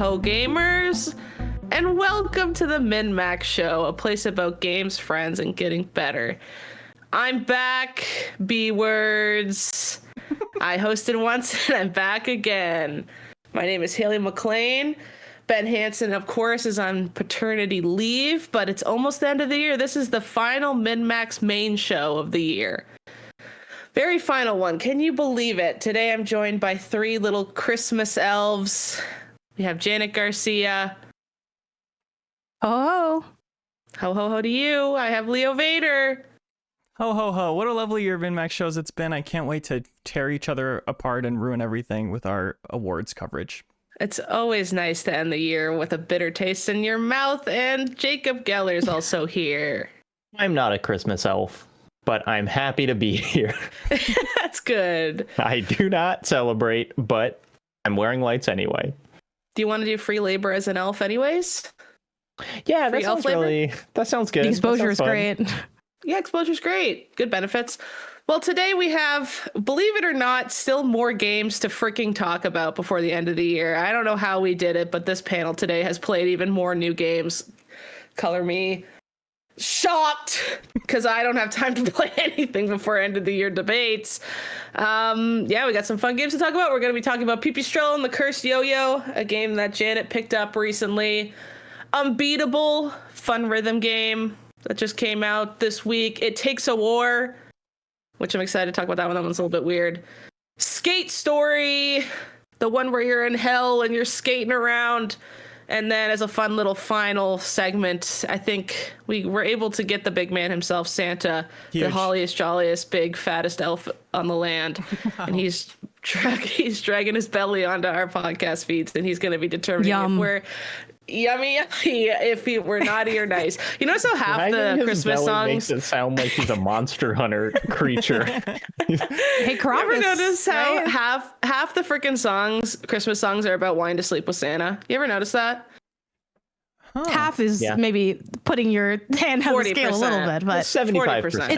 ho gamers, and welcome to the MinnMax Show, a place about games, friends, and getting better. I'm back, B-words. I hosted once and I'm back again. My name is Haley MacLean. Ben Hansen, of course, is on paternity leave, but it's almost the end of the year. This is the final MinnMax main show of the year. Very final one. Can you believe it? Today I'm joined by three little Christmas elves. We have Janet Garcia. Ho ho. Ho ho ho to you. I have Leo Vader. Ho ho ho. What a lovely year of MinnMax shows it's been. I can't wait to tear each other apart and ruin everything with our awards coverage. It's always nice to end the year with a bitter taste in your mouth, and Jacob Geller's also here. I'm not a Christmas elf, but I'm happy to be here. That's good. I do not celebrate, but I'm wearing lights anyway. Do you want to do free labor as an elf anyways? Yeah, Free elf that sounds good. The exposure is great. Yeah, exposure's great. Good benefits. Well, today we have, believe it or not, still more games to freaking talk about before the end of the year. I don't know how we did it, but this panel today has played even more new games. Color me shocked, because I don't have time to play anything before end of the year debates. Yeah, we got some fun games to talk about. We're going to be talking about Pipistrello and the Cursed Yo-Yo, a game that Janet picked up recently. Unbeatable, fun rhythm game that just came out this week. It Takes a War, which I'm excited to talk about that one. That one's a little bit weird. Skate Story, the one where you're in hell and you're skating around. And then as a fun little final segment, I think we were able to get the big man himself, Santa, Huge. the holliest, jolliest, big, fattest elf on the land. Wow. And he's dragging his belly onto our podcast feeds, and he's going to be determining if we're yummy if we're naughty or nice. You notice how half the Christmas songs makes it sound like he's a monster hunter creature. Hey, Kravis, you ever notice how right? half the freaking Christmas songs are about wanting to sleep with Santa? You ever notice that? Huh. Half is maybe putting your hand on the scale a little bit, but 75%.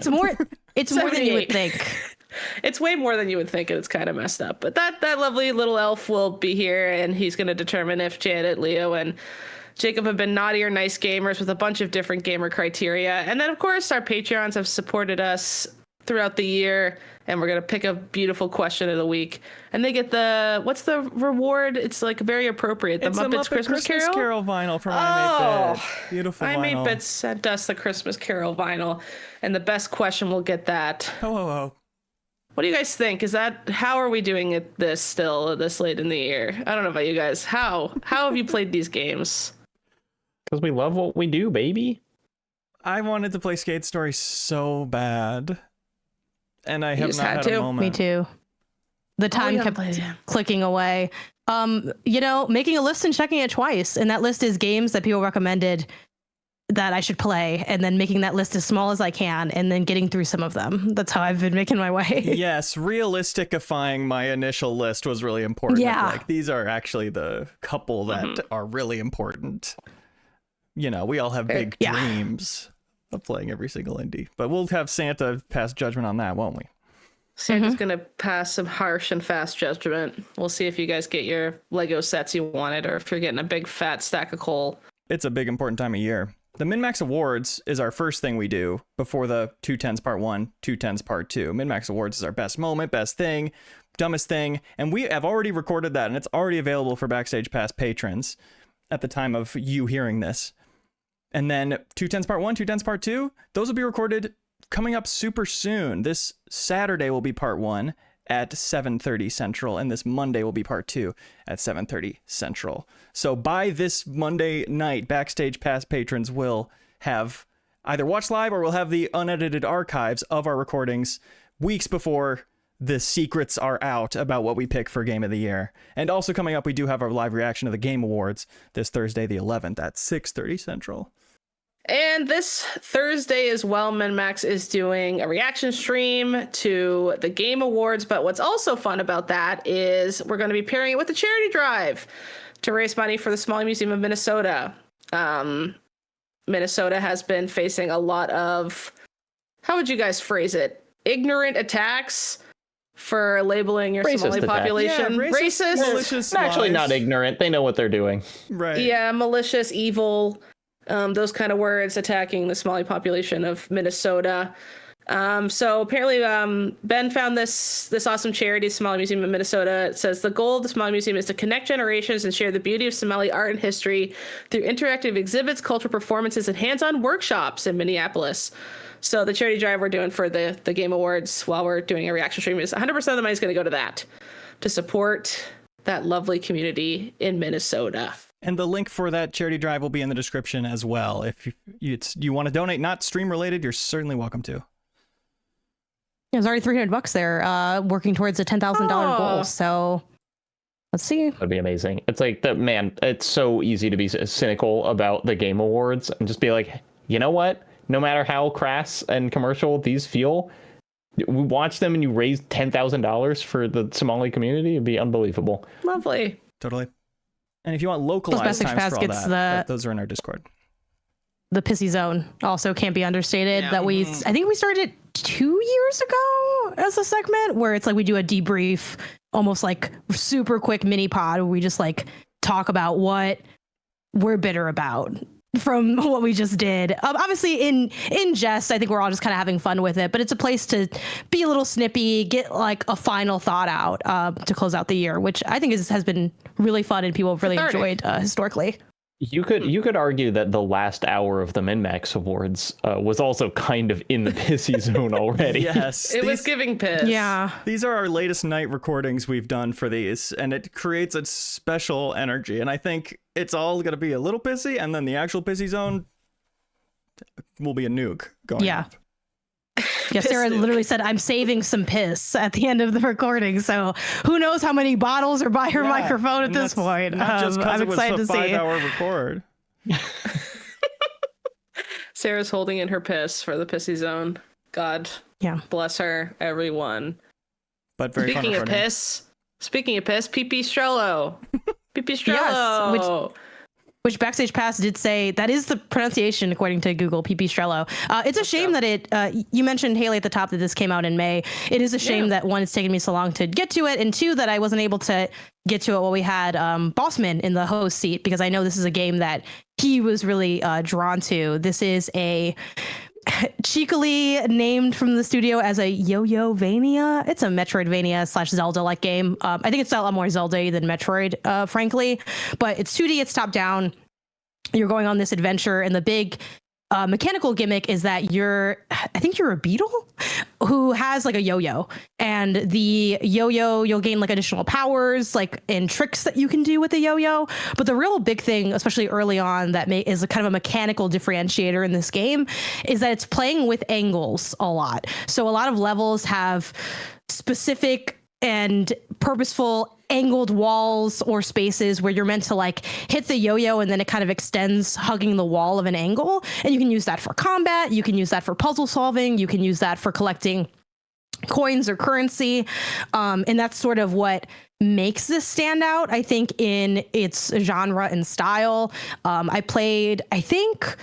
it's more than you would think. It's way more than you would think, and it's kind of messed up. But that lovely little elf will be here, and he's going to determine if Janet, Leo, and Jacob have been naughty or nice gamers with a bunch of different gamer criteria. And then, of course, our Patreons have supported us throughout the year, and we're going to pick a beautiful question of the week. And they get what's the reward? It's like very appropriate. The Muppets Christmas Carol vinyl from I Made Bits. Beautiful vinyl. I Made Bits sent us the Christmas Carol vinyl, and the best question will get that. Ho ho ho. What do you guys think? How are we doing it this late in the year? I don't know about you guys. How have you played these games? Because we love what we do, baby. I wanted to play Skate Story so bad, and I have not had a moment. Me too. The time kept clicking away. Making a list and checking it twice, and that list is games that people recommended that I should play, and then making that list as small as I can, and then getting through some of them. That's how I've been making my way. Yes, realisticifying my initial list was really important. Yeah. Like, these are actually the couple that are really important. You know, we all have big dreams of playing every single indie, but we'll have Santa pass judgment on that, won't we? Santa's going to pass some harsh and fast judgment. We'll see if you guys get your Lego sets you wanted, or if you're getting a big fat stack of coal. It's a big important time of year. The MinnMax Awards is our first thing we do before the 210s Part 1, 210s Part 2. MinnMax Awards is our best moment, best thing, dumbest thing, and we have already recorded that, and it's already available for Backstage Pass patrons at the time of you hearing this. And then 210s Part 1, 210s Part 2, those will be recorded coming up super soon. This Saturday will be Part 1 at 7:30 Central, and this Monday will be Part 2 at 7:30 Central. So by this Monday night, Backstage Pass patrons will have either watched live or will have the unedited archives of our recordings weeks before the secrets are out about what we pick for Game of the Year. And also coming up, we do have our live reaction to the Game Awards this Thursday, the 11th at 6:30 Central. And this Thursday as well, MinnMax is doing a reaction stream to the Game Awards. But what's also fun about that is we're going to be pairing it with the charity drive to raise money for the Small Museum of Minnesota. Minnesota has been facing a lot of, how would you guys phrase it? Ignorant attacks for labeling your Racist Somali attack. population. Yeah, racist. malicious Actually, lies. not ignorant. They know what they're doing. Right. Yeah, malicious, evil, those kind of words attacking the Somali population of Minnesota. So apparently, Ben found this awesome charity, Somali Museum in Minnesota. It says the goal of the Somali Museum is to connect generations and share the beauty of Somali art and history through interactive exhibits, cultural performances, and hands-on workshops in Minneapolis. So the charity drive we're doing for the Game Awards while we're doing a reaction stream is 100% of the money is going to go to that, to support that lovely community in Minnesota. And the link for that charity drive will be in the description as well. If you want to donate, not stream related, you're certainly welcome to. There's already $300 there, working towards a $10,000 goal. So let's see. That'd be amazing. It's like it's so easy to be cynical about the Game Awards and just be like, you know what? No matter how crass and commercial these feel, we watch them and you raise $10,000 for the Somali community. It'd be unbelievable. Lovely. Totally. And if you want localized times for all that, those are in our Discord. The pissy zone also can't be understated. Yeah. That I think we started 2 years ago as a segment where it's like we do a debrief, almost like super quick mini pod where we just like talk about what we're bitter about from what we just did. Obviously in jest, I think we're all just kind of having fun with it, but it's a place to be a little snippy, get like a final thought out to close out the year, which I think has been really fun and people have really enjoyed historically. You could argue that the last hour of the MinnMax Awards was also kind of in the pissy zone already. Yes. It was giving piss. Yeah. These are our latest night recordings we've done for these, and it creates a special energy. And I think it's all going to be a little pissy, and then the actual pissy zone will be a nuke going Yeah. up. Yeah, Sarah literally said, I'm saving some piss at the end of the recording. So who knows how many bottles are by her microphone at this point. Not just I'm it was excited a to see. 5-hour record. Sarah's holding in her piss for the pissy zone. God bless her, everyone. But very Speaking fun of recording. piss, Pipistrello. Pipistrello. Yes, which Backstage Pass did say that is the pronunciation according to Google, Pipistrello. It's a shame that you mentioned, Haley, at the top that this came out in May. It is a shame that one, it's taken me so long to get to it, and two, that I wasn't able to get to it while we had Bossman in the host seat, because I know this is a game that he was really drawn to. This is a cheekily named from the studio as a Yo-Yo-Vania. It's a Metroidvania / Zelda-like game. I think it's a lot more Zelda than Metroid, frankly, but it's 2D, it's top down. You're going on this adventure, and the big mechanical gimmick is that I think you're a beetle who has like a yo-yo, and the yo-yo, you'll gain like additional powers, like and tricks that you can do with the yo-yo. But the real big thing, especially early on, that is a kind of a mechanical differentiator in this game is that it's playing with angles a lot. So a lot of levels have specific and purposeful angled walls or spaces where you're meant to like hit the yo-yo and then it kind of extends, hugging the wall of an angle. And you can use that for combat. You can use that for puzzle solving. You can use that for collecting coins or currency. And that's sort of what makes this stand out, I think, in its genre and style. I played, I think,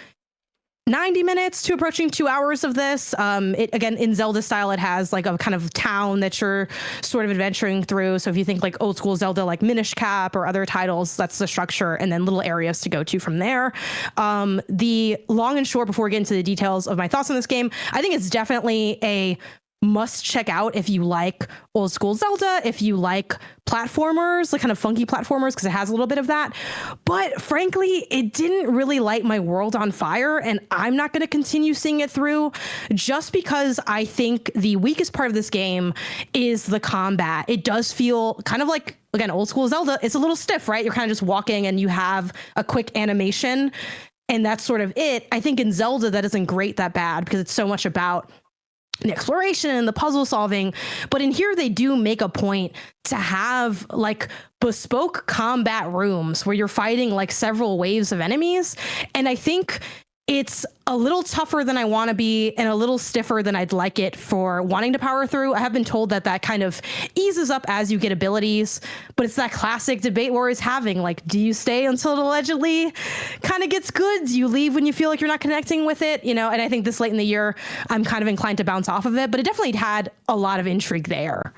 90 minutes to approaching 2 hours of this. It again, in Zelda style, it has like a kind of town that you're sort of adventuring through. So if you think like old school Zelda, like Minish Cap or other titles, that's the structure, and then little areas to go to from there. The long and short, before we get into the details of my thoughts on this game, I think it's definitely a must check out if you like old school Zelda, if you like platformers, like kind of funky platformers, because it has a little bit of that. But frankly, it didn't really light my world on fire, and I'm not going to continue seeing it through, just because I think the weakest part of this game is the combat. It does feel kind of like, again, old school Zelda. It's a little stiff, right? You're kind of just walking and you have a quick animation, and that's sort of it. I think in Zelda, that isn't great, that bad, because it's so much about the exploration and the puzzle solving. But in here, they do make a point to have like bespoke combat rooms where you're fighting like several waves of enemies. And I think it's a little tougher than I want to be and a little stiffer than I'd like it for wanting to power through. I have been told that that kind of eases up as you get abilities, but it's that classic debate we're always having. Like, do you stay until it allegedly kind of gets good? Do you leave when you feel like you're not connecting with it? You know, and I think this late in the year, I'm kind of inclined to bounce off of it, but it definitely had a lot of intrigue there.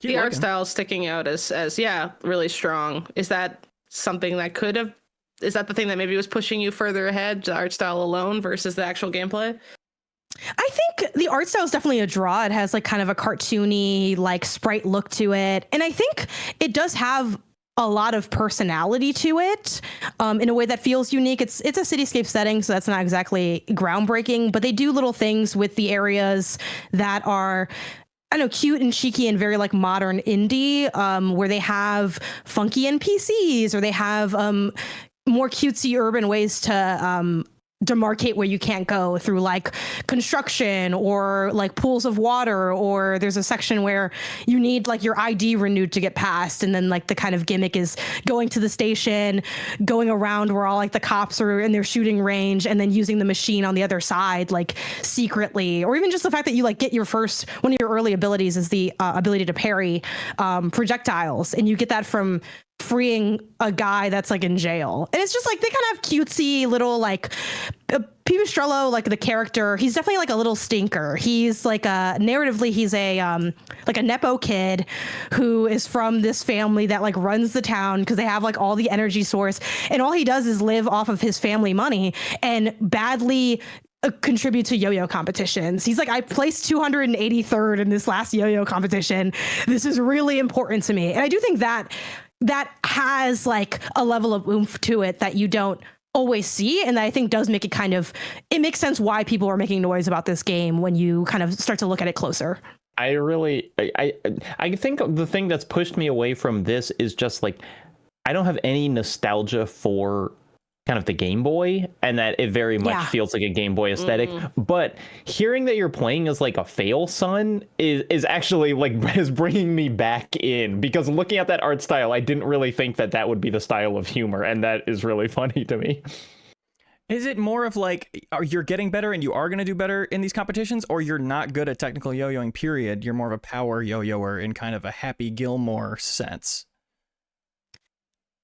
The art style sticking out as yeah, really strong. Is that something that is that the thing that maybe was pushing you further ahead, the art style alone versus the actual gameplay? I think the art style is definitely a draw. It has like kind of a cartoony, like sprite look to it. And I think it does have a lot of personality to it in a way that feels unique. It's a cityscape setting, so that's not exactly groundbreaking, but they do little things with the areas that are, I don't know, cute and cheeky and very like modern indie, where they have funky NPCs or they have more cutesy urban ways to demarcate where you can't go through like construction or like pools of water, or there's a section where you need like your ID renewed to get past, and then like the kind of gimmick is going to the station, going around where all like the cops are in their shooting range, and then using the machine on the other side like secretly, or even just the fact that you like get your first, one of your early abilities is the ability to parry projectiles, and you get that from freeing a guy that's like in jail. And it's just like they kind of have cutesy little like Pipistrello, like the character, he's definitely like a little stinker. He's like narratively he's a like a nepo kid who is from this family that like runs the town because they have like all the energy source, and all he does is live off of his family money and badly contribute to yo-yo competitions. He's like, I placed 283rd in this last yo-yo competition. This is really important to me. And I do think that has like a level of oomph to it that you don't always see, and that I think does make it kind of, it makes sense why people are making noise about this game when you kind of start to look at it closer. I think the thing that's pushed me away from this is just like, I don't have any nostalgia for kind of the Game Boy, and that it very much feels like a Game Boy aesthetic. But hearing that you're playing as like a fail son is actually like is bringing me back in, because looking at that art style, I didn't really think that would be the style of humor, and that is really funny to me. Is it more of like, you're getting better and you are going to do better in these competitions, or you're not good at technical yo-yoing, period? You're more of a power yo-yoer in kind of a Happy Gilmore sense?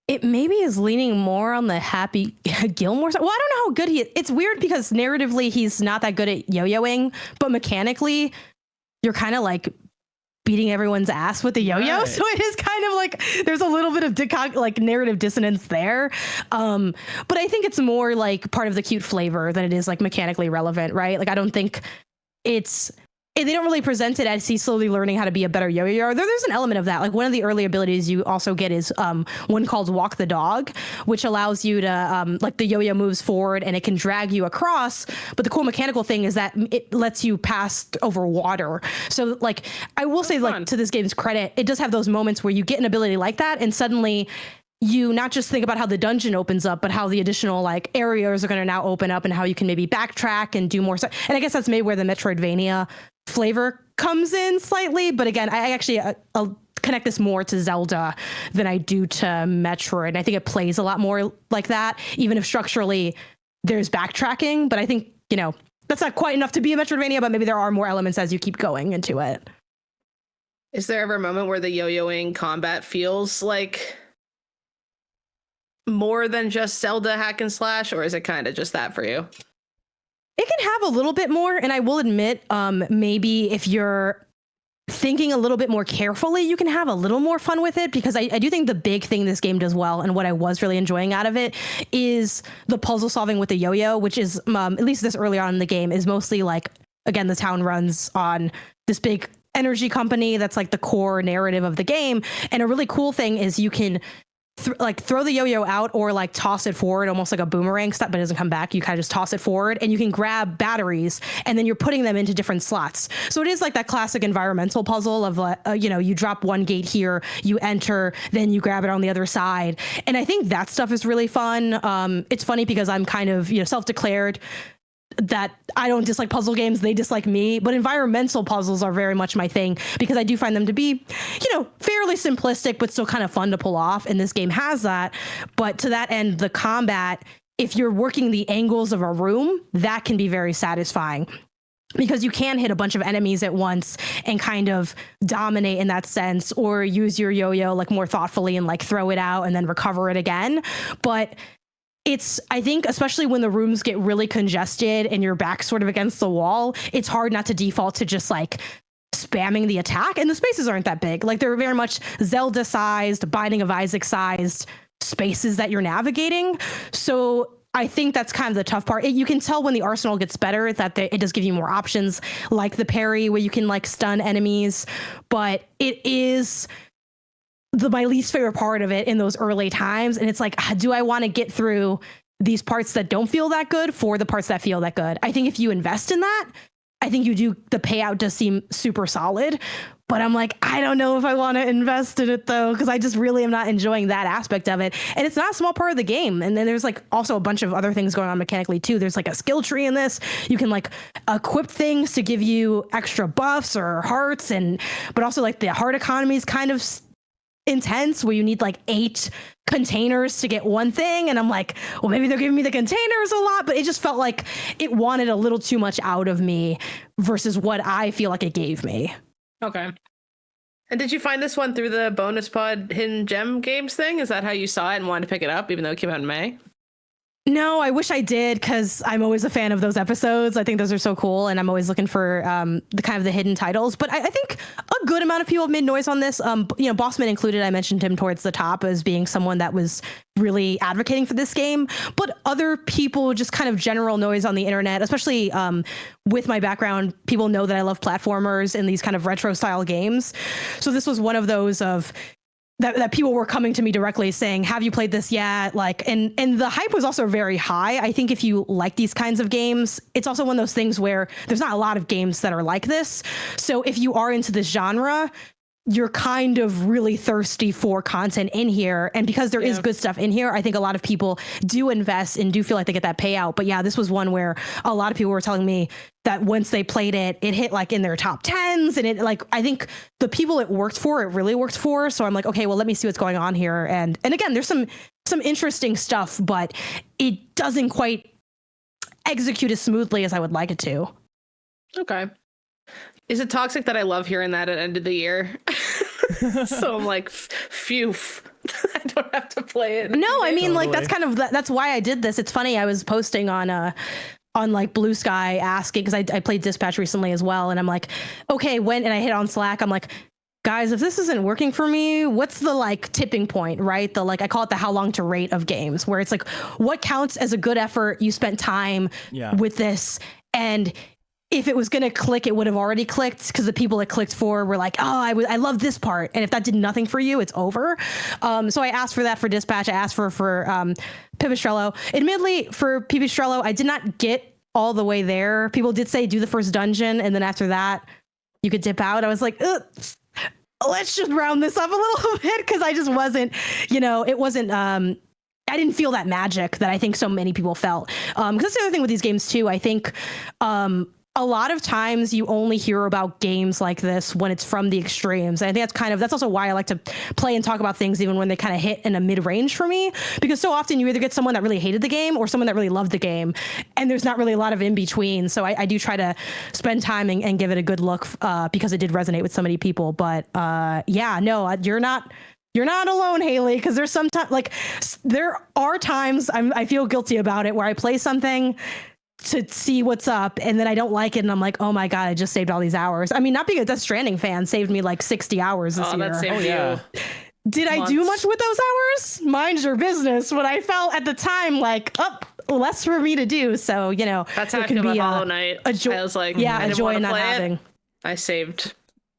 It maybe is leaning more on the Happy Gilmore side. Well, I don't know how good he is. It's weird because narratively he's not that good at yo-yoing, but mechanically you're kind of like beating everyone's ass with the yo-yo. Right. So it is kind of like there's a little bit of like narrative dissonance there. But I think it's more like part of the cute flavor than it is like mechanically relevant, right? Like I don't think they don't really present it as he's slowly learning how to be a better yo-yo. There's an element of that. Like one of the early abilities you also get is one called Walk the Dog, which allows you to like the yo-yo moves forward and it can drag you across. But the cool mechanical thing is that it lets you pass over water. So like I will say, like to this game's credit, it does have those moments where you get an ability like that and suddenly you not just think about how the dungeon opens up, but how the additional like areas are going to now open up and how you can maybe backtrack and do more stuff. And I guess that's maybe where the Metroidvania flavor comes in slightly. But again, I actually I'll connect this more to Zelda than I do to Metroid. And I think it plays a lot more like that, even if structurally there's backtracking. But I think, you know, that's not quite enough to be a Metroidvania, but maybe there are more elements as you keep going into it. Is there ever a moment where the yo-yoing combat feels like more than just Zelda hack and slash, or is it kind of just that for you? It can have a little bit more, and I will admit, maybe if you're thinking a little bit more carefully, you can have a little more fun with it, because I do think the big thing this game does well, and what I was really enjoying out of it, is the puzzle solving with the yo-yo, which is, at least this early on in the game, is mostly like, again, the town runs on this big energy company that's like the core narrative of the game, and a really cool thing is you can throw the yo-yo out or like toss it forward, almost like a boomerang stuff, but it doesn't come back. You kind of just toss it forward, and you can grab batteries and then you're putting them into different slots. So it is like that classic environmental puzzle of you know, you drop one gate here, you enter, then you grab it on the other side. And I think that stuff is really fun. It's funny because I'm kind of, you know, self-declared that I don't dislike puzzle games, they dislike me, but environmental puzzles are very much my thing, because I do find them to be, you know, fairly simplistic, but still kind of fun to pull off. And this game has that. But to that end, the combat, if you're working the angles of a room, that can be very satisfying, because you can hit a bunch of enemies at once and kind of dominate in that sense, or use your yo-yo like more thoughtfully and like throw it out and then recover it again. But it's, I think, especially when the rooms get really congested and you're back sort of against the wall, it's hard not to default to just like spamming the attack, and the spaces aren't that big. Like they're very much Zelda-sized, Binding of Isaac-sized spaces that you're navigating. So I think that's kind of the tough part. You can tell when the arsenal gets better that it does give you more options, like the parry where you can like stun enemies, but it is my least favorite part of it in those early times. And it's like, do I want to get through these parts that don't feel that good for the parts that feel that good? I think if you invest in that, I think the payout does seem super solid, but I'm like, I don't know if I want to invest in it though, because I just really am not enjoying that aspect of it. And it's not a small part of the game. And then there's like also a bunch of other things going on mechanically too. There's like a skill tree in this. You can like equip things to give you extra buffs or hearts, but also like the heart economy is kind of intense where you need like 8 containers to get one thing, and I'm like, well, maybe they're giving me the containers a lot, but it just felt like it wanted a little too much out of me versus what I feel like it gave me. Okay. And did you find this one through the bonus pod hidden gem games thing? Is that how you saw it and wanted to pick it up even though it came out in May? No, I wish I did, because I'm always a fan of those episodes. I think those are so cool, and I'm always looking for the kind of the hidden titles. But I think a good amount of people have made noise on this. Bossman included. I mentioned him towards the top as being someone that was really advocating for this game. But other people, just kind of general noise on the internet, especially with my background, people know that I love platformers and these kind of retro style games. So this was one of those of that people were coming to me directly saying, have you played this yet? Like, and the hype was also very high. I think if you like these kinds of games, it's also one of those things where there's not a lot of games that are like this. So if you are into this genre, you're kind of really thirsty for content in here. And because there is good stuff in here, I think a lot of people do invest and do feel like they get that payout. But yeah, this was one where a lot of people were telling me that once they played it, it hit like in their top 10s. And it like, I think the people it worked for, it really worked for. So I'm like, okay, well, let me see what's going on here. And again, there's some interesting stuff, but it doesn't quite execute as smoothly as I would like it to. Okay. Is it toxic that I love hearing that at the end of the year? So I'm like, phew, I don't have to play it. No, I mean, like, that's kind of, that's why I did this. It's funny. I was posting on like Blue Sky asking, because I played Dispatch recently as well. And I'm like, okay, and I hit on Slack. I'm like, guys, if this isn't working for me, what's the like tipping point, right? The like, I call it the how long to rate of games, where it's like, what counts as a good effort? You spent time with this, and if it was going to click, it would have already clicked, because the people it clicked for were like, oh, I love this part. And if that did nothing for you, it's over. So I asked for that for Dispatch. I asked for Pipistrello. Admittedly, for Pipistrello, I did not get all the way there. People did say do the first dungeon, and then after that, you could dip out. I was like, let's just round this up a little bit, because I just wasn't, it wasn't... I didn't feel that magic that I think so many people felt. Because that's the other thing with these games too. I think a lot of times you only hear about games like this when it's from the extremes. And I think that's also why I like to play and talk about things even when they kind of hit in a mid-range for me, because so often you either get someone that really hated the game or someone that really loved the game, and there's not really a lot of in between. So I do try to spend time and give it a good look because it did resonate with so many people. But you're not alone, Haley, because there's sometimes, like, there are times I feel guilty about it where I play something to see what's up, and then I don't like it, and I'm like, oh my god, I just saved all these hours. I mean, not being a Death Stranding fan saved me like 60 hours this year. That saved you. Did I do much with those hours? Mind your business. But I felt at the time like, less for me to do. So, that's how I feel about Hollow Knight. I was like, a joy in not having. I saved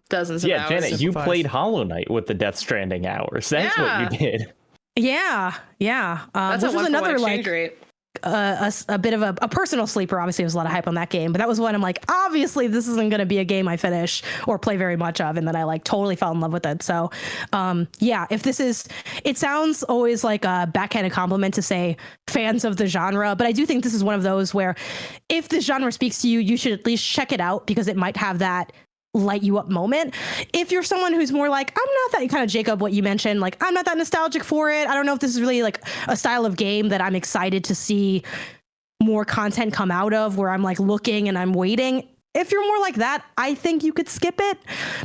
dozens of hours. Yeah, Janet, you played Hollow Knight with the Death Stranding hours. That's what you did. Yeah. That's which was another exchange rate. A bit of a personal sleeper. Obviously, there was a lot of hype on that game, but that was one I'm like, obviously, this isn't going to be a game I finish or play very much of, and then I like totally fell in love with it. So, if this is, it sounds always like a backhanded compliment to say fans of the genre, but I do think this is one of those where if this genre speaks to you, you should at least check it out, because it might have that light you up moment. If you're someone who's more like, I'm not that, kind of Jacob, what you mentioned, like, I'm not that nostalgic for it. I don't know if this is really like a style of game that I'm excited to see more content come out of, where I'm like looking and I'm waiting. If you're more like that, I think you could skip it.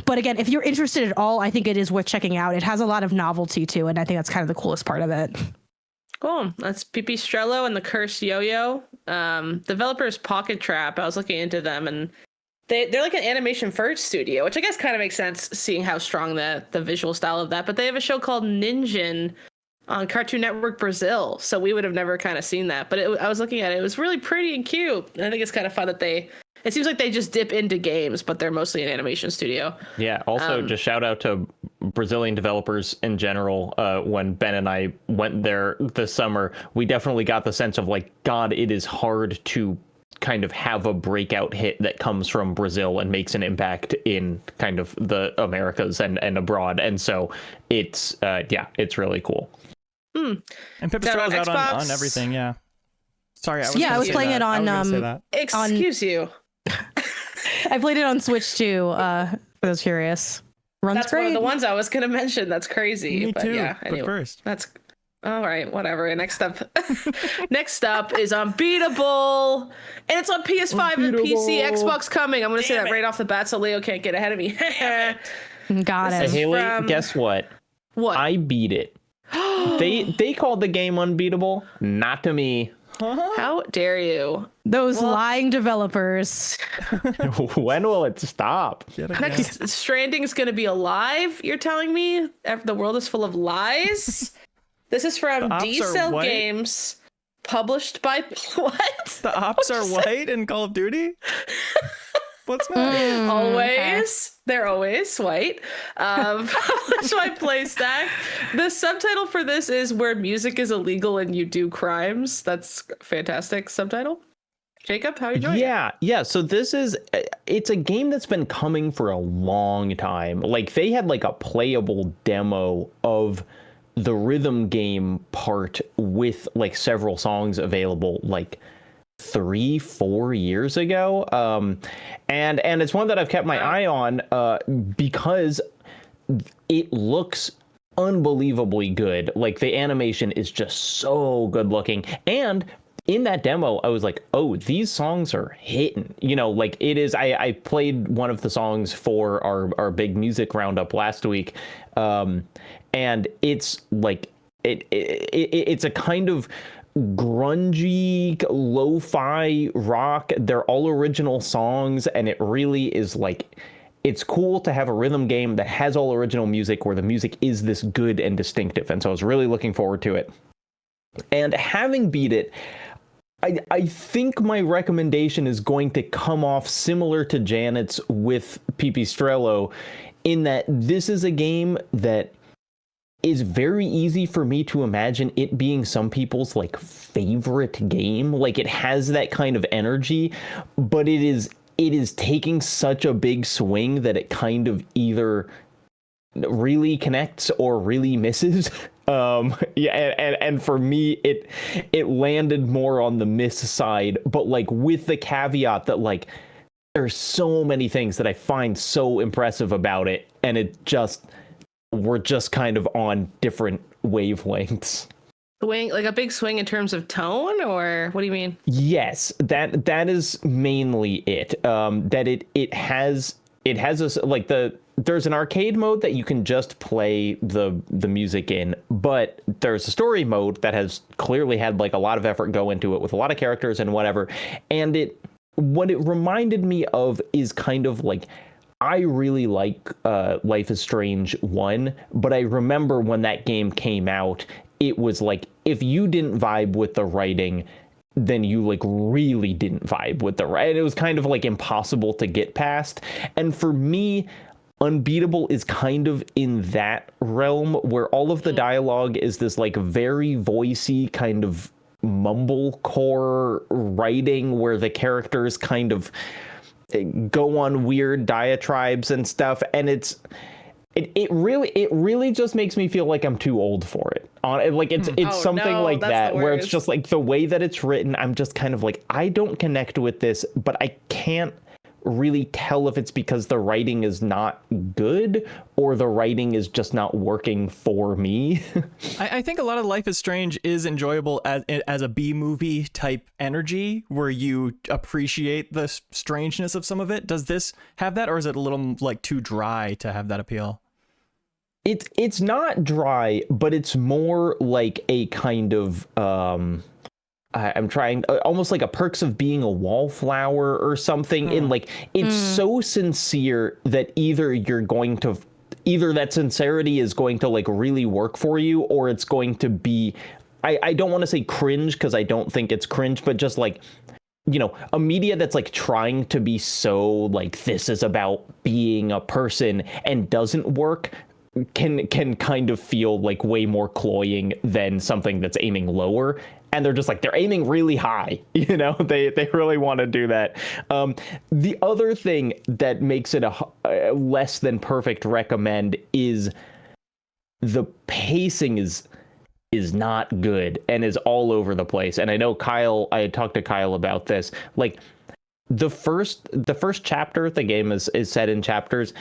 But again, if you're interested at all, I think it is worth checking out. It has a lot of novelty too, and I think that's kind of the coolest part of it. Cool. That's Pipistrello and the Cursed Yo-Yo. Developers Pocket Trap. I was looking into them, and they're like an animation first studio, which I guess kind of makes sense seeing how strong the visual style of that. But they have a show called Ninja on Cartoon Network Brazil, so we would have never kind of seen that. But I was looking at it; it was really pretty and cute. And I think it's kind of fun that it seems like they just dip into games, but they're mostly an animation studio. Yeah. Also, just shout out to Brazilian developers in general. When Ben and I went there this summer, we definitely got the sense of like, God, it is hard to kind of have a breakout hit that comes from Brazil and makes an impact in kind of the Americas and abroad. And so it's it's really cool. And Pipistrello's out on everything. Yeah. Sorry. I was playing it on. Excuse you. I played it on Switch too. For those curious. Runs That's great. one of the ones I was going to mention. That's crazy. Me but too. Yeah. Anyway, but first. that's all right. Whatever. And next up, next up is Unbeatable, and it's on PS5 and PC, Xbox coming. I'm going to say that right off the bat, so Leo can't get ahead of me. Got it. Haley, guess what? What? I beat it. They called the game Unbeatable, not to me. How dare you? Those lying developers. When will it stop? Next, Stranding is going to be alive. You're telling me the world is full of lies? This is from D-Cell Games, published by what? The ops are white in Call of Duty? What's that? Always. They're always white. Published by PlayStack. The subtitle for this is Where Music is Illegal and You Do Crimes. That's a fantastic subtitle. Jacob, how are you doing? Yeah. So it's a game that's been coming for a long time. Like they had like a playable demo of the rhythm game part with like several songs available like 3-4 years ago. And it's one that I've kept my eye on because it looks unbelievably good. Like the animation is just so good looking. And in that demo, I was like, oh, these songs are hitting. You know, like it is. I played one of the songs for our big music roundup last week. And it's like it's a kind of grungy lo-fi rock. They're all original songs, and it really is like it's cool to have a rhythm game that has all original music where the music is this good and distinctive. And so I was really looking forward to it. And having beat it, I think my recommendation is going to come off similar to Janet's with Pipistrello, in that this is a game that is very easy for me to imagine it being some people's like favorite game. Like it has that kind of energy, but it is taking such a big swing that it kind of either really connects or really misses. And for me it landed more on the miss side, but like with the caveat that like there's so many things that I find so impressive about it, and we're just kind of on different wavelengths. Swing, like a big swing in terms of tone, or what do you mean? Yes, that is mainly it. That it has a like there's an arcade mode that you can just play the music in, but there's a story mode that has clearly had like a lot of effort go into it with a lot of characters and whatever. And what it reminded me of is kind of like, I really like Life is Strange 1, but I remember when that game came out, it was like, if you didn't vibe with the writing, then you like really didn't vibe with the writing. It was kind of like impossible to get past. And for me, Unbeatable is kind of in that realm where all of the dialogue is this like very voicey kind of mumblecore writing where the characters kind of go on weird diatribes and stuff, and it really just makes me feel like I'm too old for it. Like it's something like that where it's just like the way that it's written, I'm just kind of like, I don't connect with this, but I can't really tell if it's because the writing is not good or the writing is just not working for me. I think a lot of Life is Strange is enjoyable as a B movie type energy where you appreciate the strangeness of some of it. Does this have that, or is it a little like too dry to have that appeal? It's not dry, but it's more like a kind of I'm trying almost like a Perks of Being a Wallflower or something. In like, it's so sincere that either that sincerity is going to like really work for you, or it's going to be, I don't want to say cringe, because I don't think it's cringe, but just like, you know, a media that's like trying to be so like, this is about being a person and doesn't work, can kind of feel like way more cloying than something that's aiming lower. And they're just like, they're aiming really high, you know, they really want to do that. The other thing that makes it a less than perfect recommend is the pacing is not good and is all over the place. And I know I had talked to Kyle about this. Like the first chapter, the game is set in chapters.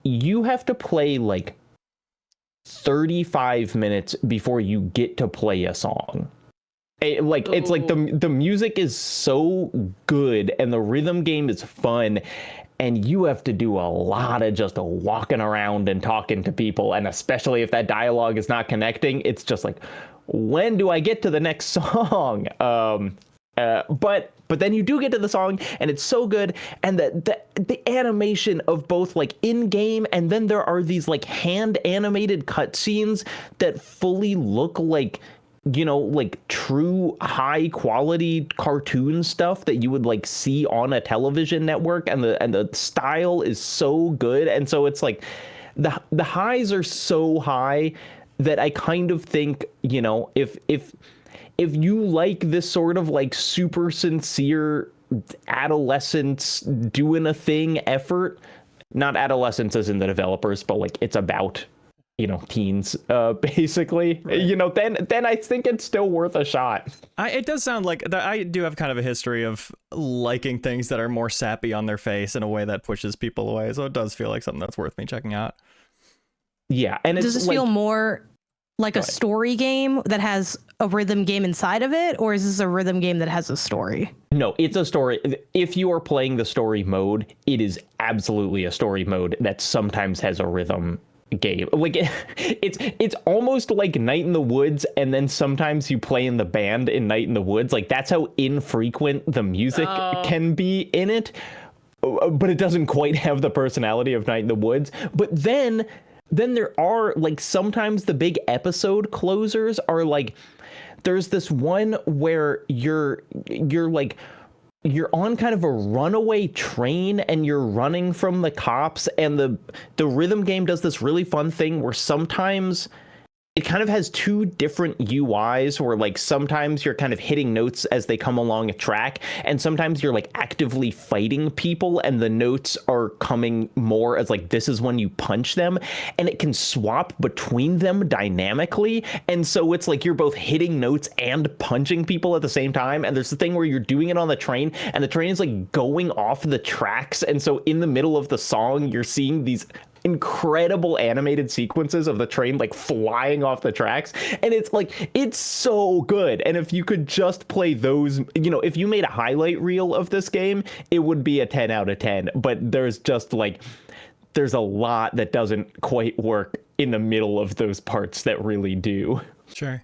You have to play like 35 minutes before you get to play a song. It's like the music is so good and the rhythm game is fun, and you have to do a lot of just walking around and talking to people, and especially if that dialogue is not connecting, it's just like, when do I get to the next song? But then you do get to the song, and it's so good, and the animation of both like in game, and then there are these like hand animated cutscenes that fully look like, you know, like true high quality cartoon stuff that you would like see on a television network, and the style is so good. And so it's like the highs are so high that I kind of think, you know, if you like this sort of like super sincere adolescents doing a thing effort, not adolescents as in the developers, but like it's about, you know, teens, basically, right. You know, then I think it's still worth a shot. It does sound like I do have kind of a history of liking things that are more sappy on their face in a way that pushes people away. So it does feel like something that's worth me checking out. Yeah. And does this feel more like a story game that has a rhythm game inside of it, or is this a rhythm game that has a story? No, it's a story. If you are playing the story mode, it is absolutely a story mode that sometimes has a rhythm game. Like it's almost like Night in the Woods, and then sometimes you play in the band in Night in the Woods. Like that's how infrequent the music can be in it, but it doesn't quite have the personality of Night in the Woods. But then there are like sometimes the big episode closers are like, there's this one where you're on kind of a runaway train and you're running from the cops, and the rhythm game does this really fun thing where sometimes it kind of has two different UIs, where like sometimes you're kind of hitting notes as they come along a track, and sometimes you're like actively fighting people and the notes are coming more as like, this is when you punch them, and it can swap between them dynamically. And so it's like you're both hitting notes and punching people at the same time. And there's the thing where you're doing it on the train, and the train is like going off the tracks, and so in the middle of the song you're seeing these incredible animated sequences of the train like flying off the tracks, and it's like, it's so good. And if you could just play those, you know, if you made a highlight reel of this game, it would be a 10 out of 10. But there's just like, there's a lot that doesn't quite work in the middle of those parts that really do. Sure.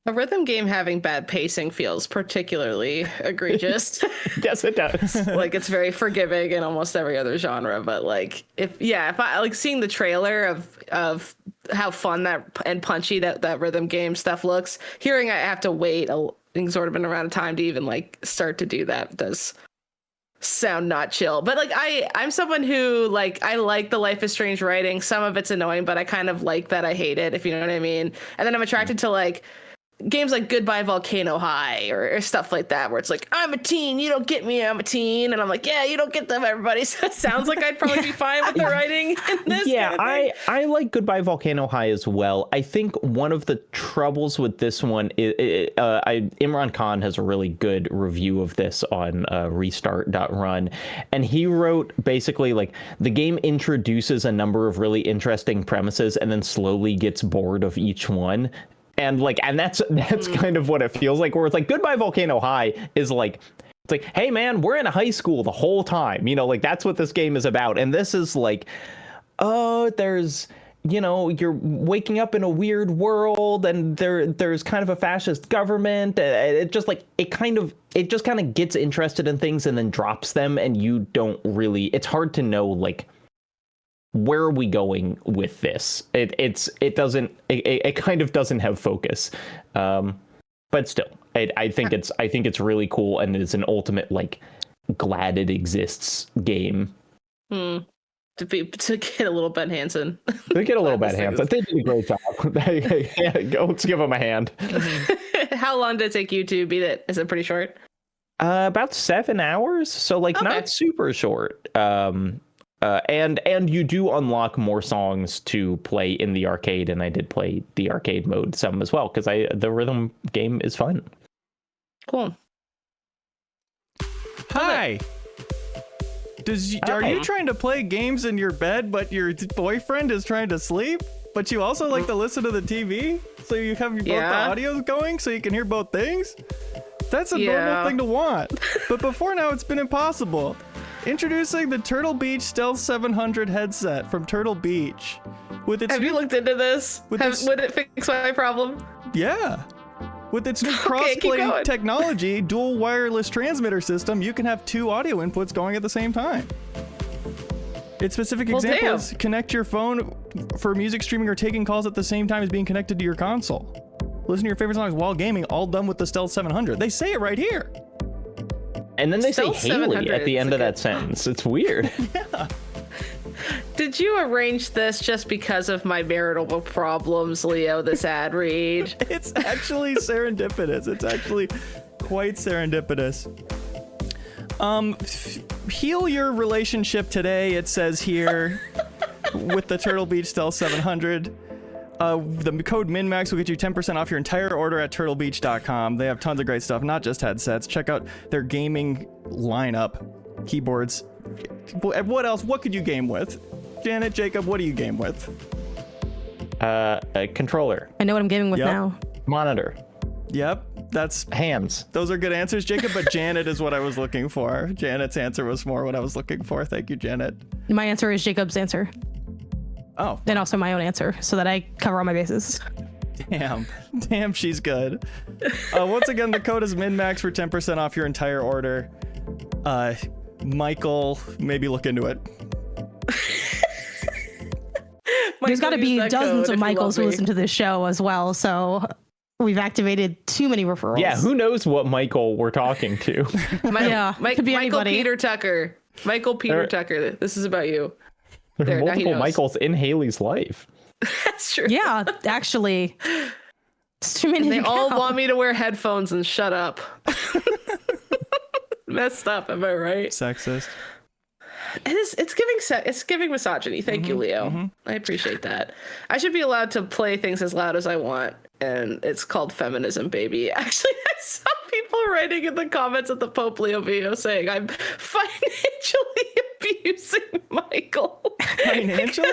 A rhythm game having bad pacing feels particularly egregious. Yes, it does. Like, it's very forgiving in almost every other genre, but like, if I like seeing the trailer of how fun that and punchy that rhythm game stuff looks, hearing I have to wait a exorbitant amount of time to even like start to do that does sound not chill. But like, I'm someone who like, I like the Life is Strange writing. Some of it's annoying, but I kind of like that I hate it, if you know what I mean. And then I'm attracted to like games like Goodbye Volcano High or stuff like that, where it's like, I'm a teen, you don't get me, I'm a teen, and I'm like, yeah, you don't get them, everybody. So it sounds like I'd probably be fine with the writing in this. Yeah, kind of I like Goodbye Volcano High as well. I think one of the troubles with this one is Imran Khan has a really good review of this on restart.run, and he wrote basically like, the game introduces a number of really interesting premises and then slowly gets bored of each one. And like, and that's kind of what it feels like, where it's like Goodbye Volcano High is like, it's like, hey man, we're in a high school the whole time, you know, like that's what this game is about. And this is like, oh, there's you're waking up in a weird world and there's kind of a fascist government. It just kind of gets interested in things and then drops them, and you don't really, it's hard to know like where are we going with this. It kind of doesn't have focus, but still I think it's really cool, and it's an ultimate like glad it exists game. To get a little Ben Hansen. They get a little Ben Hansen. They did a great job. Let's give them a hand. How long did it take you to beat it? Is it pretty short? About 7 hours, so like not super short. And you do unlock more songs to play in the arcade, and I did play the arcade mode some as well because the rhythm game is fun. Cool. Hi. Are you trying to play games in your bed, but your boyfriend is trying to sleep? But you also like to listen to the TV, so you have both the audios going, so you can hear both things? That's a normal thing to want. But before now, it's been impossible. Introducing the Turtle Beach Stealth 700 headset from Turtle Beach. Have you looked into this? Would it fix my problem? Yeah. With its new cross-play technology, dual wireless transmitter system, you can have 2 audio inputs going at the same time. Its specific example is connect your phone for music streaming or taking calls at the same time as being connected to your console. Listen to your favorite songs while gaming, all done with the Stealth 700. They say it right here. And then they say Haley at the end of that sentence. It's weird. Yeah. Did you arrange this just because of my marital problems, Leo, this ad read? It's actually serendipitous. It's actually quite serendipitous. Heal your relationship today, it says here, with the Turtle Beach Stealth 700. The code MinnMax will get you 10% off your entire order at turtlebeach.com. They have tons of great stuff, not just headsets. Check out their gaming lineup, keyboards. What else? What could you game with? Janet, Jacob, what do you game with? A controller. I know what I'm gaming with now. Monitor. Yep, that's hands. Those are good answers, Jacob, but Janet is what I was looking for. Janet's answer was more what I was looking for. Thank you, Janet. My answer is Jacob's answer. Oh. And also my own answer, so that I cover all my bases. Damn, she's good. Once again, the code is MinnMax for 10% off your entire order. Michael, maybe look into it. There's got to be dozens of Michaels who listen to this show as well, so we've activated too many referrals. Yeah, who knows what Michael we're talking to? Could be Michael anybody. Peter Tucker. Michael Peter Tucker. This is about you. There are multiple Michaels in Haley's life. That's true. Yeah, actually. It's too many. They all want me to wear headphones and shut up. Messed up, am I right? Sexist. It's giving misogyny. Thank you, Leo. I appreciate that. I should be allowed to play things as loud as I want, and it's called feminism, baby. Actually, I saw people writing in the comments of the Pope Leo video saying I'm financially abusing Michael. Financially?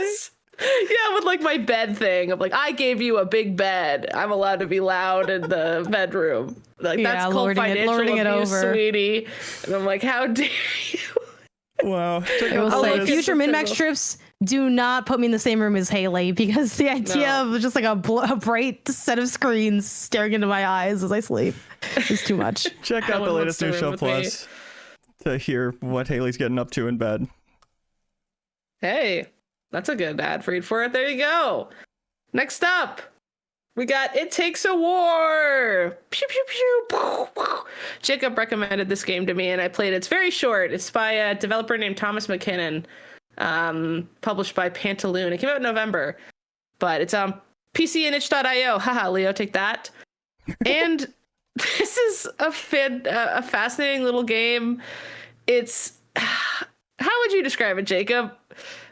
Yeah, with like my bed thing. I'm like, I gave you a big bed. I'm allowed to be loud in the bedroom. Like that's called financial abuse, sweetie. And I'm like, how dare you? Wow. I will say, future MinnMax trips, do not put me in the same room as Haley, because the idea of just like a bright set of screens staring into my eyes as I sleep is too much. Check out the latest New Show Plus to hear what Haley's getting up to in bed. Hey, that's a good ad read for it. There you go. Next up, we got It Takes a War. Pew, pew, pew. Jacob recommended this game to me, and I played it. It's very short. It's by a developer named Thomas McKinnon, published by Pantaloon. It came out in November, but it's on PC and itch.io. Haha, Leo, take that. And this is a fascinating little game. It's... How would you describe it, Jacob?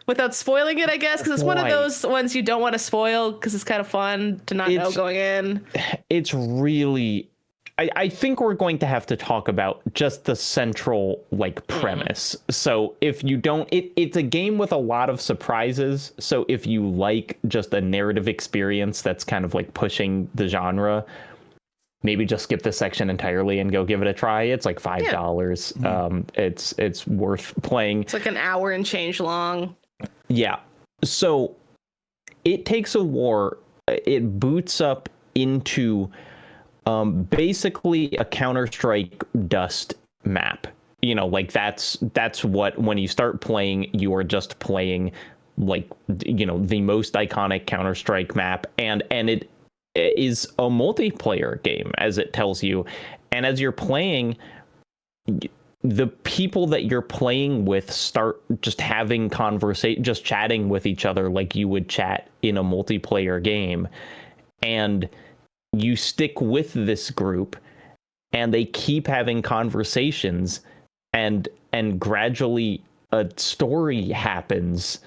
Without spoiling it, I guess, because it's one of those ones you don't want to spoil because it's kind of fun to not know going in. It's really... I think we're going to have to talk about just the central premise. So if you don't... It's a game with a lot of surprises. So if you like just a narrative experience that's kind of like pushing the genre, maybe just skip this section entirely and go give it a try. It's like $5. It's worth playing. It's like an hour and change long. Yeah. So It Takes a War, it boots up into basically a Counter-Strike Dust map. You know, like that's what, when you start playing, you are just playing like, you know, the most iconic Counter-Strike map, and it is a multiplayer game, as it tells you. And as you're playing, the people that you're playing with start just having just chatting with each other like you would chat in a multiplayer game. And you stick with this group, and they keep having conversations, and gradually a story happens,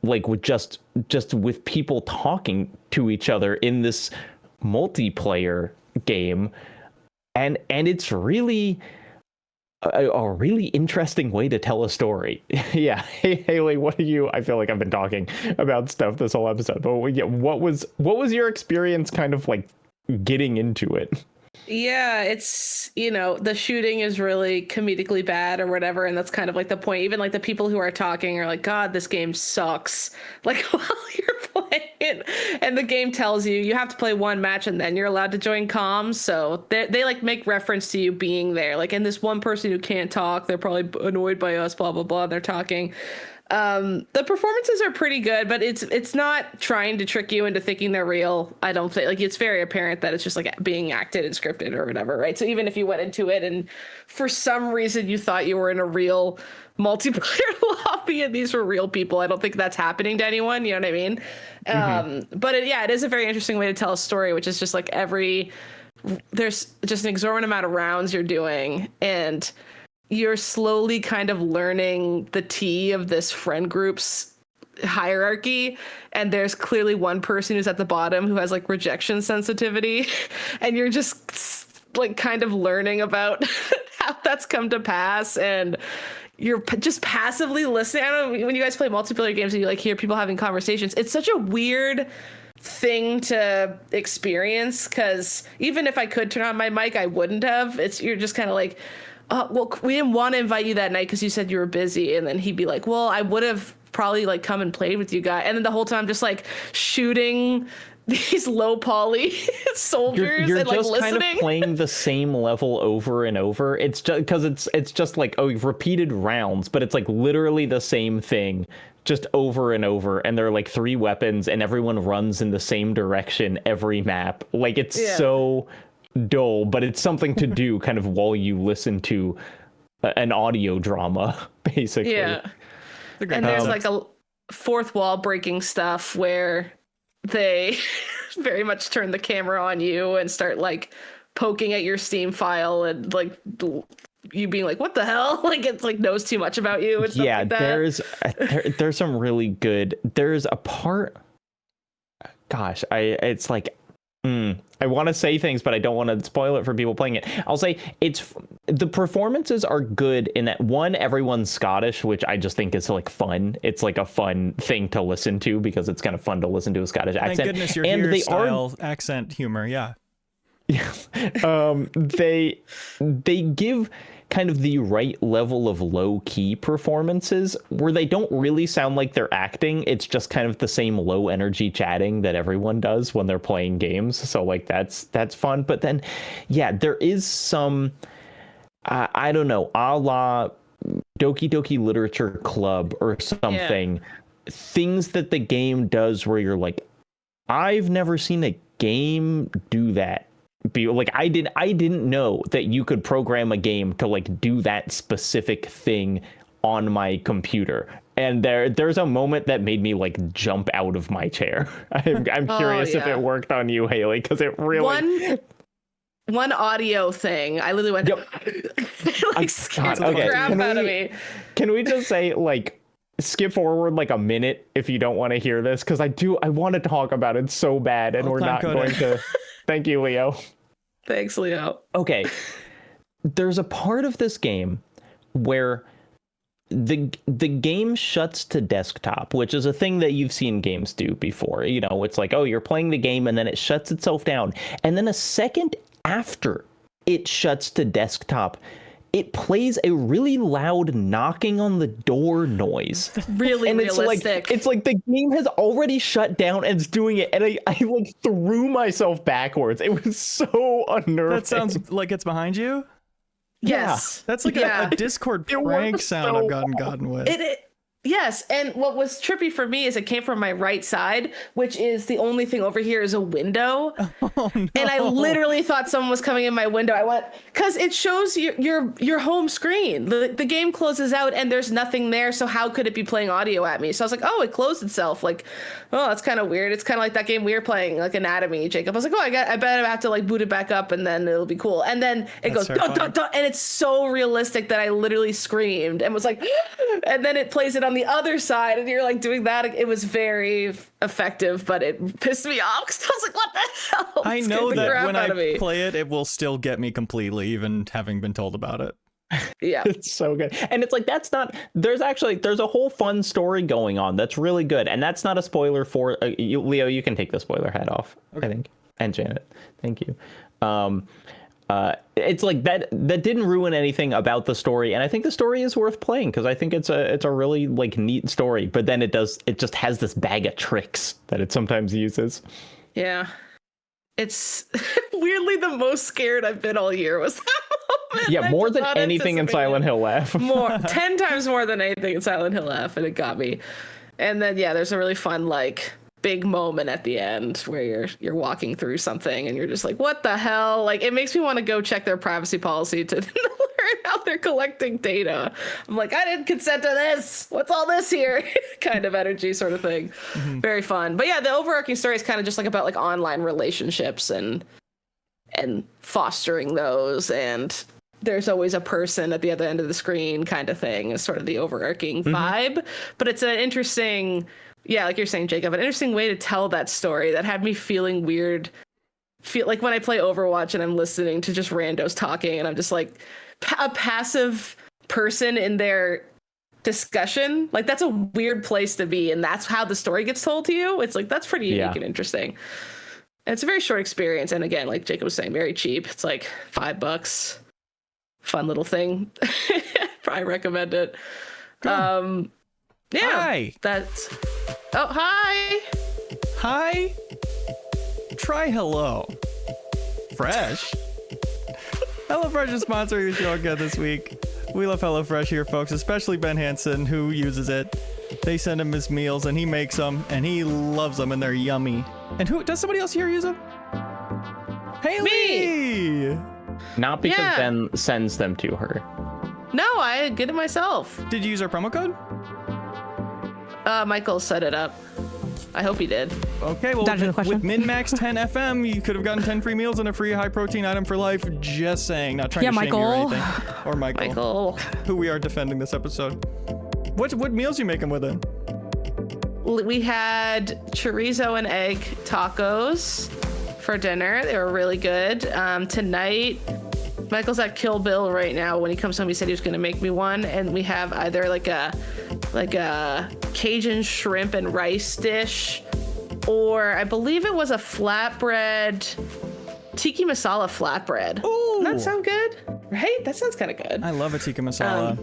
like with just with people talking to each other in this multiplayer game. And it's really a really interesting way to tell a story. Yeah. Hey, Haley, what do you, I feel like I've been talking about stuff this whole episode, but what was your experience kind of like getting into it? Yeah, it's, you know, the shooting is really comedically bad or whatever, and that's kind of like the point. Even like the people who are talking are like, God, this game sucks. Like, while you're playing, and the game tells you have to play one match and then you're allowed to join comms. So they like make reference to you being there. Like, and this one person who can't talk, they're probably annoyed by us, blah, blah, blah. They're talking. The performances are pretty good, but it's not trying to trick you into thinking they're real. I don't think, like, it's very apparent that it's just like being acted and scripted or whatever, right? So even if you went into it and for some reason you thought you were in a real multiplayer lobby and these were real people, I don't think that's happening to anyone. You know what I mean? But it is a very interesting way to tell a story, which is just like there's just an exorbitant amount of rounds you're doing, and you're slowly kind of learning the tea of this friend group's hierarchy. And there's clearly one person who's at the bottom who has like rejection sensitivity. And you're just like kind of learning about how that's come to pass. And you're just passively listening. I don't know, when you guys play multiplayer games and you like hear people having conversations, it's such a weird thing to experience, because even if I could turn on my mic, I wouldn't have. You're just kind of like, well, we didn't want to invite you that night because you said you were busy. And then he'd be like, well, I would have probably like come and played with you guys. And then the whole time just like shooting these low poly soldiers you're and like just listening. kind of playing the same level over and over. It's just because it's just like, oh, you've repeated rounds, but it's like literally the same thing just over and over. And there are like 3 weapons and everyone runs in the same direction every map. Like it's so dull, but it's something to do kind of while you listen to an audio drama, basically. Yeah. And there's like a fourth wall breaking stuff where they very much turn the camera on you and start like poking at your Steam file and like you being like, what the hell? Like it's like knows too much about you and stuff like that. There's some really good, there's a part, gosh, it's like, I want to say things, but I don't want to spoil it for people playing it. I'll say the performances are good in that, one, everyone's Scottish, which I just think is like fun. It's like a fun thing to listen to because it's kind of fun to listen to a Scottish accent. Thank goodness you're and here style accent humor. Yeah. They give kind of the right level of low-key performances where they don't really sound like they're acting. It's just kind of the same low energy chatting that everyone does when they're playing games. So like that's fun. But then there is some I don't know, a la Doki Doki Literature Club or something, things that the game does where you're like, I've never seen a game do that. Like I didn't know that you could program a game to like do that specific thing on my computer. And there's a moment that made me like jump out of my chair. I'm curious if it worked on you, Haley, because it really one audio thing. I literally went like scared the crap out of me. Can we just say like skip forward like a minute if you don't want to hear this? Because I want to talk about it so bad, and we're not going to. Thank you, Leo. Thanks, Leo. Okay. There's a part of this game where the game shuts to desktop, which is a thing that you've seen games do before. You know, it's like, oh, you're playing the game and then it shuts itself down. And then a second after it shuts to desktop, it plays a really loud knocking on the door noise. Really and realistic. It's like the game has already shut down and it's doing it, and I like threw myself backwards. It was so unnerving. That sounds like it's behind you. Yes. That's like a Discord prank sound so I've gotten with. Yes, and what was trippy for me is it came from my right side, which is the only thing over here is a window. Oh, no. And I literally thought someone was coming in my window. I went, because it shows your home screen. The game closes out and there's nothing there, so how could it be playing audio at me? So I was like, oh, it closed itself. Like, oh, that's kind of weird. It's kind of like that game we were playing, like Anatomy, Jacob. I was like, oh, I bet I have to like boot it back up and then it'll be cool. And then it goes, dun, dun, dun, and it's so realistic that I literally screamed and was like, and then it plays it on the other side and you're like doing that. It was very effective, but it pissed me off because I was like, what the hell? I know that when I play it, it will still get me completely, even having been told about it. Yeah, it's so good. And it's like, there's a whole fun story going on that's really good, and that's not a spoiler for you, Leo. You can take the spoiler hat off, okay. I think, and Janet, thank you. It's like that didn't ruin anything about the story, and I think the story is worth playing because I think it's a really like neat story, but then it just has this bag of tricks that it sometimes uses. Yeah, it's weirdly the most scared I've been all year was that moment. Yeah, more than anything in Silent Hill F. 10 times more than anything in Silent Hill F, and it got me. And then there's a really fun like big moment at the end where you're walking through something and you're just like, what the hell? Like, it makes me want to go check their privacy policy to learn how they're collecting data. I'm like, I didn't consent to this. What's all this here? Kind of energy sort of thing. Mm-hmm. Very fun. But yeah, the overarching story is kind of just like about like online relationships and fostering those, and there's always a person at the other end of the screen kind of thing is sort of the overarching vibe. But it's an interesting, like you're saying, Jacob, an interesting way to tell that story that had me feeling weird. Feel like when I play Overwatch and I'm listening to just randos talking and I'm just like a passive person in their discussion. Like, that's a weird place to be, and that's how the story gets told to you. It's like, that's pretty unique and interesting. And it's a very short experience, and again, like Jacob was saying, very cheap. It's like $5. Fun little thing. Probably recommend it. Cool. Hi. That's. Oh, hi. Hi. Try Hello Fresh. HelloFresh is sponsoring the show again this week. We love HelloFresh here, folks, especially Ben Hansen, who uses it. They send him his meals, and he makes them, and he loves them, and they're yummy. And who does somebody else here use them? Haley. Me. Not because Ben sends them to her. No, I get it myself. Did you use our promo code? Michael set it up. I hope he did. Okay, well, with MinnMax 10 FM, you could have gotten 10 free meals and a free high protein item for life. Just saying, not trying to shame you or anything. Or Michael, who we are defending this episode. What meals you making with it? We had chorizo and egg tacos for dinner. They were really good. Tonight, Michael's at Kill Bill right now. When he comes home, he said he was going to make me one, and we have either like a Cajun shrimp and rice dish, or I believe it was a flatbread, tiki masala flatbread. Ooh, doesn't that sound good? Right? That sounds kind of good. I love a tiki masala.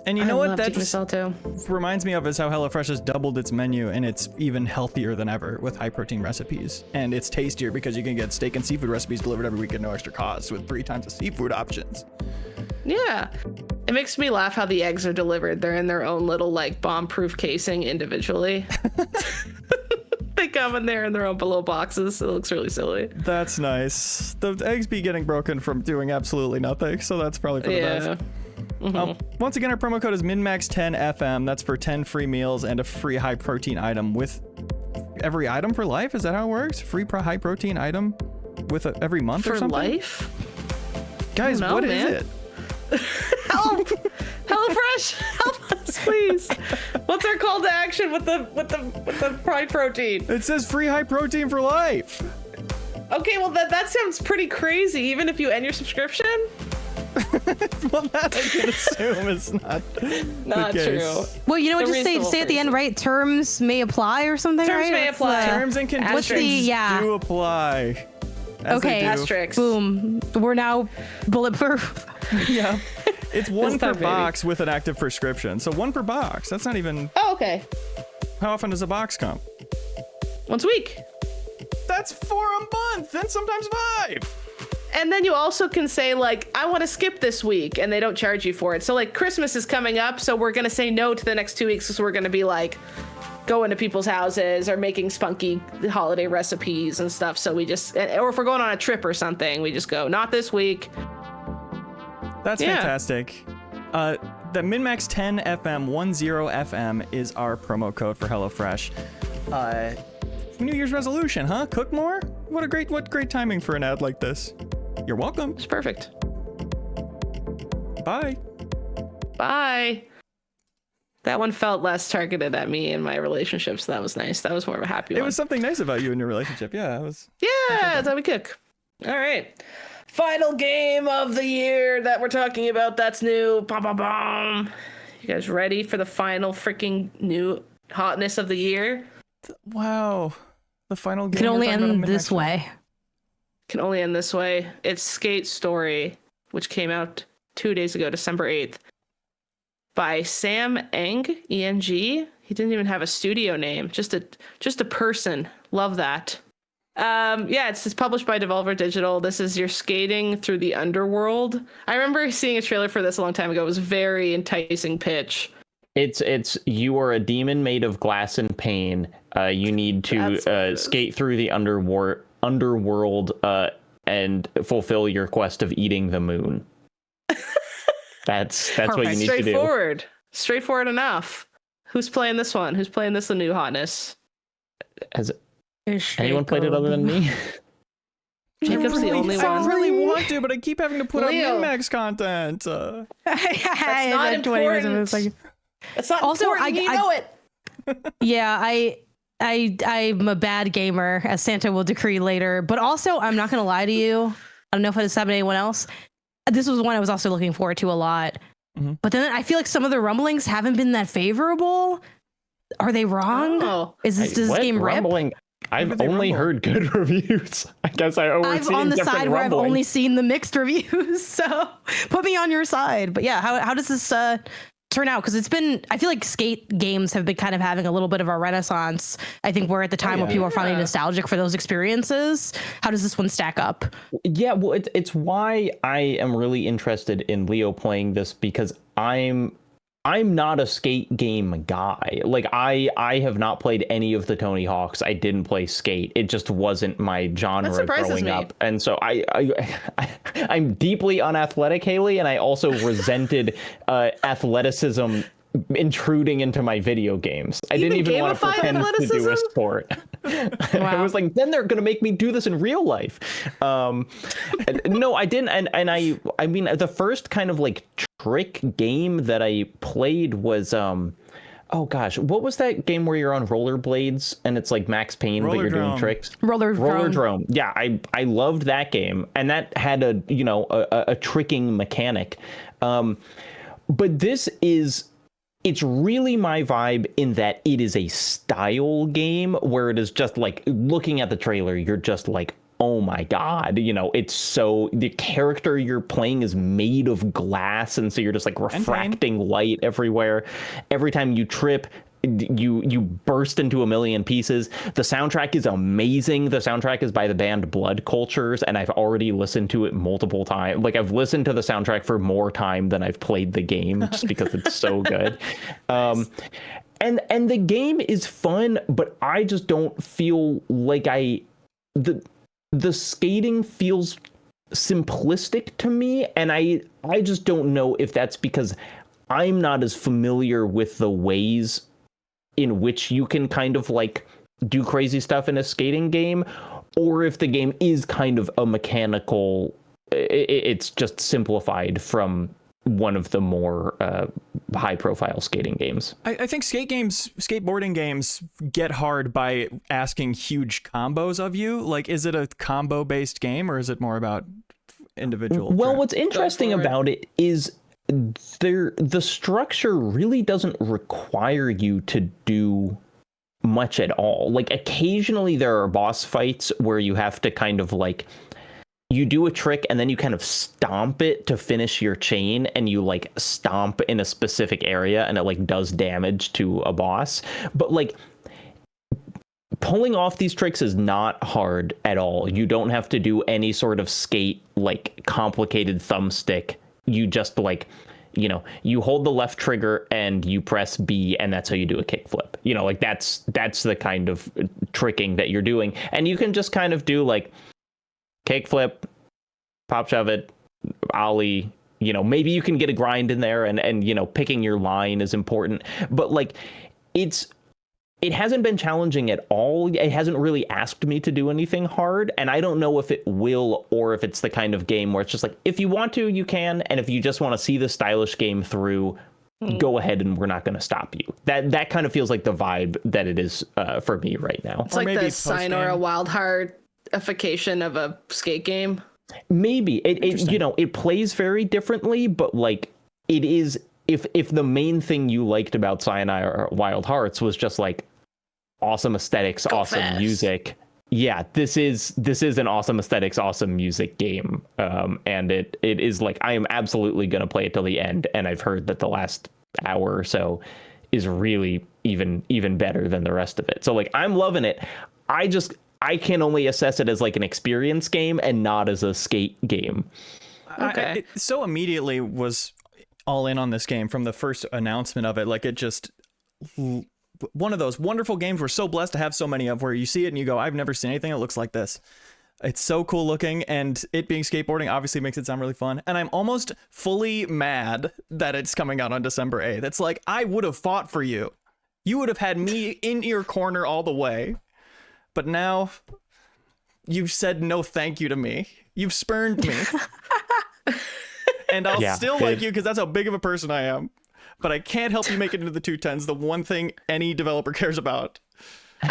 And you know what that reminds me of is how HelloFresh has doubled its menu, and it's even healthier than ever with high protein recipes. And it's tastier because you can get steak and seafood recipes delivered every week at no extra cost with 3 times the seafood options. Yeah. It makes me laugh how the eggs are delivered. They're in their own little like bomb-proof casing individually. They come in there in their own little boxes. It looks really silly. That's nice. The eggs be getting broken from doing absolutely nothing, so that's probably for the best. Once again, our promo code is MinnMax10FM. That's for 10 free meals and a free high protein item with every item for life. Is that how it works? Free high protein item with every month or something? For life? Guys, what is it? Help! HelloFresh, help us, please. What's our call to action with the high protein? It says free high protein for life. Okay, well that sounds pretty crazy. Even if you end your subscription. Well, that I can assume is not true. Well, you know what? Just say at the end, right? Terms may apply or something. Terms right? may apply. Terms and conditions do apply. Okay. Asterisks. Boom. We're now bulletproof. Yeah. It's one per time, baby. box with an active prescription. So one per box. That's not even. Oh, okay. How often does a box come? Once a week. That's 4 a month, and sometimes 5. And then you also can say, like, I want to skip this week, and they don't charge you for it. So, like, Christmas is coming up, so we're going to say no to the next 2 weeks because we're going to be, like, going to people's houses or making spunky holiday recipes and stuff. So we just, or if we're going on a trip or something, we just go, not this week. That's fantastic. The MinnMax 10 FM 10 FM is our promo code for HelloFresh. New Year's resolution, huh? Cook more? What great timing for an ad like this. You're welcome. It's perfect. Bye. Bye. That one felt less targeted at me in my relationships. That was nice. That was more of a happy one. It was something nice about you in your relationship. Yeah, it was. Yeah, that's how we cook. All right. Final game of the year that we're talking about. That's new. Bum, bum, bum. You guys ready for the final freaking new hotness of the year? Wow. The final game Can only end this way. Can only end this way. It's Skate Story, which came out 2 days ago, December 8th, by Sam Eng, E-N-G. He didn't even have a studio name, just a person. Love that. Yeah, it's published by Devolver Digital. This is your skating through the underworld. I remember seeing a trailer for this a long time ago. It was very enticing pitch. It's you are a demon made of glass and pain. You need to skate through the underworld and fulfill your quest of eating the moon. That's what you need to do. Straightforward enough. Who's playing this one? Who's playing this the new hotness? Has anyone played it other than me? Jacob's the only one. I really want to, but I keep having to put Leo. up MinnMax content. That's not important. It's not Also, important. You know it. Yeah, I'm a bad gamer, as Santa will decree later. But also, I'm not going to lie to you. I don't know if it's happened to anyone else. This was one I was also looking forward to a lot. Mm-hmm. But then I feel like some of the rumblings haven't been that favorable. Are they wrong? Oh. Does this game rumbling? I've only heard good reviews. I guess I'm on the side where I've only seen the mixed reviews. So put me on your side. But yeah, how does this turn out? Because I feel like skate games have been kind of having a little bit of a renaissance. I think we're at the time where people are finally nostalgic for those experiences. How does this one stack up? Yeah, well, it's why I am really interested in Leo playing this, because I'm not a skate game guy. Like I have not played any of the Tony Hawks. I didn't play skate. It just wasn't my genre growing up. And so I'm deeply unathletic, Haley, and I also resented athleticism intruding into my video games. I didn't even want to pretend to do a sport. I was like, then they're going to make me do this in real life. No, I didn't. And I mean, the first kind of like trick game that I played was, oh gosh, what was that game where you're on rollerblades and it's like Max Payne, but you're doing tricks? Rollerdrome. Yeah, I loved that game. And that had a tricking mechanic. But this it's really my vibe in that it is a style game where it is just like looking at the trailer, you're just like, oh my God, it's so the character you're playing is made of glass. And so you're just like refracting light everywhere. Every time you trip, you burst into a million pieces. The soundtrack is amazing. The soundtrack is by the band Blood Cultures, and I've already listened to it multiple times. Like I've listened to the soundtrack for more time than I've played the game, just because it's so good. And the game is fun, but I just don't feel like the skating feels simplistic to me, and I just don't know if that's because I'm not as familiar with the ways in which you can kind of like do crazy stuff in a skating game, or if the game is kind of a mechanical, it's just simplified from one of the more high profile skating games. I think skateboarding games get hard by asking huge combos of you. Like, is it a combo based game, or is it more about individual? Well, what's interesting about it is the structure really doesn't require you to do much at all. Like occasionally there are boss fights where you have to kind of like you do a trick and then you kind of stomp it to finish your chain, and you like stomp in a specific area and it like does damage to a boss. But like pulling off these tricks is not hard at all. You don't have to do any sort of skate, like complicated thumbstick. You just like, you know, you hold the left trigger and you press B, and that's how you do a kickflip. You know, like that's the kind of tricking that you're doing. And you can just kind of do like kickflip, pop shove it, ollie. You know, maybe you can get a grind in there, and you know, picking your line is important. But like, it hasn't been challenging at all. It hasn't really asked me to do anything hard, and I don't know if it will, or if it's the kind of game where it's just like, if you want to, you can, and if you just want to see the stylish game through, go ahead, and we're not going to stop you. That kind of feels like the vibe that it is for me right now. It's like the Sayonara Wild Heartification of a skate game. Maybe it you know, it plays very differently, but like it is. If the main thing you liked about Sayonara Wild Hearts was just like awesome aesthetics, awesome music, yeah, this is an awesome aesthetics, awesome music game. And it is like, I am absolutely gonna play it till the end. And I've heard that the last hour or so is really even better than the rest of it. So like, I'm loving it. I can only assess it as like an experience game and not as a skate game. Okay. It so immediately was all in on this game from the first announcement of it. Like, it just, one of those wonderful games we're so blessed to have so many of, where you see it and you go, I've never seen anything that looks like this. It's so cool looking, and it being skateboarding obviously makes it sound really fun. And I'm almost fully mad that it's coming out on December 8th. It's like, I would have fought for you. You would have had me in your corner all the way. But now you've said no thank you to me. You've spurned me. And I'll still like you because that's how big of a person I am. But I can't help you make it into the 210s, the one thing any developer cares about. The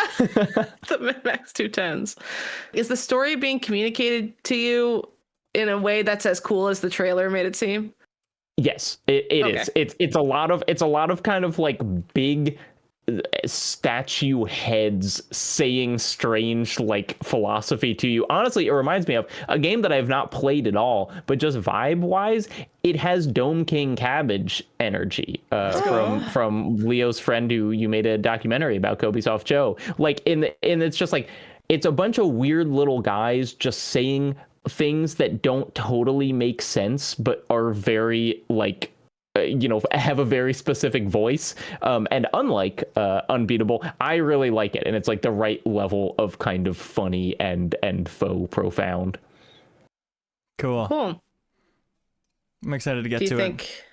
MinnMax 210s. Is the story being communicated to you in a way that's as cool as the trailer made it seem? Yes, it is. It's a lot of kind of like big statue heads saying strange like philosophy to you. Honestly, it reminds me of a game that I've not played at all, but just vibe wise, it has Dome King Cabbage energy from Leo's friend who you made a documentary about, Kobe Soft Joe. Like and it's just like, it's a bunch of weird little guys just saying things that don't totally make sense, but are very like, you know, have a very specific voice. And unlike Unbeatable, I really like it. And it's like the right level of kind of funny and faux profound. Cool. I'm excited to get to it.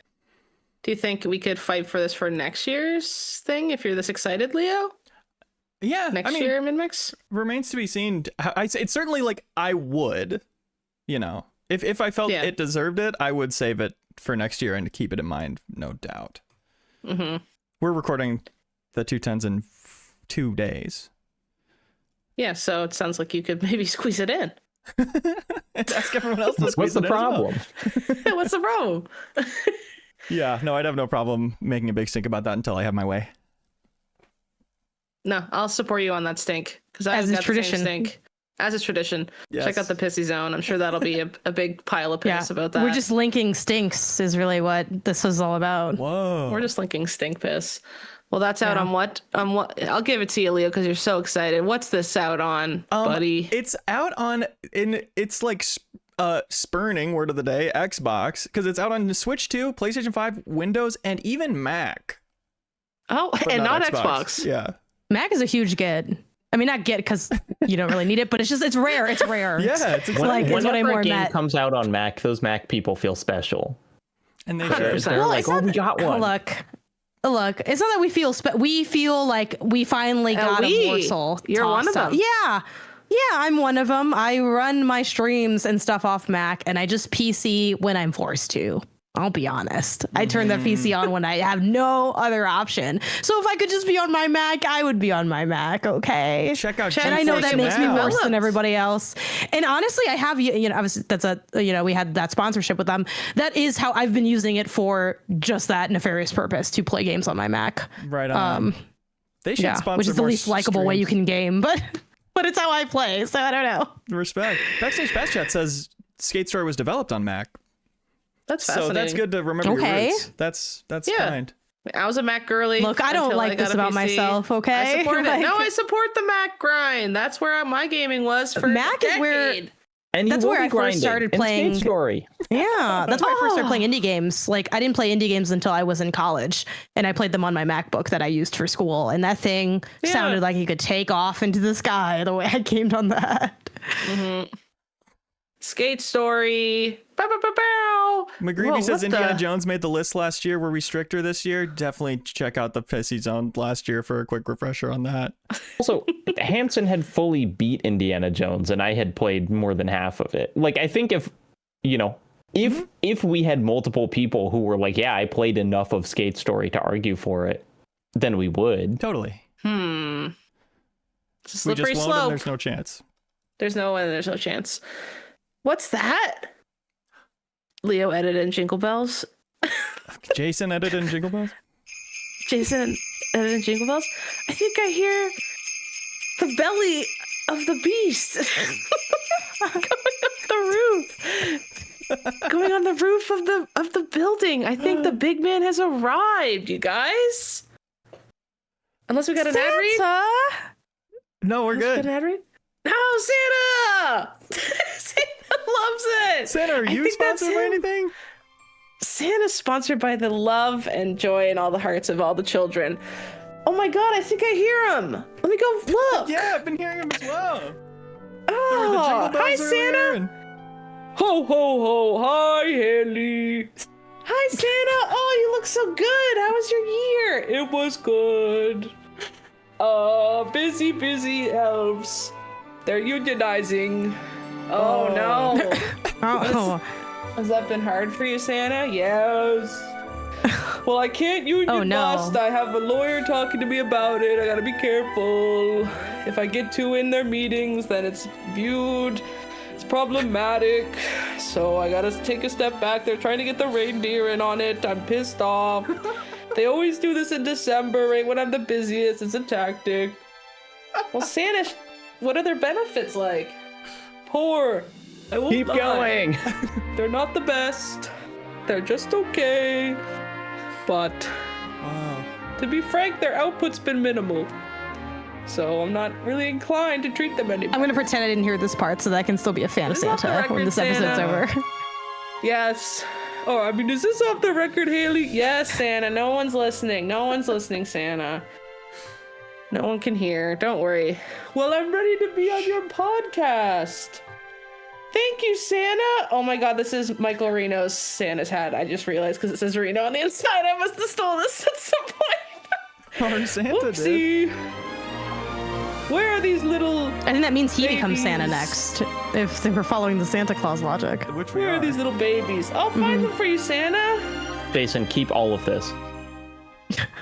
Do you think we could fight for this for next year's thing if you're this excited, Leo? Yeah. Next year, MinnMax? Remains to be seen. It's certainly like, I would, you know, if I felt it deserved it, I would save it for next year and to keep it in mind, no doubt. Mm-hmm. We're recording the 210s in 2 days. Yeah, so it sounds like you could maybe squeeze it in. And ask everyone else to squeeze What's the problem? Well. What's the problem? Yeah, no, I'd have no problem making a big stink about that until I have my way. No, I'll support you on that stink, because I've got the same stink. As is tradition. Yes. Check out the Pissy Zone. I'm sure that'll be a big pile of piss about that. We're just linking stinks is really what this is all about. Whoa. We're just linking stink piss. Well, that's out on what? I'll give it to you, Leo, because you're so excited. What's this out on, buddy? It's out on, it's like spurning, word of the day, Xbox, because it's out on Switch 2, PlayStation 5, Windows, and even Mac. Oh, but and not Xbox. Yeah. Mac is a huge get. I mean, not get because you don't really need it, but it's rare. It's rare. Yeah, it's like it's what I more a game met. comes out on Mac, those Mac people feel special. And they're like, oh, we got one. Look, it's not that we feel like we finally got a morsel. You're one of them. Yeah, I'm one of them. I run my streams and stuff off Mac, and I just PC when I'm forced to. I'll be honest. I turn the PC on when I have no other option. So if I could just be on my Mac, I would be on my Mac. Okay. Check out. And I know that makes me worse than everybody else. And honestly, I have, we had that sponsorship with them. That is how I've been using it for just that nefarious purpose, to play games on my Mac. Right on. They should sponsor, which is the least likable way you streams. can game, but it's how I play. So I don't know. Respect. Backstage Bass Chat says Skate Story was developed on Mac. That's So fascinating. that's good to remember your roots. That's Yeah. kind. I was a Mac girly. Look, I don't until like got this a about PC. myself, okay? I support Like- it. No, I support the Mac grind. That's where my gaming was for Mac a is where- decade. And That's you will where be I first grinding started in playing- Skate Story. Yeah, that's why I first started Oh. playing indie games. Like, I didn't play indie games until I was in college, and I played them on my MacBook that I used for school. And that thing Yeah. sounded like you could take off into the sky the way I gamed on that. Skate Story. Bow, bow, bow, bow. McGreevy Whoa, says what Indiana the- Jones made the list last year. Were we stricter this year? Definitely check out the Pissy Zone last year for a quick refresher on that. Also, Hanson had fully beat Indiana Jones, and I had played more than half of it. Like, I think if we had multiple people who were like, yeah, I played enough of Skate Story to argue for it, then we would. Totally. It's a We slippery just won't, and slope. there's no chance. There's no way. There's no chance. What's that? Leo edited in Jingle Bells. Jason edited in Jingle Bells? Jason edited in Jingle Bells. I think I hear the belly of the beast going up the roof. Going on the roof of the building. I think the big man has arrived, you guys. Unless we got an ad read. Santa! No, we're Unless we got good. an ad read. No, Santa! Santa loves it. Santa, are I you think that's sponsored by him. anything? Santa's sponsored by the love and joy and all the hearts of all the children. Oh my god, I think I hear him. Let me go look. Yeah, I've been hearing him as well. There were the Oh, Jingle hi Bells earlier, Santa. and- Ho ho ho! Hi Haley. Hi Santa. Oh, you look so good. How was your year? It was good. Busy elves. They're unionizing. Oh no. Oh, Has that been hard for you, Santa? Yes. Well, I can't union Oh, no. bust. I have a lawyer talking to me about it. I gotta be careful. If I get too in their meetings, then it's viewed. It's problematic. So I gotta take a step back. They're trying to get the reindeer in on it. I'm pissed off. They always do this in December, right when I'm the busiest. It's a tactic. Well, Santa, what are their benefits like? Poor. I will Keep die. going. They're not the best. They're just okay. But Wow. to be frank, their output's been minimal. So I'm not really inclined to treat them anymore. I'm gonna pretend I didn't hear this part so that I can still be a fan of This is off the Santa when record, this episode's Santa. over. Yes. Oh, I mean, is this off the record, Haley? Yes, Santa. No one's listening. No one's listening, Santa. No one can hear. Don't worry. Well, I'm ready to be on your podcast. Thank you, Santa. Oh my god, this is Michael Reno's Santa's hat. I just realized because it says Reno on the inside. I must have stole this at some point. Or Santa did. Whoopsie. Where are these little... I think that means he becomes Santa Babies. next, if they were following the Santa Claus logic. Which we Where are these little babies? I'll find them for you, Santa. Jason, keep all of this.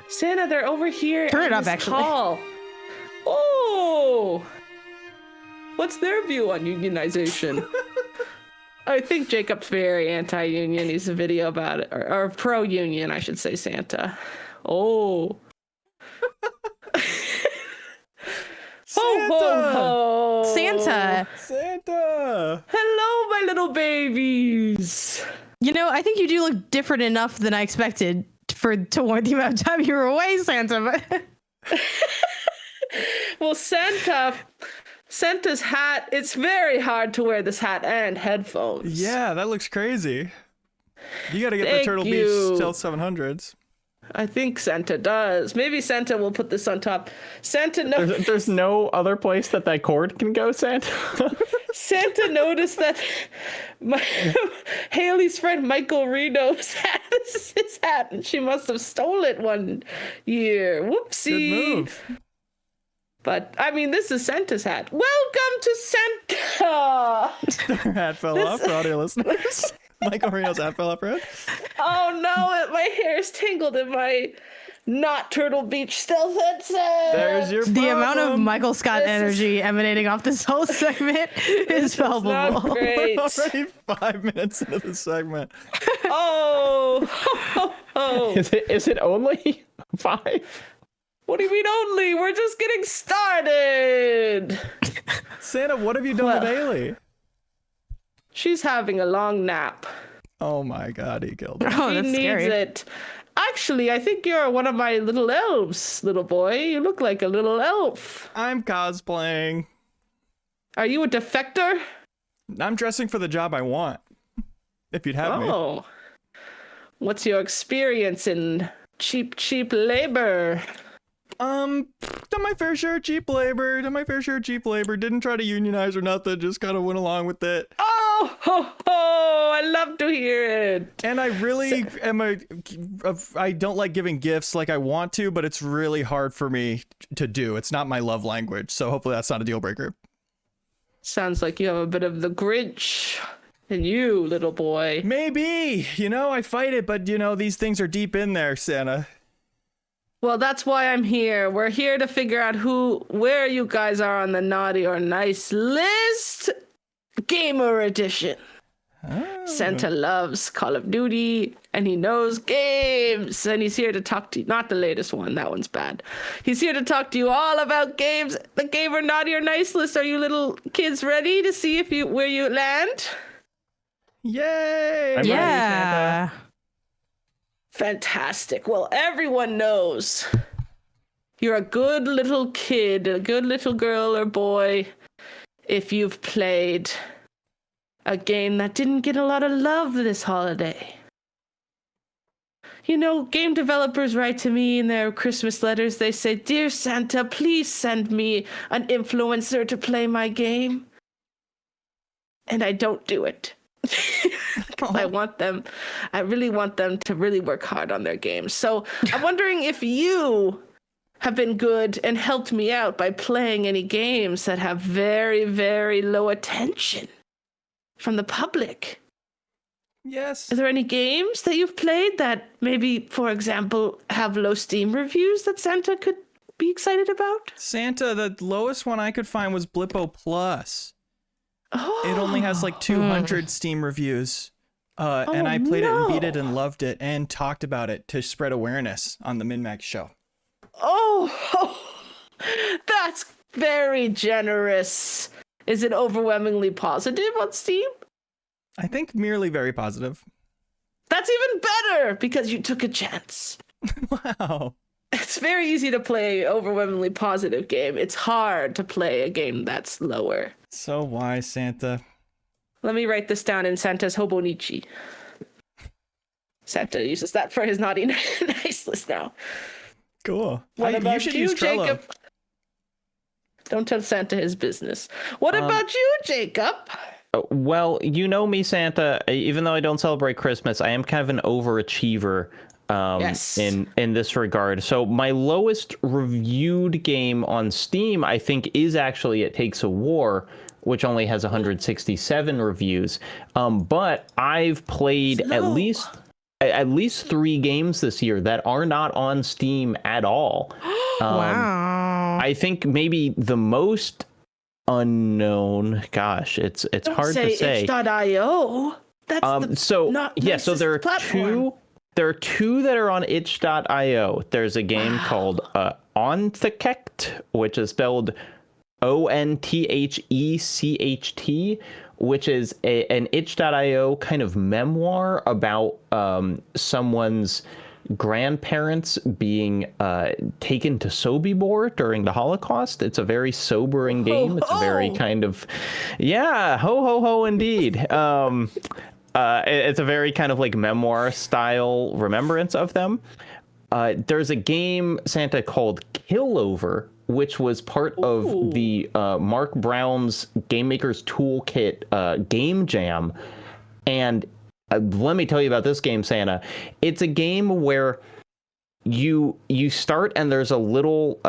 Santa, they're over here. Turn it on up, this actually. call. Oh! What's their view on unionization? I think Jacob's very anti-union. He's a video about it, or pro-union, I should say, Santa. Oh. Ho, ho, ho. Santa! Santa! Hello, my little babies. You know, I think you do look different enough than I expected to warrant the amount of time you were away, Santa. But Well, Santa's hat, it's very hard to wear this hat and headphones. Yeah, that looks crazy. You gotta get Thank the Turtle you. Beach Stealth 700s. I think Santa does. Maybe Santa will put this on top. Santa There's no other place that cord can go, Santa. Santa noticed that Haley's friend Michael Reno's hat is his hat, and she must have stole it one year. Whoopsie. Good move. But I mean, this is Santa's hat. Welcome to Santa. Her hat fell off for audio listeners. Michael Reno's hat fell off, right? Oh no, my hair is tangled in my not Turtle Beach stealth headset. There's your the amount of problem. Michael Scott This is- energy emanating off this whole segment is Not palpable. great. We're already 5 minutes into the segment. Oh. Is it only 5? What do you mean only? We're just getting started. Santa, what have you done with Haley? She's having a long nap. Oh my God, he killed her. Oh, She that's needs scary. it. Actually, I think you're one of my little elves, little boy. You look like a little elf. I'm cosplaying. Are you a defector? I'm dressing for the job I want. If you'd have me. Oh. What's your experience in cheap labor? Done my fair share of cheap labor. Didn't try to unionize or nothing. Just kind of went along with it. Oh, ho, ho, I love to hear it. And I really I don't like giving gifts like I want to, but it's really hard for me to do. It's not my love language. So hopefully that's not a deal breaker. Sounds like you have a bit of the Grinch in you, little boy. Maybe. I fight it, but these things are deep in there, Santa. Well, that's why I'm here. We're here to figure out where you guys are on the naughty or nice list. Gamer edition. Oh. Santa loves Call of Duty and he knows games, and he's here to talk to you. Not the latest one, that one's bad. He's here to talk to you all about games. The gamer naughty or nice list. Are you little kids ready to see where you land? Yay! I'm ready, Yeah. Santa. Fantastic. Well, everyone knows you're a good little kid, a good little girl or boy, if you've played a game that didn't get a lot of love this holiday. Game developers write to me in their Christmas letters. They say, "Dear Santa, please send me an influencer to play my game." And I don't do it. I really want them to really work hard on their games. So I'm wondering if you have been good and helped me out by playing any games that have very, very low attention from the public. Yes. Are there any games that you've played that maybe, for example, have low Steam reviews that Santa could be excited about? Santa, the lowest one I could find was Blippo Plus. Oh. It only has like 200 Steam reviews. And I played it and beat it and loved it and talked about it to spread awareness on the MinnMax Show. Oh, that's very generous. Is it overwhelmingly positive on Steam? I think merely very positive. That's even better because you took a chance. Wow. It's very easy to play overwhelmingly positive game. It's hard to play a game that's lower. So wise, Santa. Let me write this down in Santa's Hobonichi. Santa uses that for his naughty nice list now. Cool. What about you should you, use Trello. Jacob? Don't tell Santa his business. What about you, Jacob? Well, you know me, Santa. Even though I don't celebrate Christmas, I am kind of an overachiever Yes. in this regard. So my lowest reviewed game on Steam, I think, is actually It Takes a War, which only has 167 reviews. But I've played at least 3 games this year that are not on Steam at all. Wow. I think maybe the most unknown, gosh, it's Don't hard to say. itch.io. That's So there are platform. There are 2 that are on itch.io. There's a game called Onthekect, which is spelled Onthechecht, which is an itch.io kind of memoir about someone's grandparents being taken to Sobibor during the Holocaust. It's a very sobering game. It's a very kind of, yeah, ho ho ho indeed. It's a very kind of like memoir style remembrance of them. There's a game, Santa, called Killover, which was part of the Mark Brown's Game Maker's Toolkit game jam. And let me tell you about this game, Santa. It's a game where you start and there's a little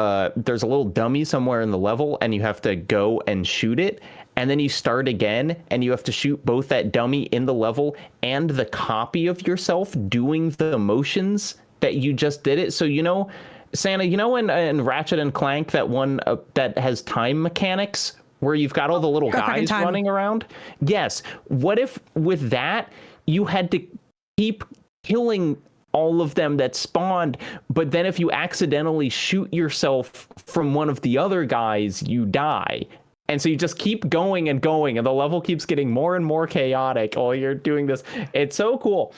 dummy somewhere in the level, and you have to go and shoot it. And then you start again, and you have to shoot both that dummy in the level and the copy of yourself doing the motions that you just did it. So, Santa, in Ratchet and Clank, that one that has time mechanics where you've got all the little guys running around? Yes. What if with that, you had to keep killing all of them that spawned, but then if you accidentally shoot yourself from one of the other guys, you die. And so you just keep going and going, and the level keeps getting more and more chaotic while you're doing this. It's so cool.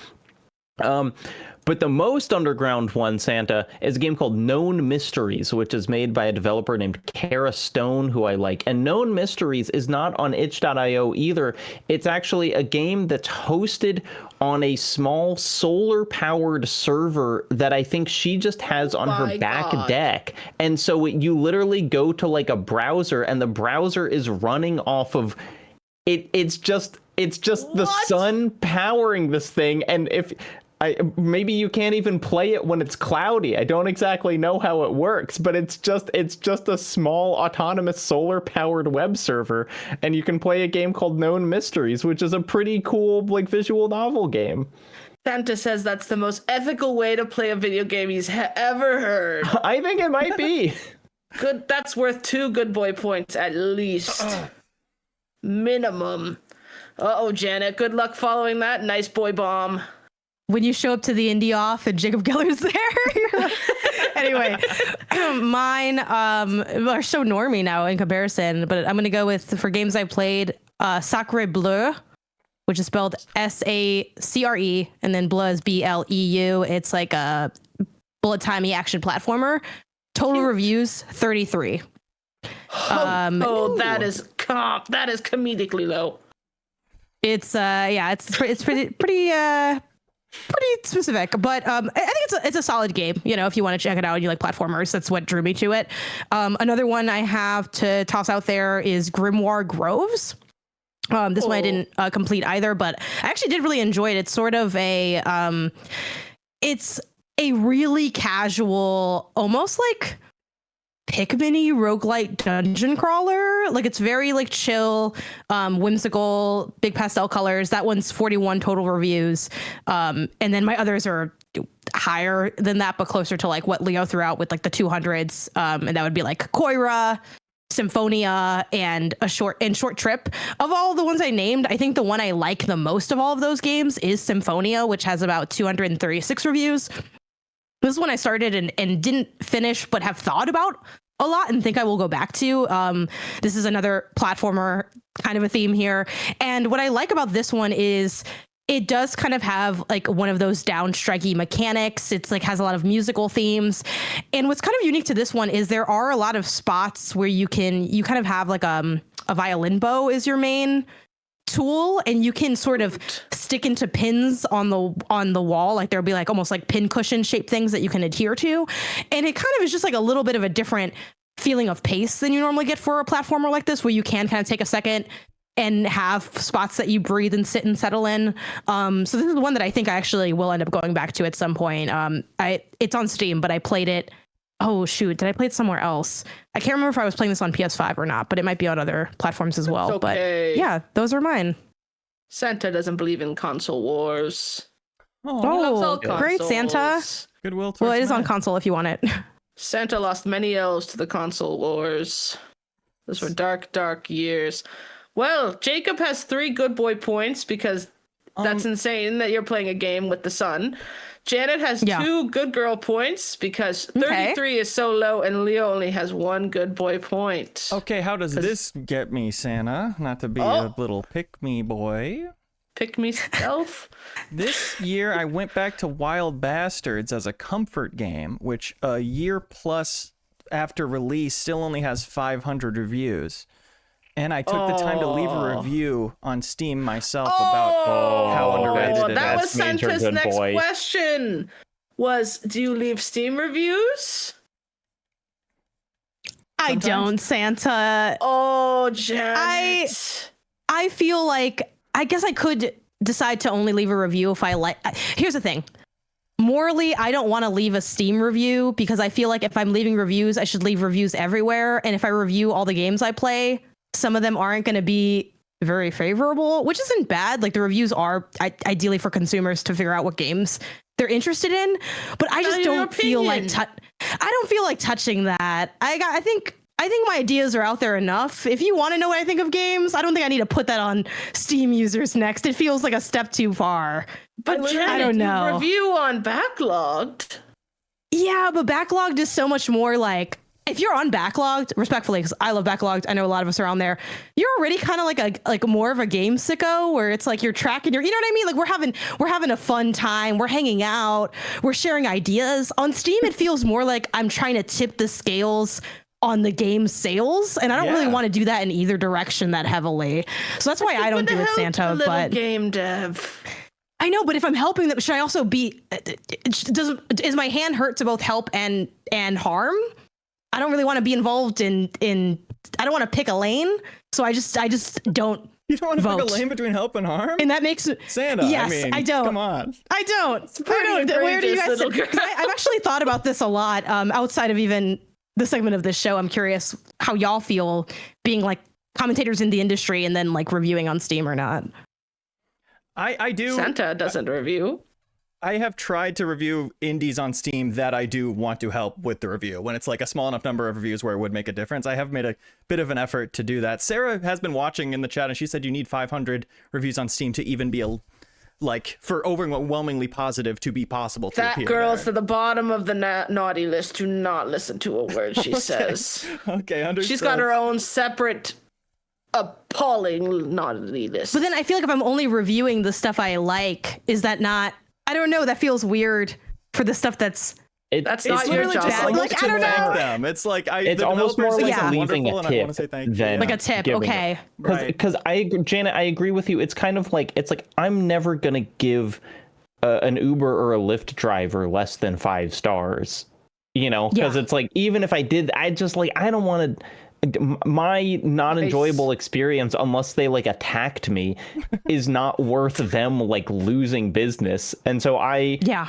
But the most underground one, Santa, is a game called Known Mysteries, which is made by a developer named Kara Stone, who I like. And Known Mysteries is not on itch.io either. It's actually a game that's hosted on a small solar-powered server that I think she just has on her back deck. And so you literally go to like a browser, and the browser is running off of it. It's just the sun powering this thing. And maybe you can't even play it when it's cloudy. I don't exactly know how it works, but it's just a small autonomous solar powered web server, and you can play a game called Known Mysteries, which is a pretty cool like visual novel game. Santa says that's the most ethical way to play a video game he's ever heard. I think it might be. Good. That's worth 2 good boy points at least. Minimum. Uh-oh, Janet. Good luck following that. Nice boy bomb. When you show up to the indie off and Jacob Geller's there. Anyway, mine are so normie now in comparison, but I'm going to go with, for games I played, Sacre Bleu, which is spelled SACRE, and then Bleu is BLEU. It's like a bullet timey action platformer. Total reviews, 33. That is comedically low. It's pretty specific, but I think it's a solid game. You know, if you want to check it out and you like platformers, that's what drew me to it. Another one I have to toss out there is Grimoire Groves. This one I didn't complete either, but I actually did really enjoy it. It's sort of it's a really casual, almost like Pikmin-y roguelite dungeon crawler. Like, it's very like chill, whimsical, big pastel colors. That one's 41 total reviews. And then my others are higher than that, but closer to like what Leo threw out with like the 200s. And that would be like Koira, Symphonia, and Short Trip. Of all the ones I named, I think the one I like the most of all of those games is Symphonia, which has about 236 reviews. This is one I started and didn't finish, but have thought about a lot and think I will go back to. This is another platformer, kind of a theme here. And what I like about this one is it does kind of have like one of those downstriky mechanics. It's like has a lot of musical themes. And what's kind of unique to this one is there are a lot of spots where you kind of have like a violin bow is your main tool, and you can sort of stick into pins on the wall. Like there'll be like almost like pin cushion shaped things that you can adhere to. And it kind of is just like a little bit of a different feeling of pace than you normally get for a platformer like this, where you can kind of take a second and have spots that you breathe and sit and settle in. So this is the one that I think I actually will end up going back to at some point. It's on Steam, but I played it. Oh shoot, did I play it somewhere else? I can't remember if I was playing this on PS5 or not, but it might be on other platforms as well. Okay. But yeah, those are mine. Santa doesn't believe in console wars. Oh, great, Santa. Goodwill. Well, it is on console if you want it. Santa lost many L's to the console wars. Those were dark, dark years. Well, Jacob has 3 good boy points because that's insane that you're playing a game with the sun. Janet has 2 good girl points because 33 is so low, and Leo only has 1 good boy point. Okay, how does this get me, Santa? Not to be a little pick-me boy. Pick me self. This year, I went back to Wild Bastards as a comfort game, which a year plus after release still only has 500 reviews. And I took the time to leave a review on Steam myself about how underrated it is. That was Santa's next question. Do you leave Steam reviews? I don't, Santa. Oh, Janet. I feel like, I guess I could decide to only leave a review if I like. Here's the thing. Morally, I don't want to leave a Steam review because I feel like if I'm leaving reviews, I should leave reviews everywhere. And if I review all the games I play, some of them aren't going to be very favorable, which isn't bad. Like the reviews are ideally for consumers to figure out what games they're interested in, but I just don't feel like I don't feel like touching that. I think my ideas are out there enough. If you want to know what I think of games, I don't think I need to put that on Steam users next. It feels like a step too far. But Janet, I don't know. Review on Backlogged. Yeah, but Backlogged is so much more like if you're on backlogged, respectfully, because I love backlogged, I know a lot of us are on there. You're already kind of like more of a game sicko, where it's like you're tracking you know what I mean? Like we're having a fun time, we're hanging out, we're sharing ideas. On Steam, it feels more like I'm trying to tip the scales on the game sales, and I don't really want to do that in either direction that heavily. So that's why I don't do it, Santa. But game dev. I know, but if I'm helping them, should I also be? Is my hand hurt to both help and harm? I don't really want to be involved in. I don't want to pick a lane, so I just don't. You don't want to pick a lane between help and harm, and that makes Santa. Yes, I mean, I don't. Come on, I don't. Where do you guys? I've actually thought about this a lot. Outside of even the segment of this show, I'm curious how y'all feel being like commentators in the industry and then like reviewing on Steam or not. I do. Santa doesn't review. I have tried to review indies on Steam that I do want to help with the review. When it's like a small enough number of reviews where it would make a difference, I have made a bit of an effort to do that. Sarah has been watching in the chat, and she said you need 500 reviews on Steam to even be for overwhelmingly positive to be possible to That appear girl's there. to the bottom of the naughty list. Do not listen to a word she says. Okay, understood. She's got her own separate appalling naughty list. But then I feel like if I'm only reviewing the stuff I like, is that not? I don't know. That feels weird for the stuff that's. That's not It's your literally job. just like Like, to I don't thank know. them. It's like It's the almost more developers like think it's leaving wonderful, a and I want to tip say thank you. than Like a tip, giving okay. it. Right. Because Janet, I agree with you. It's kind of like I'm never gonna give an Uber or a Lyft driver less than 5 stars. You know, because it's like even if I did, I just I don't want to. My not enjoyable experience, unless they attacked me, is not worth them losing business. And so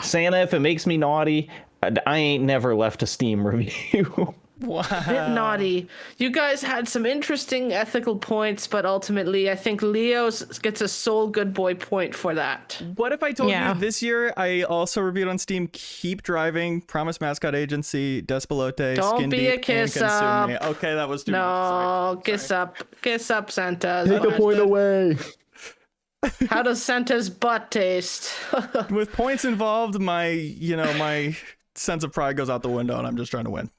Santa, if it makes me naughty, I ain't never left a Steam review. Wow. Bit naughty. You guys had some interesting ethical points, but ultimately I think Leo's gets a sole good boy point for that. What if I told you this year I also reviewed on Steam Keep Driving, Promise Mascot Agency, Despelote, Don't Skin be Deep, a kiss and Consume up. Me. Okay, that was too No, much. kiss up, Santa. Take a point away. How does Santa's butt taste? With points involved, my sense of pride goes out the window, and I'm just trying to win.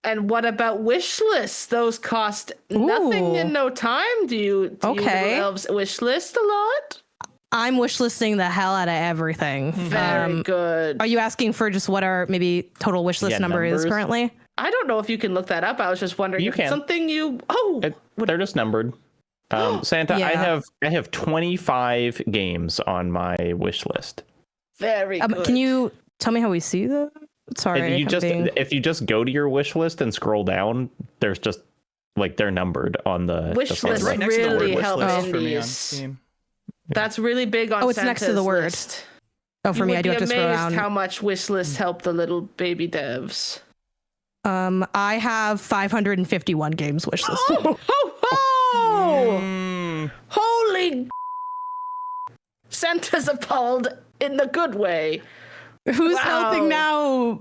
And what about wish lists? Those cost nothing in no time. Do you elves wish list a lot? I'm wish listing the hell out of everything. Very good. Are you asking for just what our maybe total wish list number is currently? I don't know if you can look that up. I was just wondering You if can. it's something you. They're just numbered. Santa, Yeah. I have 25 games on my wish list. Very good. Can you tell me how we see that? Sorry. If you just go to your wish list and scroll down, there's just they're numbered on the Wish front list list. Right next to the word really wish helps list for me on indies. Steam. That's really big on. Oh, it's next to the Santa's word. list. Oh, for me, I do have to scroll down. How much wish lists help the little baby devs? I have 551 games wish listed. Ho ho! Holy! Santa's appalled in the good way. Who's helping now?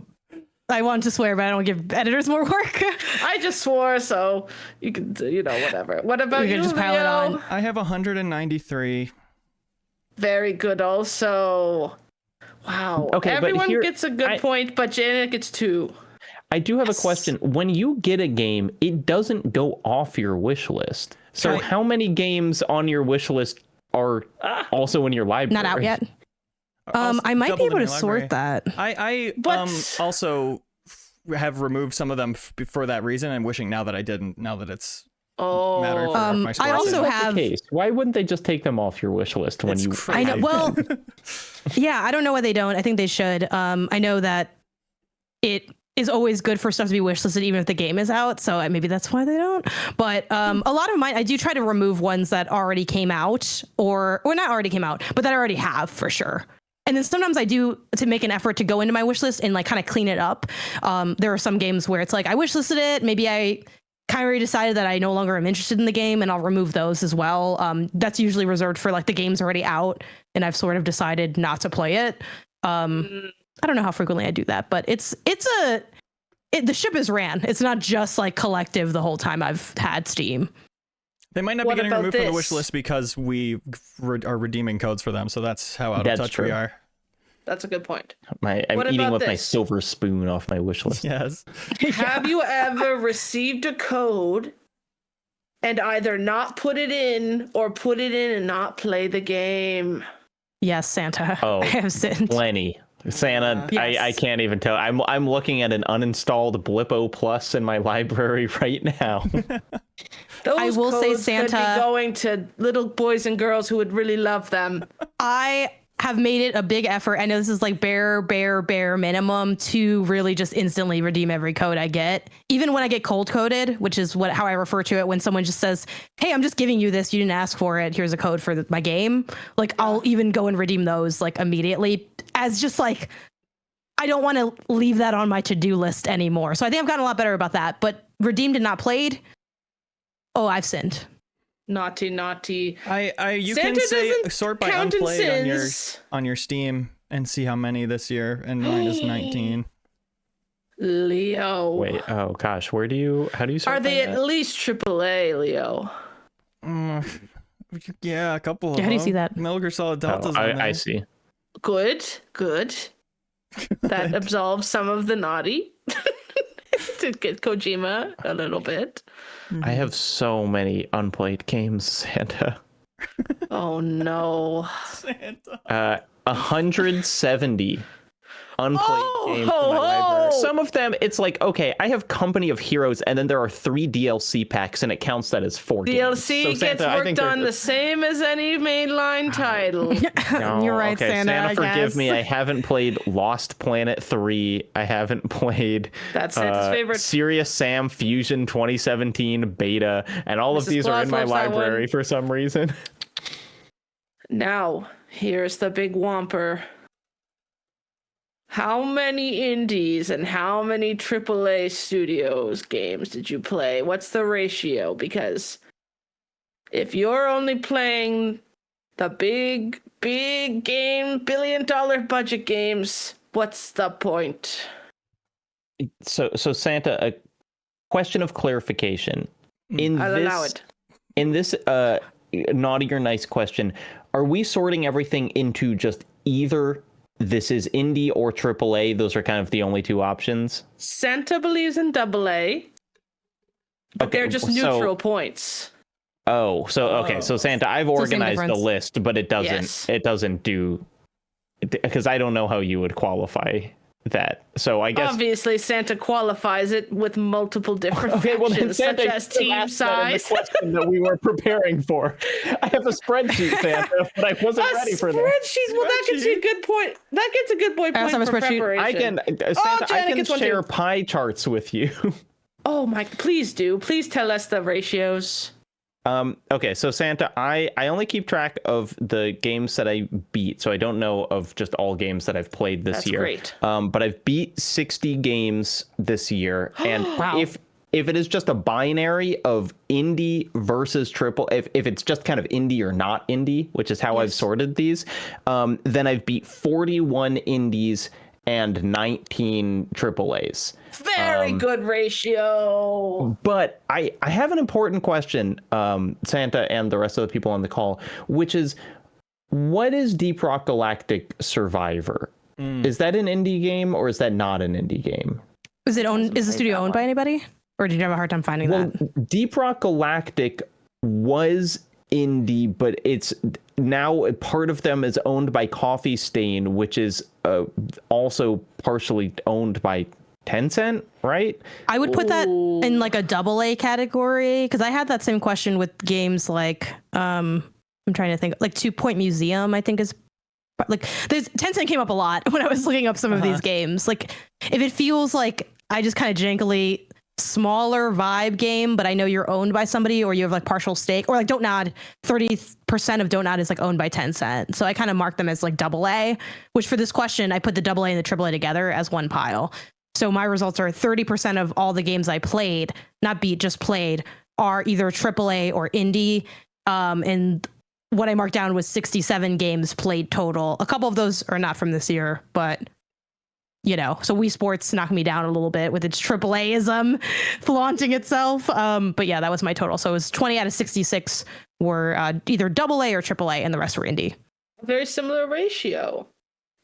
I want to swear, but I don't give editors more work. I just swore, so you can, whatever. What about We you, can just pile it Leo? on. I have 193. Very good. Also, wow. Okay, but everyone here- gets a good point, but Janet gets 2. I do have a question. When you get a game, it doesn't go off your wish list. So how many games on your wish list are also in your library? Not out yet. I might be doubled able in to your sort library. that. I also have removed some of them for that reason, and wishing now that I didn't. Now that it's matter for my I also sources. have. Case. Why wouldn't they just take them off your wish list when It's you? crazy. I know. Well, yeah, I don't know why they don't. I think they should. I know that it is always good for stuff to be wishlisted even if the game is out, so maybe that's why they don't. But a lot of mine, I do try to remove ones that already came out, or not already came out, but that I already have for sure. And then sometimes I do to make an effort to go into my wish list and kind of clean it up. There are some games where it's I wish listed it, maybe I kind of already decided that I no longer am interested in the game, and I'll remove those as well. That's usually reserved for the game's already out and I've sort of decided not to play it. I don't know how frequently I do that, but the ship is ran. It's not just collective the whole time I've had Steam. They might not What be getting about removed from the this? wish list because we are redeeming codes for them, so that's how out of touch we are. That's a good point. I'm What eating about with my this? silver spoon off my wish list. Yes. Have you ever received a code and either not put it in or put it in and not play the game? Yes, Santa. Oh, I have sinned. Plenty. Santa, Yes. I can't even tell. I'm looking at an uninstalled Blippo Plus in my library right now. Those I will say, codes could Santa- be going to little boys and girls who would really love them. I have made it a big effort. I know this is like bare minimum to really just instantly redeem every code I get. Even when I get cold coded, which is how I refer to it when someone just says, hey, I'm just giving you this. You didn't ask for it. Here's a code for my game. Like I'll even go and redeem those like immediately as just like, I don't want to leave that on my to-do list anymore. So I think I've gotten a lot better about that, but redeemed and not played. Oh, I've sinned. Naughty. You Santa can say doesn't sort by count in unplayed sins. on your Steam and see how many this year, and mine is 19. Leo. Wait, oh gosh, how do you sort Are they by at that? least AAA, Leo? Yeah, a couple of Yeah, how do you them. see that? Metal Gear Solid Oh, Delta's on there. I see. Good. That absolves some of the naughty. To get Kojima a little bit. I have so many unplayed games, Santa. Oh no. Santa. 170 unplayed games in my library. Some of them, it's like, okay, I have Company of Heroes, and then there are 3 DLC packs, and it counts that as 4 games. DLC So, gets Santa, I think worked on the same as any mainline title. No, You're right, okay, Santa. I forgive guess. me. I haven't played Lost Planet 3. I haven't played That's Santa's favorite. Serious Sam Fusion 2017 beta, and all of Mrs. these are in Claus my loves that library one. for some reason. Now, here's the big whomper. How many indies and how many AAA studios games did you play? What's the ratio? Because if you're only playing the big game, billion-dollar budget games, what's the point? So Santa, a question of clarification. I'll allow it. In this naughty or nice question, are we sorting everything into just either this is indie or AAA? Those are kind of the only 2 options. Santa believes in AA, but Okay, they're just so- neutral points. Oh, so Santa, I've the same organized the difference. list, but it doesn't. Yes. It doesn't do, because I don't know how you would qualify that. So I guess. Obviously, Santa qualifies it with multiple different Okay, well then factions, Santa, such as you team asked that in the size. question that we were preparing for. I have a spreadsheet, Santa, but I wasn't ready for that. Spreadsheets. Well, that gets you a good point. That gets a good point I also for have a spreadsheet. preparation. I can, Santa, I Janet can gets one share too. pie charts with you. Oh my! Please do. Please tell us the ratios. Okay, so Santa, I only keep track of the games that I beat, so I don't know of just all games that I've played this That's year. great. But I've beat 60 games this year, and Wow. if it is just a binary of indie versus triple, if it's just kind of indie or not indie, which is how I've sorted these, then I've beat 41 indies and 19 AAAs. Very good ratio. But I have an important question, Santa and the rest of the people on the call, which is, what is Deep Rock Galactic Survivor? Is that an indie game or is that not an indie game? Is the studio owned by anybody? Or did you have a hard time finding that? Deep Rock Galactic was indie, but it's now part of them is owned by Coffee Stain, which is also partially owned by Tencent, right? I would put that in like a AA category because I had that same question with games like I'm trying to think, like 2 Point Museum, I think is like Tencent came up a lot when I was looking up some of these games. Like if it feels like I just kind of jankily smaller vibe game, but I know you're owned by somebody or you have like partial stake, or like Don't Nod, 30% of Don't Nod is like owned by Tencent. So I kind of mark them as like AA, which for this question, I put the AA and the AAA together as one pile. So my results are 30% of all the games I played, not beat, just played, are either AAA or indie. And what I marked down was 67 games played total. A couple of those are not from this year, but you know, so Wii Sports knocked me down a little bit with its AAA-ism flaunting itself. But yeah, that was my total. So it was 20 out of 66 were either AA or AAA, and the rest were indie. Very similar ratio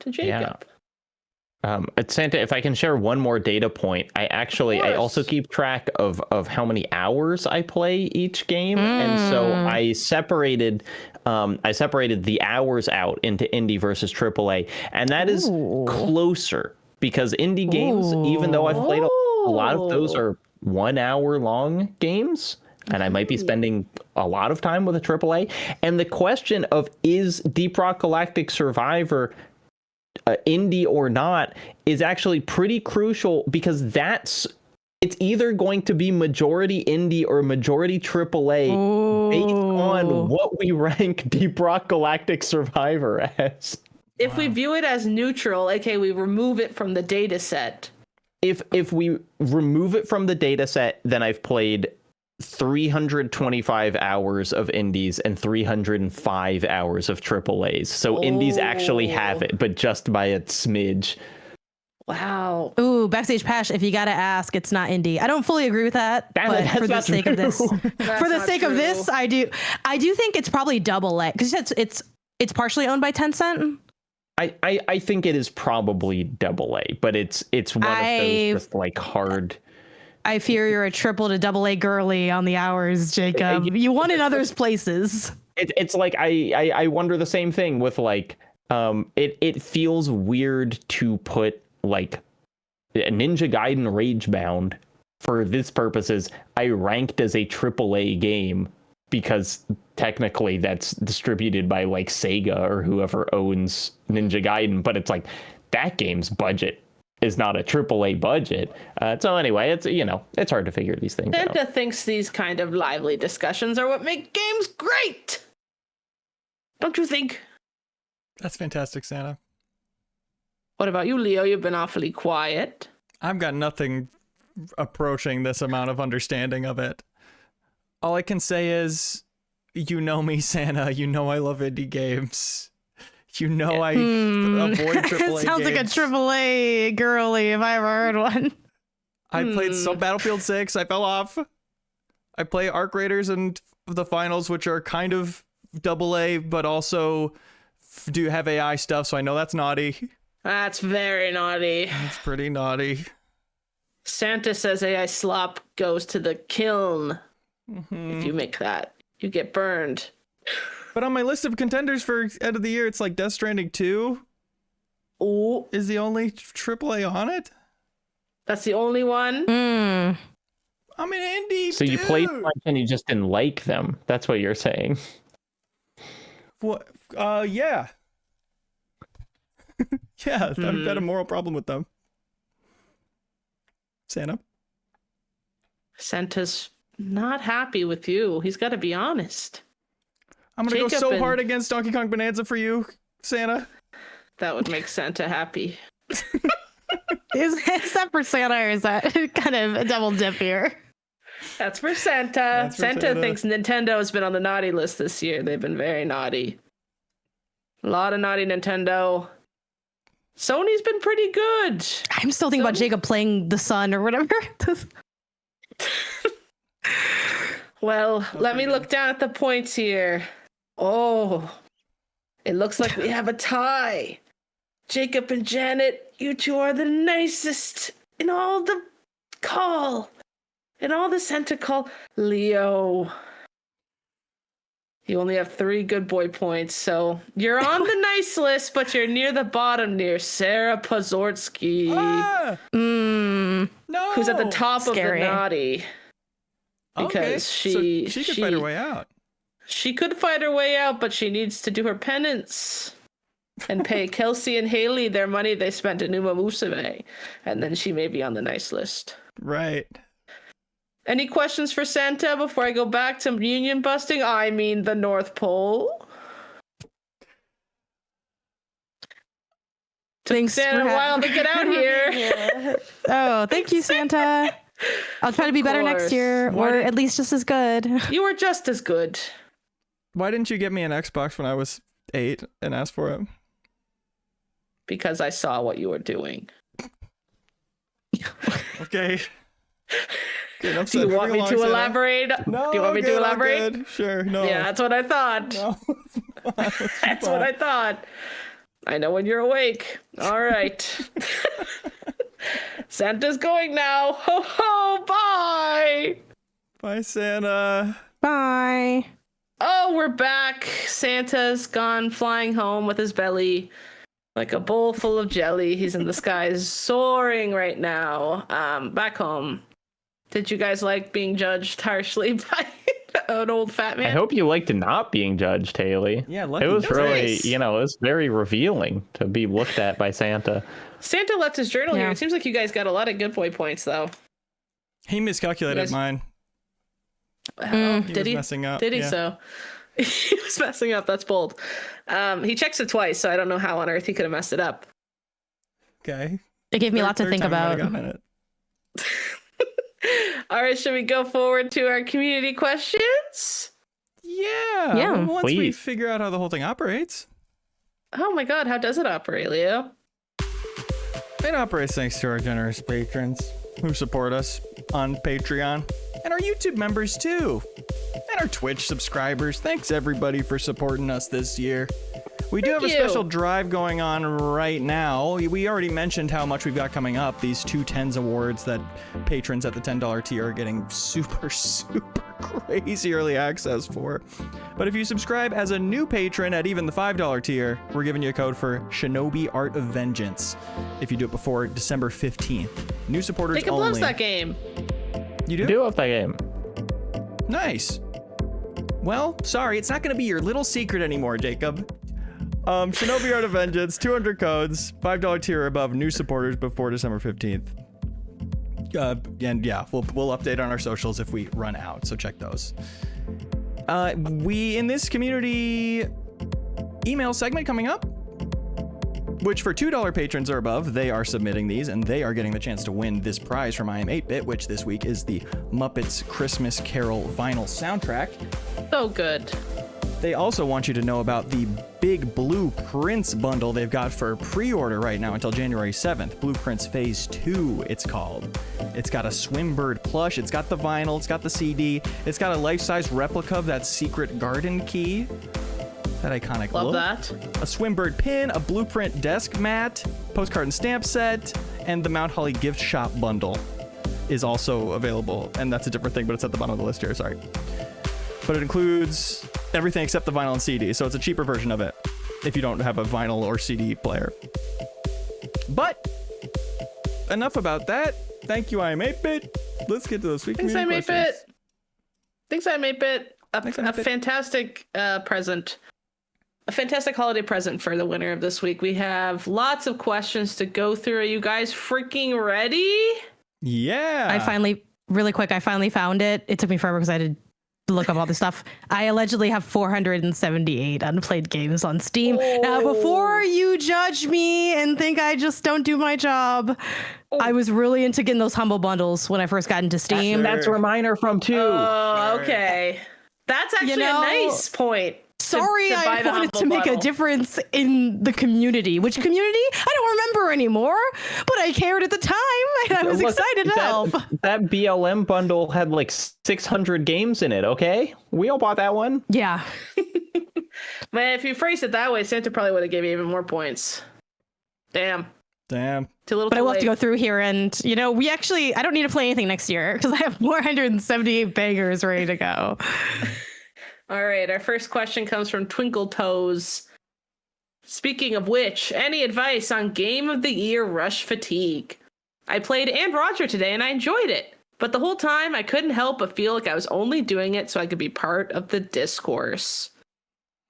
to Jacob. Santa, if I can share one more data point, I also keep track of how many hours I play each game, and so I separated the hours out into indie versus AAA, and that is closer because indie games, even though I've played a lot of those, are 1 hour long games. And I might be spending a lot of time with a AAA. And the question of is Deep Rock Galactic Survivor indie or not is actually pretty crucial, because it's either going to be majority indie or majority AAA based on what we rank Deep Rock Galactic Survivor as. If we view it as neutral, okay, we remove it from the data set. If we remove it from the data set, then I've played 325 hours of indies and 305 hours of AAAs. So indies actually have it, but just by a smidge. Wow. Ooh, Backstage Pash, if you gotta ask, it's not indie. I don't fully agree with that, but for the sake of this, I do think it's probably AA, because it's partially owned by Tencent. I think it is probably AA, but it's one of those just like hard. I fear you're a triple to AA girly on the hours, Jacob. You won in others places. It's like I wonder the same thing with like it feels weird to put like Ninja Gaiden Ragebound, for this purposes, I ranked as a AAA game because technically that's distributed by like Sega or whoever owns Ninja Gaiden, but it's like that game's budget is not a AAA budget. So anyway, it's hard to figure these things out. Santa thinks these kind of lively discussions are what make games great. Don't you think? That's fantastic, Santa. What about you, Leo? You've been awfully quiet. I've got nothing approaching this amount of understanding of it. All I can say is, you know me, Santa. You know I love indie games. You know I avoid AAA Sounds like a AAA girly if I ever heard one. I played some Battlefield 6. I fell off. I play Arc Raiders and the finals, which are kind of AA, but also do have AI stuff, so I know that's naughty. That's very naughty. It's pretty naughty. Santa says AI slop goes to the kiln. If you make that, you get burned. But on my list of contenders for end of the year, it's like Death Stranding 2 is the only AAA on it. That's the only one? I'm an indie, So you played a bunch and you just didn't like them. That's what you're saying. What? Yeah. Yeah, I've got a moral problem with them. Santa? Santa's not happy with you. He's got to be honest. I'm going to go so hard against Donkey Kong Bonanza for you, Santa. That would make Santa happy. Is that for Santa, or is that kind of a double dip here? That's for Santa. Santa thinks Nintendo has been on the naughty list this year. They've been very naughty. A lot of naughty Nintendo. Sony's been pretty good. I'm still thinking about Jacob playing The Sun or whatever. Well, let me look down at the points here. Oh, it looks like we have a tie. Jacob and Janet, you two are the nicest in all the call. In all the Santa call. Leo, you only have 3 good boy points, so you're on the nice list, but you're near the bottom near Sarah Pozortsky. No. Who's at the top of the naughty. Because she could fight her way out. She could fight her way out, but she needs to do her penance and pay Kelsey and Haley their money they spent in Uma Musume, and then she may be on the nice list. Right. Any questions for Santa before I go back to union busting? I mean the North Pole. Took Santa a while to get out here. Oh, thank you, Santa. I'll try to be better next year, or at least just as good. You were just as good. Why didn't you get me an Xbox when I was 8 and ask for it? Because I saw what you were doing. Okay. Good, do you want me to elaborate? No, do you want me to elaborate? Sure, no. Yeah, that's what I thought. No. That's what I thought. I know when you're awake. All right. Santa's going now. Ho ho, bye. Bye, Santa. Bye. Oh, we're back. Santa's gone flying home with his belly like a bowl full of jelly. He's in the skies soaring right now. Back home. Did you guys like being judged harshly by an old fat man? I hope you liked not being judged, Haley. Yeah, it was really, nice. it was very revealing to be looked at by Santa. Santa left his journal here. It seems like you guys got a lot of good boy points, though. He miscalculated mine. Did he? Messing up. Did he? So he was messing up. That's bold. He checks it twice, so I don't know how on earth he could have messed it up. Okay. It gave me a lot to think about. All right, should we go forward to our community questions? Yeah. Yeah. Well, once we Please. figure out how the whole thing operates. Oh my god, how does it operate, Leo? It operates thanks to our generous patrons who support us on Patreon, and our YouTube members too, and our Twitch subscribers. Thanks everybody for supporting us this year. We do have a special drive going on right now. We already mentioned how much we've got coming up. These 2 tens awards that patrons at the $10 tier are getting super crazy early access for. But if you subscribe as a new patron at even the $5 tier, we're giving you a code for Shinobi Art of Vengeance if you do it before December 15th. New supporters Jacob only. loves that game. You do? I do love that game. Nice. Well, sorry, it's not going to be your little secret anymore, Jacob. Shinobi Art of Vengeance, 200 codes, $5 tier or above, new supporters before December 15th. And yeah, we'll update on our socials if we run out, so check those. We, in this community email segment coming up, which for $2 patrons or above, they are submitting these, and they are getting the chance to win this prize from I Am 8-Bit, which this week is the Muppets Christmas Carol vinyl soundtrack. So good. They also want you to know about the Big Blue Prince bundle they've got for pre-order right now until January 7th. Blueprints Phase 2, it's called. It's got a Swimbird plush, it's got the vinyl, it's got the CD, it's got a life-size replica of that secret garden key. That iconic Love look. that. A Swimbird pin, a Blueprint desk mat, postcard and stamp set, and the Mount Holly gift shop bundle is also available. And that's a different thing, but it's at the bottom of the list here, sorry. But it includes everything except the vinyl and CD, so it's a cheaper version of it if you don't have a vinyl or CD player. But enough about that. Thank you, I Am 8-Bit. Let's get to those sweet Thanks, I'm community 8-Bit. questions. Thanks, I'm 8-Bit. Thanks, I'm A 8-Bit. fantastic present. A fantastic holiday present for the winner of this week. We have lots of questions to go through. Are you guys freaking ready? Yeah. I finally found it. It took me forever because I had to look up all this stuff. I allegedly have 478 unplayed games on Steam. Now, before you judge me and think I just don't do my job, I was really into getting those humble bundles when I first got into Steam. That's where mine are from too. Oh, okay. That's actually a nice point. Sorry, to buy I the wanted to humble make a bundle. difference in the community. Which community? I don't remember anymore, but I cared at the time and I was Look, excited to help. That BLM bundle had like 600 games in it, okay? We all bought that one. Yeah. Man, if you phrased it that way, Santa probably would have given you even more points. Damn. Damn. Too little But too I will late. have to go through here and, I don't need to play anything next year because I have 478 bangers ready to go. All right, our first question comes from Twinkle Toes. Speaking of which, any advice on Game of the Year Rush Fatigue? I played And Roger today and I enjoyed it, but the whole time I couldn't help but feel like I was only doing it so I could be part of the discourse.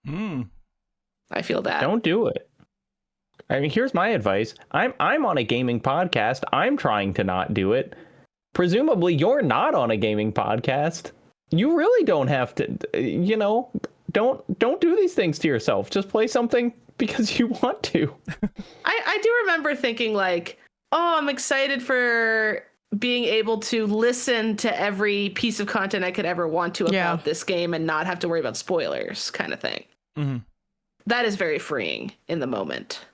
I feel that. Don't do it. I mean, here's my advice. I'm on a gaming podcast. I'm trying to not do it. Presumably, you're not on a gaming podcast. You really don't have to, don't do these things to yourself. Just play something because you want to. I do remember thinking like, oh, I'm excited for being able to listen to every piece of content I could ever want to about this game and not have to worry about spoilers kind of thing. Mm-hmm. That is very freeing in the moment.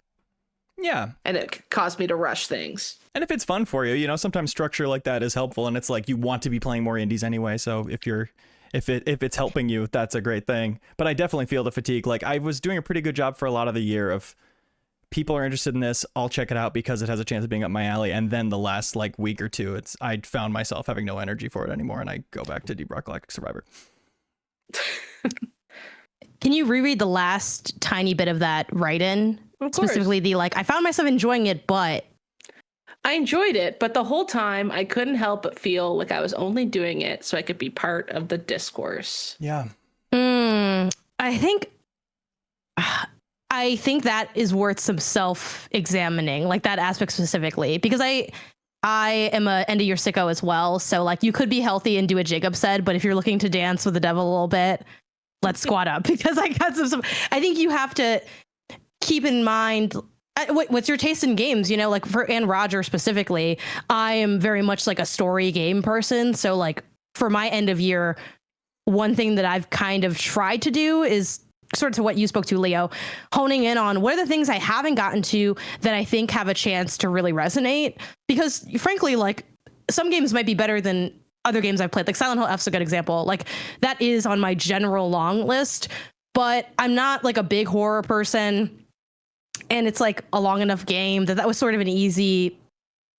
Yeah. And it caused me to rush things. And if it's fun for you, sometimes structure like that is helpful, and it's like you want to be playing more indies anyway. So if it's helping you, that's a great thing. But I definitely feel the fatigue. Like I was doing a pretty good job for a lot of the year of people are interested in this, I'll check it out because it has a chance of being up my alley. And then the last like week or two, I found myself having no energy for it anymore, and I go back to Deep Rock Galactic Survivor. Can you reread the last tiny bit of that write-in? Of course. Specifically the like, I found myself enjoying it, but I enjoyed it, but the whole time I couldn't help but feel like I was only doing it so I could be part of the discourse. Yeah. I think that is worth some self-examining, like that aspect specifically, because I am a end of year sicko as well. So like you could be healthy and do what Jacob said, but if you're looking to dance with the devil a little bit, let's squat up, because I got some. I think you have to keep in mind what's your taste in games, you know, like for Ann Roger specifically, I am very much like a story game person. So like for my end of year, one thing that I've kind of tried to do is sort of to what you spoke to, Leo, honing in on what are the things I haven't gotten to that I think have a chance to really resonate. Because frankly, like some games might be better than other games I've played. Like Silent Hill F's a good example. Like that is on my general long list, but I'm not like a big horror person. And it's like a long enough game that was sort of an easy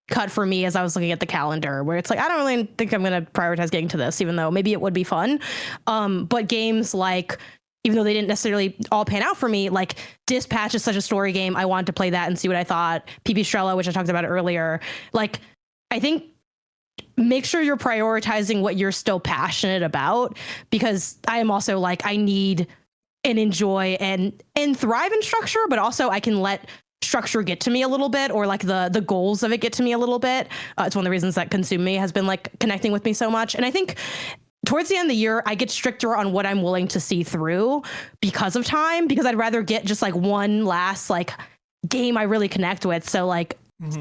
cut for me as I was looking at the calendar, where it's like, I don't really think I'm going to prioritize getting to this, even though maybe it would be fun. But games like, even though they didn't necessarily all pan out for me, like Dispatch is such a story game. I wanted to play that and see what I thought. Pipistrello, which I talked about earlier. Like, I think make sure you're prioritizing what you're still passionate about, because I am also like, I need and enjoy and thrive in structure, but also I can let structure get to me a little bit, or like the goals of it get to me a little bit. It's one of the reasons that Consume Me has been like connecting with me so much. And I think towards the end of the year, I get stricter on what I'm willing to see through because of time, because I'd rather get just like one last like game I really connect with. So like,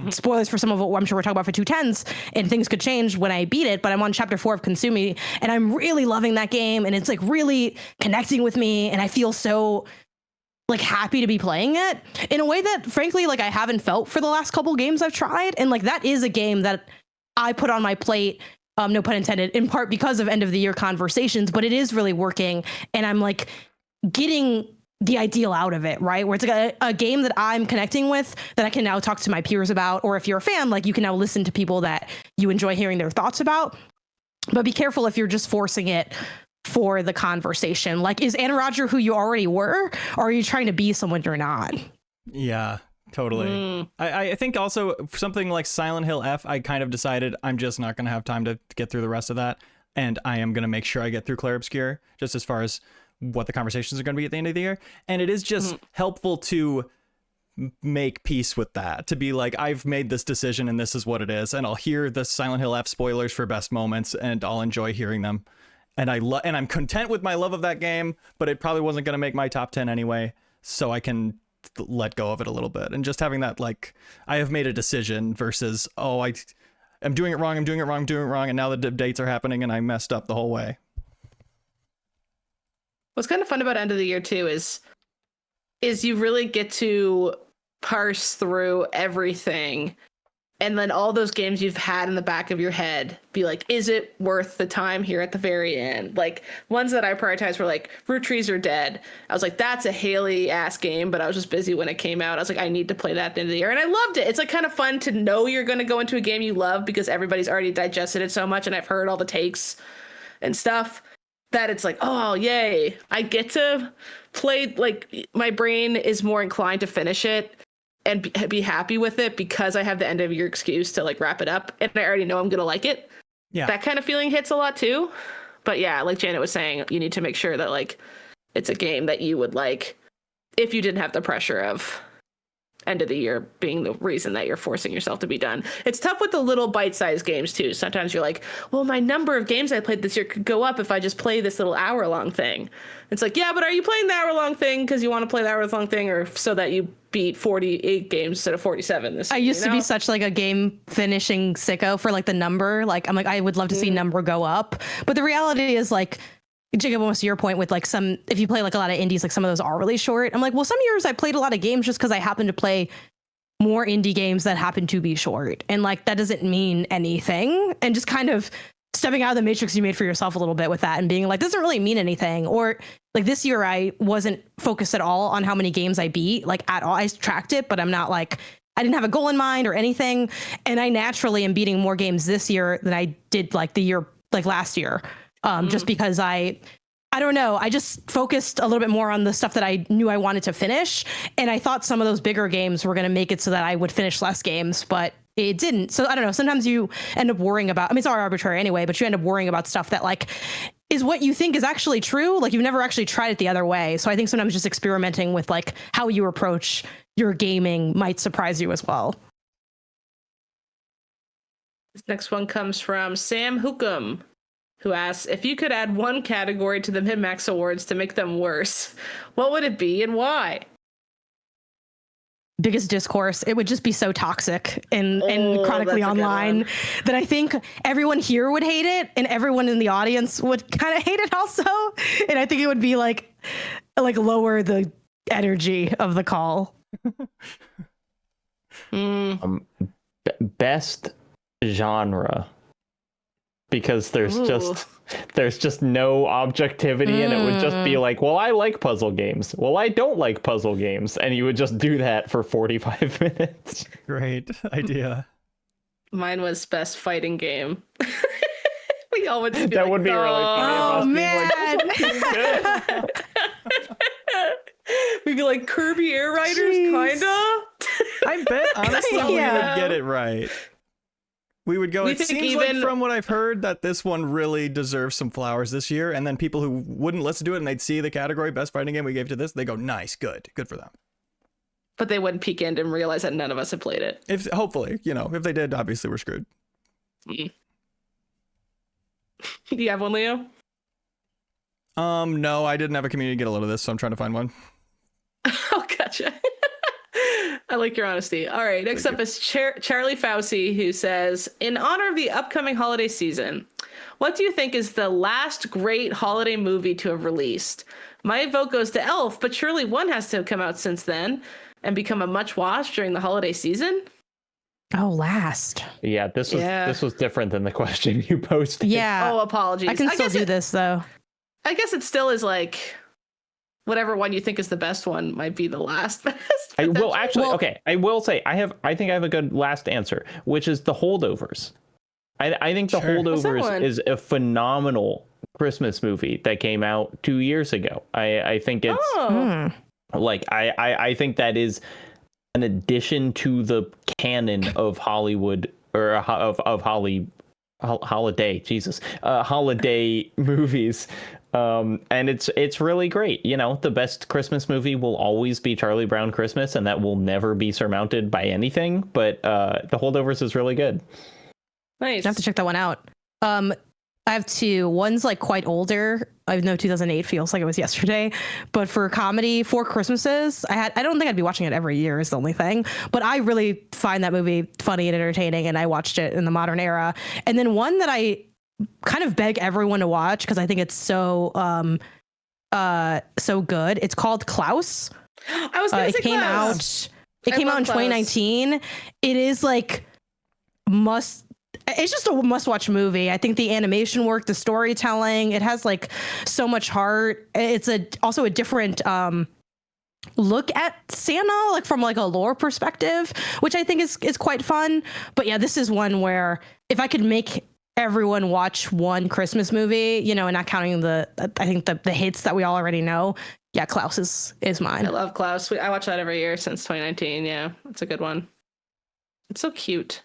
spoilers for some of what I'm sure we're talking about for 210s, and things could change when I beat it, but I'm on chapter 4 of Consume Me, and I'm really loving that game, and it's like really connecting with me, and I feel so like happy to be playing it in a way that frankly like I haven't felt for the last couple games I've tried. And like that is a game that I put on my plate, no pun intended, in part because of end of the year conversations, but it is really working, and I'm like getting the ideal out of it, right? Where it's like a game that I'm connecting with that I can now talk to my peers about, or if you're a fan, like you can now listen to people that you enjoy hearing their thoughts about. But be careful if you're just forcing it for the conversation. Like, is Anna Roger who you already were, or are you trying to be someone you're not? Yeah, totally. I think also something like Silent Hill F, I kind of decided I'm just not going to have time to get through the rest of that. And I am going to make sure I get through Clair Obscur, just as far as what the conversations are going to be at the end of the year. And it is just helpful to make peace with that, to be like, I've made this decision and this is what it is. And I'll hear the Silent Hill F spoilers for best moments, and I'll enjoy hearing them. And I'm content with my love of that game, but it probably wasn't going to make my top 10 anyway. So I can let go of it a little bit, and just having that, like, I have made a decision versus, oh, I'm doing it wrong. And now the dates are happening and I messed up the whole way. What's kind of fun about end of the year too is you really get to parse through everything, and then all those games you've had in the back of your head, be like, is it worth the time here at the very end? Like ones that I prioritized were like Root Trees Are Dead. I was like, that's a Haley ass game, but I was just busy when it came out. I was like, I need to play that at the end of the year. And I loved it. It's like kind of fun to know you're going to go into a game you love because everybody's already digested it so much, and I've heard all the takes and stuff, that it's like, oh, yay, I get to play, like my brain is more inclined to finish it and be happy with it because I have the end of year excuse to like wrap it up, and I already know I'm going to like it. Yeah. That kind of feeling hits a lot too. But yeah, like Janet was saying, you need to make sure that like it's a game that you would like if you didn't have the pressure of end of the year being the reason that you're forcing yourself to be done. It's tough with the little bite-sized games too. Sometimes you're like, well, my number of games I played this year could go up if I just play this little hour-long thing. It's like, yeah, but are you playing the hour-long thing because you want to play the hour-long thing, or so that you beat 48 games instead of 47 this year? I used to be such like a game finishing sicko for like the number. Like I'm like, I would love to see number go up. But the reality is, like, Jacob, almost to your point with like if you play like a lot of indies, like some of those are really short. I'm like, well, some years I played a lot of games just because I happen to play more indie games that happen to be short. And like, that doesn't mean anything. And just kind of stepping out of the matrix you made for yourself a little bit with that and being like, this doesn't really mean anything. Or like this year, I wasn't focused at all on how many games I beat, like at all. I tracked it, but I'm not like, I didn't have a goal in mind or anything. And I naturally am beating more games this year than I did like the year, like last year. Just because I don't know. I just focused a little bit more on the stuff that I knew I wanted to finish. And I thought some of those bigger games were going to make it so that I would finish less games, but it didn't. So I don't know. Sometimes you end up worrying about, I mean, it's all arbitrary anyway, but you end up worrying about stuff that like is what you think is actually true. Like you've never actually tried it the other way. So I think sometimes just experimenting with like how you approach your gaming might surprise you as well. This next one comes from Sam Hookum, who asks, if you could add one category to the MinnMax Awards to make them worse, what would it be and why? Biggest discourse. It would just be so toxic and chronically online that I think everyone here would hate it and everyone in the audience would kind of hate it also. And I think it would be like lower the energy of the call. Best genre, because there's just no objectivity and it would just be like, well, I like puzzle games, well, I don't like puzzle games, and you would just do that for 45 minutes. Great idea. Mine was best fighting game. We all would just be that like, would be really funny. Oh man. We'd be like Kirby Air Riders, kinda. I bet honestly we would get it right. We would go, it seems like from what I've heard that this one really deserves some flowers this year, and then people who wouldn't listen to it and they'd see the category best fighting game we gave to this, they go, nice, good for them. But they wouldn't peek in and realize that none of us had played it. If hopefully, if they did, obviously we're screwed. Do you have one, Leo? No, I didn't have a community get a load of this, so I'm trying to find one. Oh, gotcha. I like your honesty. All right, next up is Charlie Fauci, who says, in honor of the upcoming holiday season, what do you think is the last great holiday movie to have released? My vote goes to Elf, but surely one has to have come out since then and become a much watch during the holiday season. Oh, last. Yeah, this was different than the question you posted. Yeah. Oh, apologies. I can still do this though. I guess it still is like whatever one you think is the best one might be the last best. I will say I think I have a good last answer, which is The Holdovers. I think The Holdovers is a phenomenal Christmas movie that came out 2 years ago. I think it's like I think that is an addition to the canon of Hollywood or of holiday movies. And it's really great. The best Christmas movie will always be Charlie Brown Christmas, and that will never be surmounted by anything. But The Holdovers is really good. Nice. I have to check that one out. I have two. One's like quite older. I know 2008 feels like it was yesterday. But for comedy, Four Christmases, I don't think I'd be watching it every year is the only thing. But I really find that movie funny and entertaining, and I watched it in the modern era. And then one that I kind of beg everyone to watch because I think it's so good. It's called Klaus. I was gonna say Klaus. It came out in 2019. It is like it's just a must-watch movie. I think the animation work, the storytelling, it has like so much heart. It's also a different look at Santa, like from like a lore perspective, which I think is quite fun. But yeah, this is one where if I could make everyone watch one Christmas movie, and not counting the hits that we all already know, yeah, Klaus is mine. I love Klaus. I watch that every year since 2019. Yeah, it's a good one. It's so cute.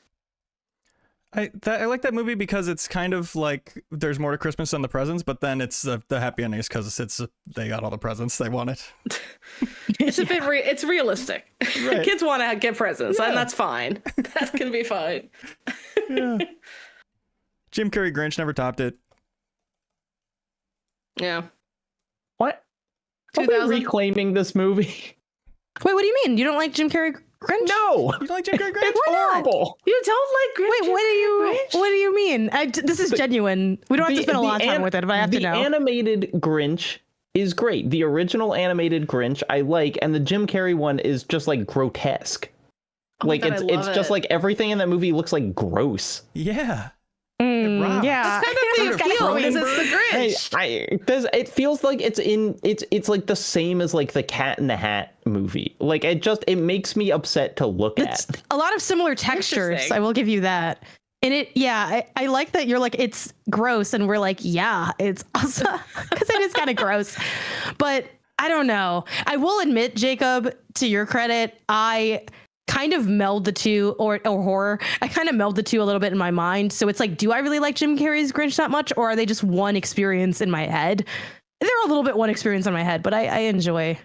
I like that movie because it's kind of like there's more to Christmas than the presents, but then it's the happy ending is because they got all the presents they wanted. It's a bit it's realistic. Right. Kids want to get presents, Yeah. and that's fine. That can be fine. Yeah. Jim Carrey Grinch never topped it. Yeah. What? Are they reclaiming this movie? Wait, what do you mean? You don't like Jim Carrey Grinch? No. You don't like Jim Carrey Grinch? It's horrible. You don't like Grinch? Wait, what do you mean? This is genuine. We don't have to spend a lot of time with it, but I have to know. The animated Grinch is great. The original animated Grinch I like, and the Jim Carrey one is just like grotesque. Oh like God, it's just like everything in that movie looks like gross. Yeah. Yeah, That's kind of the appeal because it's the Grinch. It feels like it's like the same as like the Cat in the Hat movie. Like it makes me upset to look it's at. a lot of similar textures. I will give you that. And I like that you're like, it's gross. And we're like, yeah, it's awesome. Because it is kind of gross. But I don't know. I will admit, Jacob, to your credit, I kind of meld the two, or horror. I kind of meld the two a little bit in my mind. So it's like, do I really like Jim Carrey's Grinch that much? Or are they just one experience in my head? They're a little bit one experience in my head, but I enjoy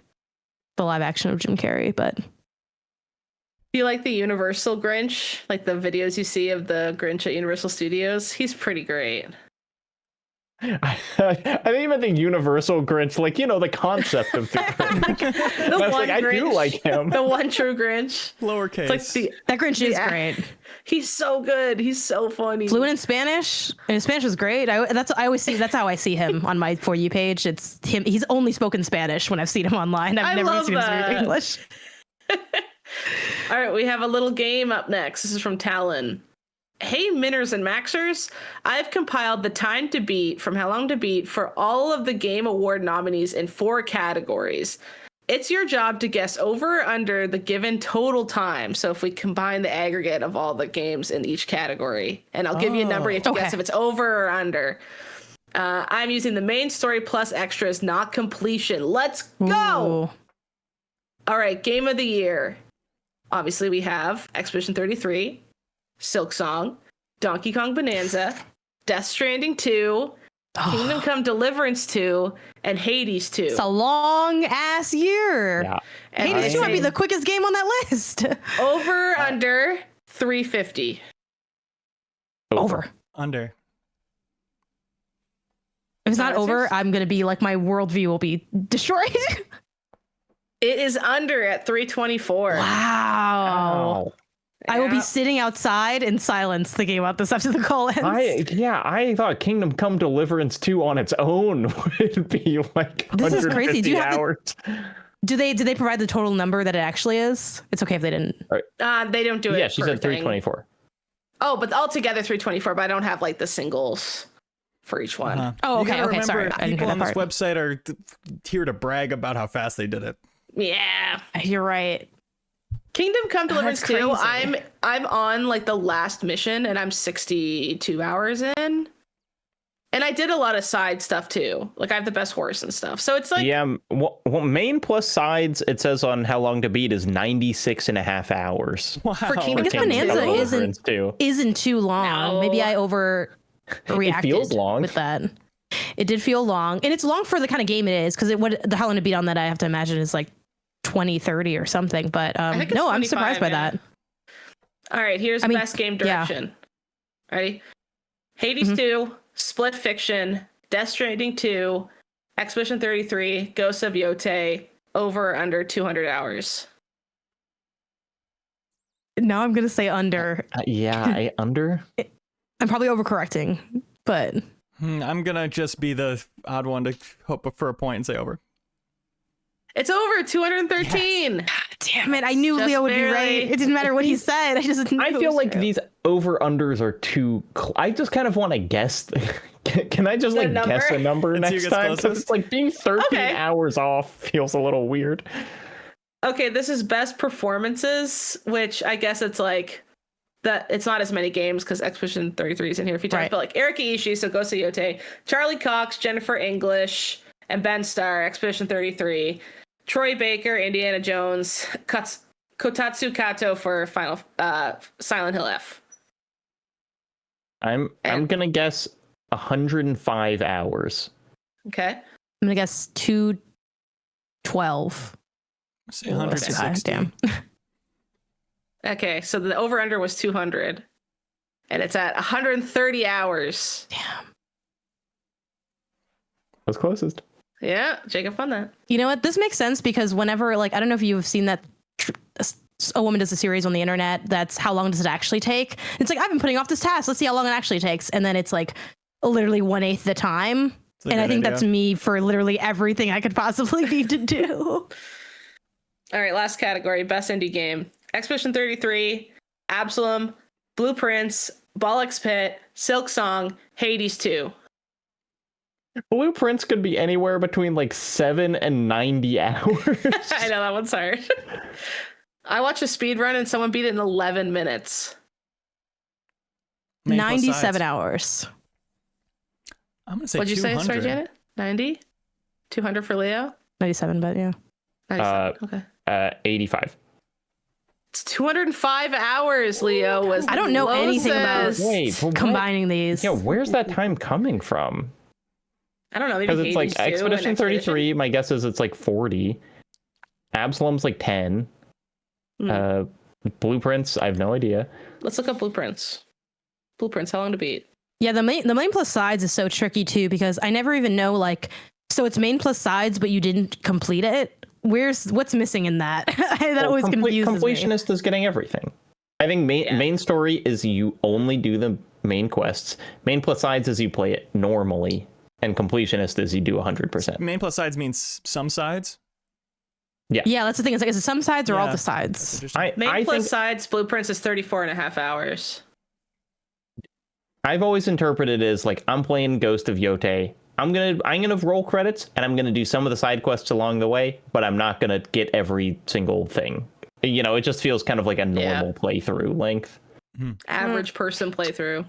the live action of Jim Carrey. But do you like the Universal Grinch? Like the videos you see of the Grinch at Universal Studios? He's pretty great. I think even the Universal Grinch, like, the concept of the Grinch. The one I do like him. The one true Grinch. Lowercase. It's like that Grinch is great. He's so good. He's so funny. Fluent in Spanish, and his Spanish is great. That's how I see him on my For You page. It's him. He's only spoken Spanish when I've seen him online. I've never seen him speak English. All right, we have a little game up next. This is from Talon. Hey, Minners and Maxers, I've compiled the time to beat from How Long to Beat for all of the Game Award nominees in 4 categories. It's your job to guess over or under the given total time. So if we combine the aggregate of all the games in each category, and I'll give you a number, you have to guess if it's over or under. I'm using the main story plus extras, not completion. Let's go! Ooh. All right, Game of the Year. Obviously, we have Expedition 33, Silk Song, Donkey Kong Bonanza, Death Stranding 2, Kingdom Come Deliverance 2, and Hades 2. It's a long ass year. Yeah. And Hades 2 might be the quickest game on that list. Over, under, 350. Over. Under. If it's not over, I'm going to be like, my worldview will be destroyed. It is under at 324. Wow. I will be sitting outside in silence thinking about this after the call ends. I thought Kingdom Come Deliverance 2 on its own would be like this is crazy. Do you have hours. Do they provide the total number that it actually is? It's okay if they didn't. They don't do it. Yeah, she said 324. Oh, but altogether 324, but I don't have like the singles for each one. Oh, okay. Okay, sorry. People on this website are here to brag about how fast they did it. Yeah. You're right. Kingdom Come Deliverance 2, crazy. I'm on like the last mission and I'm 62 hours in. And I did a lot of side stuff too. Like I have the best horse and stuff. So it's like well, main plus sides, it says on How Long to Beat is 96.5 hours. Wow. For Kingdom I guess Bonanza isn't too long. No. Maybe I overreacted It feels long. with that. It did feel long. And it's long for the kind of game it is, because the How Long to Beat on that, I have to imagine, is like 20, 30 or something. But no, I'm surprised by that. All right, here's best game direction. Yeah. Ready? Hades 2, Split Fiction, Death Stranding 2, Expedition 33, Ghosts of Yote, over or under 200 hours. Now I'm going to say under. Under? I'm probably overcorrecting, but... I'm going to just be the odd one to hope for a point and say over. It's over 213. Yes. Damn it. I knew Leo would be right. It didn't matter what he said. I feel like these over-unders are too... I just kind of want to guess. Can I just guess a number next time? Because it's like being 13 hours off feels a little weird. Okay, this is best performances, which I guess it's like... that it's not as many games because Expedition 33 is in here a few times, but like Erika Ishii, so Ghost of Yote, Charlie Cox, Jennifer English, and Ben Starr, Expedition 33, Troy Baker, Indiana Jones, Kotatsu Kato for Silent Hill F. I'm gonna guess 105 hours. Okay. I'm gonna guess 212. Say 160. Damn. Okay, so the over-under was 200. And it's at 130 hours. Damn. That's closest. Yeah, Jacob found that. You know what? This makes sense because whenever, like, I don't know if you've seen that a woman does a series on the internet that's How Long Does It Actually Take? It's like, I've been putting off this task. Let's see how long it actually takes. And then it's like literally 1/8 the time. And I think that's me for literally everything I could possibly need to do. All right, last category, best indie game. Expedition 33, Absalom, Blueprints, Bollock's Pit, Silk Song, Hades 2. Blueprints could be anywhere between like 7 and 90 hours. I know that one's hard. I watched a speed run and someone beat it in 11 minutes. 97 hours. I'm going to say What'd you 200. say? Sorry, Janet? 90? 200 for Leo? 97, but yeah. 97. Okay. 85. It's 205 hours, Leo. Was I don't know anything about combining these. Yeah, where's that time coming from? I don't know. Because it's like Expedition 33. My guess is it's like 40. Absalom's like 10. Blueprints, I have no idea. Let's look up Blueprints. Blueprints, how long to beat? Yeah, the main plus sides is so tricky too, because I never even know, like, so it's main plus sides, but you didn't complete it. What's missing in that? That always confuses me. Completionist is getting everything. I think main story is you only do the main quests. Main plus sides is you play it normally, and completionist is you do 100%. Main plus sides means some sides? Yeah, that's the thing. It's like, is it some sides or all the sides? Main plus sides, Blueprints is 34 and a half hours. I've always interpreted it as like, I'm playing Ghost of Yote. I'm gonna roll credits and I'm gonna do some of the side quests along the way, but I'm not gonna get every single thing. You know, it just feels kind of like a normal playthrough length. Average person playthrough.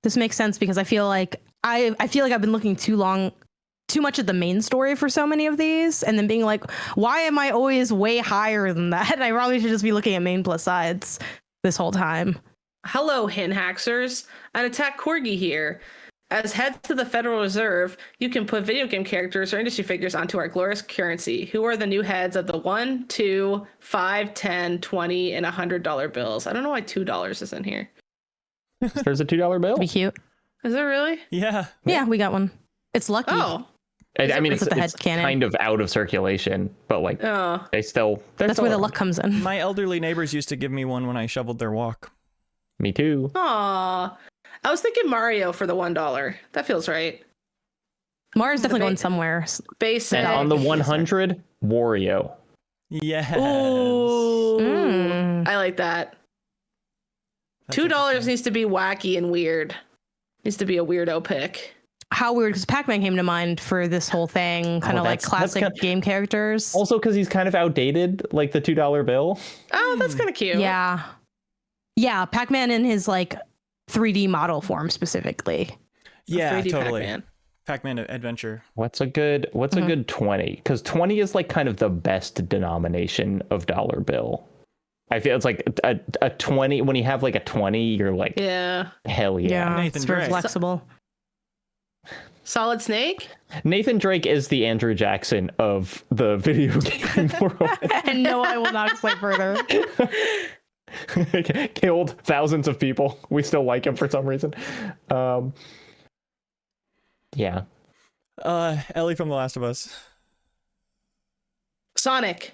This makes sense because I feel like I've been looking too much at the main story for so many of these, and then being like, why am I always way higher than that? I probably should just be looking at main plus sides this whole time. Hello, Hin Haxers. An attack corgi here. As heads to the Federal Reserve, you can put video game characters or industry figures onto our glorious currency. Who are the new heads of the 1, 2, 5, 10, 20, and $100 bills? I don't know why $2 is in here. There's a $2 bill? Be cute. Is it really? Yeah. Yeah, we got one. It's lucky. Oh. I mean, it's headcanon. kind of out of circulation, but like, that's where the luck comes in. My elderly neighbors used to give me one when I shoveled their walk. Me too. Aw. I was thinking Mario for the $1. That feels right. Mario's definitely going somewhere. Basic. And on the 100, Wario. Yes. Ooh. I like that. $2 needs to be wacky and weird. Needs to be a weirdo pick. How weird, because Pac-Man came to mind for this whole thing, kind of like classic game characters. Also because he's kind of outdated, like the $2 bill. Oh, that's kind of cute. Yeah. Yeah, Pac-Man in his like 3D model form specifically. Yeah, 3D totally. Pac-Man. Pac-Man Adventure. What's a good 20? Because 20 is like kind of the best denomination of dollar bill. I feel it's like a 20. When you have like a 20, you're like, hell yeah. Nathan it's very Drake. flexible. Solid Snake? Nathan Drake is the Andrew Jackson of the video game world. And no, I will not explain further. Killed thousands of people. We still like him for some reason. Yeah. Ellie from The Last of Us. Sonic.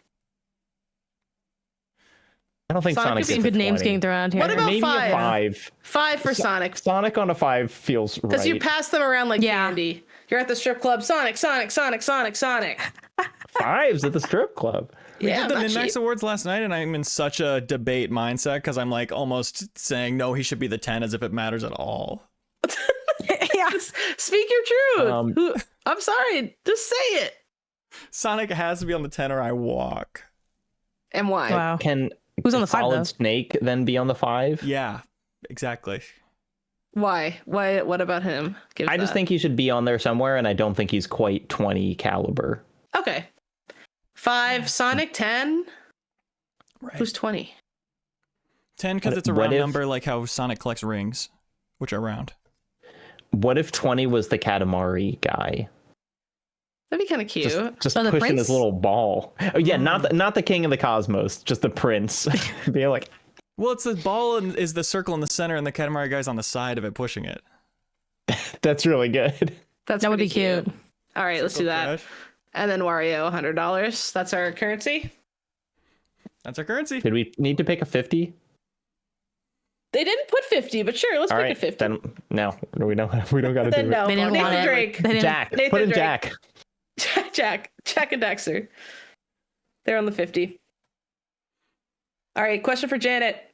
I don't think Sonic Some good names getting thrown out here. What about maybe 5? A 5. 5 for Sonic. Sonic on a 5 feels right. Because you pass them around like candy. You're at the strip club. Sonic, Sonic, Sonic, Sonic, Sonic. 5s at the strip club. We did the MinnMax Awards last night, and I'm in such a debate mindset because I'm like almost saying no, he should be the 10 as if it matters at all. Speak your truth. I'm sorry. Just say it. Sonic has to be on the 10 or I walk. And why? Wow. Who's on the 5 Solid though? Snake then be on the 5? Yeah, exactly. Why? What about him? I just think he should be on there somewhere, and I don't think he's quite 20 caliber. Okay. 5, Sonic, 10. Right. Who's 20? 10 because it's a round number, like how Sonic collects rings, which are round. What if 20 was the Katamari guy? That'd be kind of cute. Just pushing his little ball. Oh yeah, not the king of the cosmos, just the prince. Being like, well, it's the ball and is the circle in the center, and the Katamari guy's on the side of it pushing it. That's really good. That would be cute. All right, let's do that. And then Wario, $100. That's our currency. That's our currency. Did we need to pick a 50? They didn't put 50, but sure, let's pick a 50. Then no, we don't got to do it. No, they didn't Nathan want Drake. Jack, Nathan put in Drake. Jack. Jack and Dexter. They're on the 50. All right, question for Janet.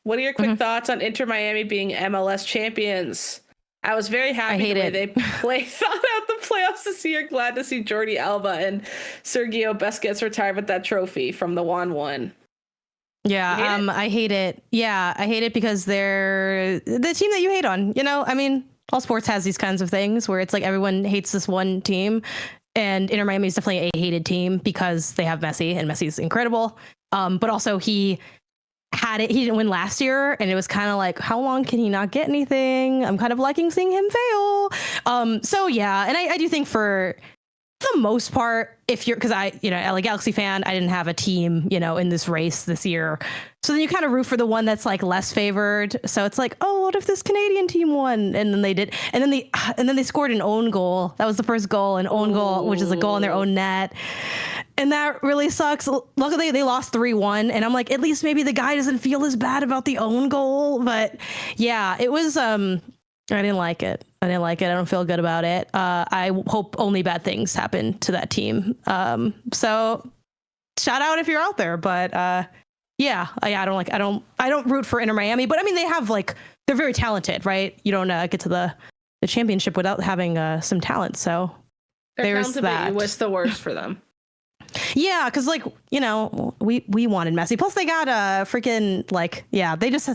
What are your quick thoughts on Inter Miami being MLS champions? I was very happy the way they thought out the playoffs this year. Glad to see Jordi Alba and Sergio Busquets retire with that trophy from the 1-1. Yeah, I hate it. Yeah, I hate it because they're the team that you hate on. You know, I mean, all sports has these kinds of things where it's like everyone hates this one team. And Inter Miami is definitely a hated team because they have Messi, and Messi's incredible. But also he didn't win last year, and it was kind of like, how long can he not get anything? I'm kind of liking seeing him fail. So yeah, and I do think for the most part, if you're, because LA Galaxy fan, I didn't have a team, in this race this year. So then you kind of root for the one that's like less favored. So it's like, oh, what if this Canadian team won? And then they did, and then they scored an own goal. That was the first goal, an own goal, which is a goal in their own net. And that really sucks. Luckily, they lost 3-1. And I'm like, at least maybe the guy doesn't feel as bad about the own goal. But yeah, it was, I didn't like it. I don't feel good about it. I hope only bad things happen to that team. So shout out if you're out there. But I don't root for Inter Miami. But I mean, they have they're very talented, right? You don't get to the championship without having some talent. So there's that. What's the worst for them? Yeah, because we wanted Messi. Plus, they got a freaking they just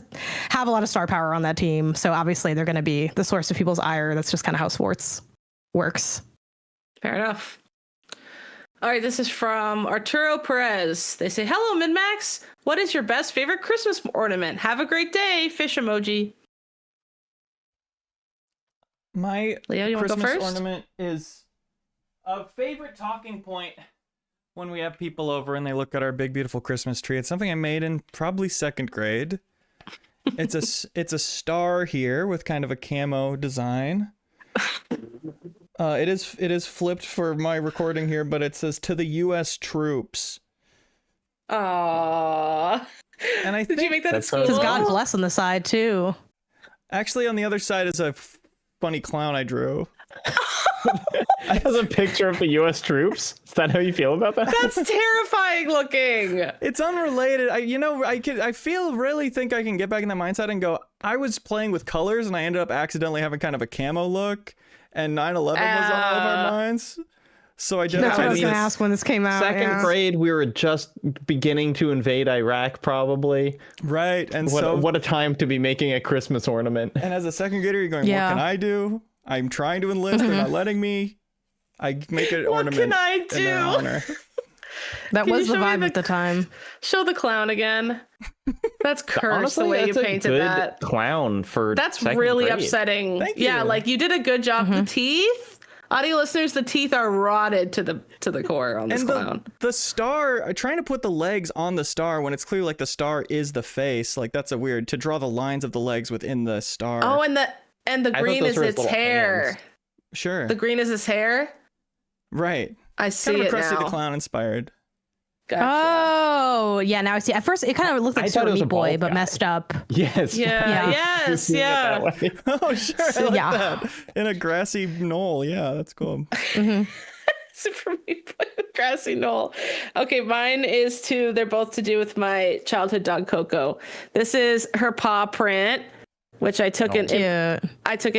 have a lot of star power on that team. So obviously, they're going to be the source of people's ire. That's just kind of how sports works. Fair enough. All right, this is from Arturo Perez. They say, "Hello, MinnMax. What is your best favorite Christmas ornament? Have a great day." Fish emoji. My Leo, you Christmas want to go first? ornament is a favorite talking point. When we have people over and they look at our big, beautiful Christmas tree, it's something I made in probably second grade. It's a star here with kind of a camo design. It is flipped for my recording here, but it says "To the U.S. Troops." Aww. And I Did you make that at school? Because God bless on the side too. Actually, on the other side is a funny clown I drew. It has a picture of the U.S. troops. Is that how you feel about that? That's terrifying looking. It's unrelated. I really think I can get back in that mindset and go, I was playing with colors and I ended up accidentally having kind of a camo look, and 9/11 was all over our minds. So I That's what I was going to ask when this came out. Second grade, we were just beginning to invade Iraq, probably. Right. And what a time to be making a Christmas ornament. And as a second grader, you're going, what can I do? I'm trying to enlist. They're not letting me. I make an ornament. What can I do? In their honor. That was the vibe at the time. Show the clown again. That's cursed. Honestly, the way you that's a painted good that clown for That's second really grade. upsetting. Thank Yeah, you. you did a good job. The teeth, audio listeners, the teeth are rotted to the core on this And clown. the star, trying to put the legs on the star when it's clear the star is the face. That's a weird, to draw the lines of the legs within the star. Oh, and the green is its hair. hands. Sure. The green is his hair. Right. I see Kind of it a Krusty now. the Clown inspired. Gotcha. Oh, yeah. Now I see. At first, it kind of looked I like thought Super it was Meat a Boy, bald but guy. messed up. Yes. Yeah. Yes. Seeing it Yeah. that way. Oh, sure. I like Yeah. that. In a grassy knoll. Yeah, that's cool. Super Meat Boy with grassy knoll. Okay, mine is they're both to do with my childhood dog Coco. This is her paw print, which I took an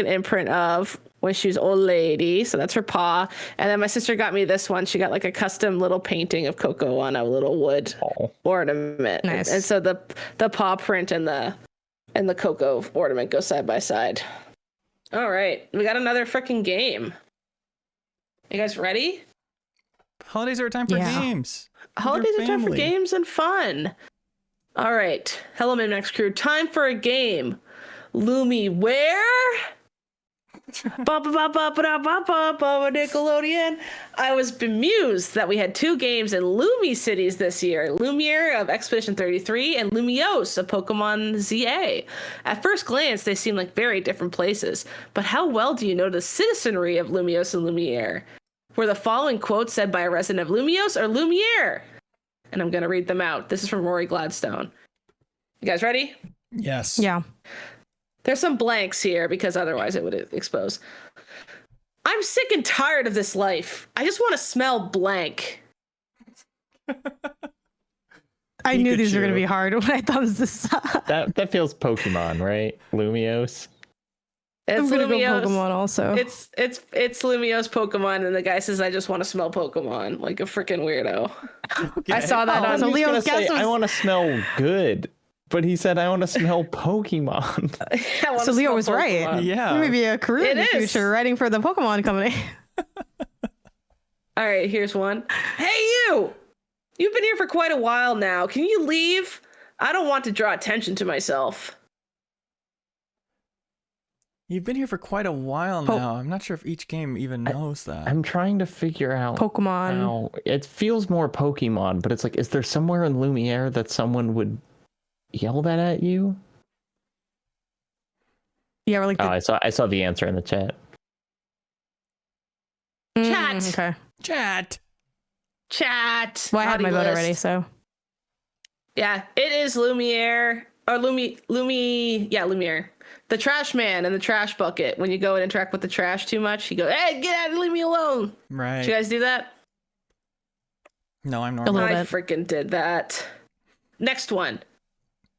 imprint of when she was old lady. So that's her paw. And then my sister got me this one. She got a custom little painting of Coco on a little wood ornament. Nice. And so the paw print and the Coco ornament go side by side. All right, we got another freaking game. You guys ready? Holidays are a time for games. Holidays are time for family. games and fun. All right. Hello, MinnMax crew. Time for a game. Lumi, where? Nickelodeon. I was bemused that we had two games in Lumi cities this year. Lumiere of Expedition 33 and Lumiose of Pokemon ZA. At first glance, they seem like very different places. But how well do you know the citizenry of Lumiose and Lumiere? Were the following quotes said by a resident of Lumiose or Lumiere? And I'm going to read them out. This is from Rory Gladstone. You guys ready? Yes. Yeah. There's some blanks here because otherwise it would expose. I'm sick and tired of this life. I just want to smell blank. I knew these were Pikachu. gonna be hard when I thumbs this up. That feels Pokemon, right? Lumiose. It's I'm gonna Lumiose. go Pokemon also. It's Lumiose Pokemon, and the guy says, "I just want to smell Pokemon," like a freaking weirdo. I saw that on. so He's gonna Leo's guess say, was- I want to smell good, but he said, I want to smell Pokemon. I wanna So Leo smell was right. Pokemon. Yeah. Maybe a career in It the is. future writing for the Pokemon company. All right, here's one. Hey, you! You've been here for quite a while now. Can you leave? I don't want to draw attention to myself. You've been here for quite a while now. I'm not sure if each game even knows that. I'm trying to figure out Pokemon. how it feels more Pokemon, but it's like, is there somewhere in Lumiere that someone would yell that at you? Yeah, we're like Oh, the I saw the answer in the chat. Chat. Okay. Chat. Well, I had my Naughty vote list. already, so Yeah, it is Lumiere. Or Lumiere. The trash man in the trash bucket. When you go and interact with the trash too much, he goes, "Hey, get out and leave me alone." Right. Did you guys do that? No, I'm A normal. little I bit. freaking did that. Next one.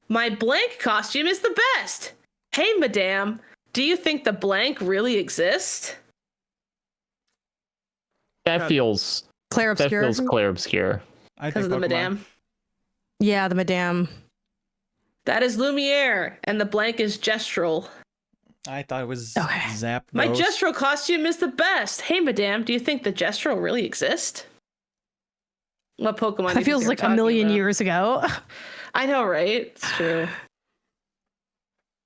My blank costume is the best. Hey, madame, do you think the blank really exists? That feels Claire Obscure. Claire Obscure. I Because think of the Pokemon. madame. Yeah, the Madame. That is Lumiere, and the blank is Gestural. I thought it was Okay. Zapdos. My Gestural costume is the best. Hey, madame, do you think the Gestural really exists? What Pokemon? do you That think feels they were like a talking million about? years ago. I know, right? It's true.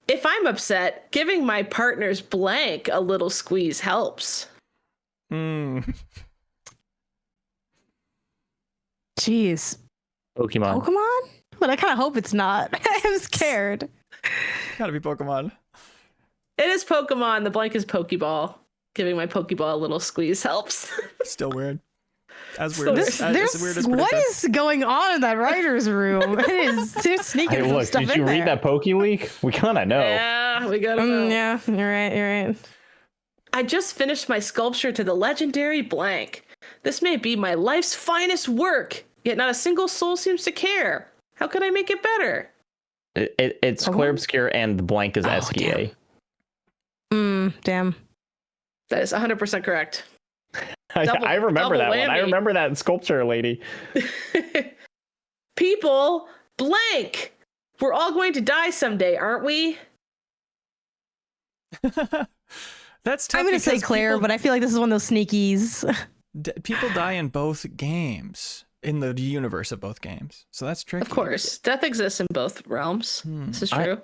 If I'm upset, giving my partner's blank a little squeeze helps. Mm. Jeez. Pokemon. Pokemon? But I kind of hope it's not. I'm scared. Gotta be Pokemon. It is Pokemon. The blank is Pokeball. Giving my Pokeball a little squeeze helps. Still weird. As So weird this- as, as weird as What predicted. is going on in that writer's room? It is they're sneaking Hey, some look, stuff did in you read there. that Pokeweek? We kind of know. Yeah, we gotta know. Yeah, you're right. You're right. I just finished my sculpture to the legendary blank. This may be my life's finest work, yet not a single soul seems to care. How could I make it better? It's Pokemon? Claire Obscure and the blank is Oh, SKA. Damn. That is 100% correct. I remember double that one. I whammy. remember that sculpture lady. People, blank. We're all going to die someday, aren't we? That's tough I'm gonna say because Claire, people, but I feel like this is one of those sneakies. people die in both games, in the universe of both games. So that's tricky. Of course. Death exists in both realms. This is true.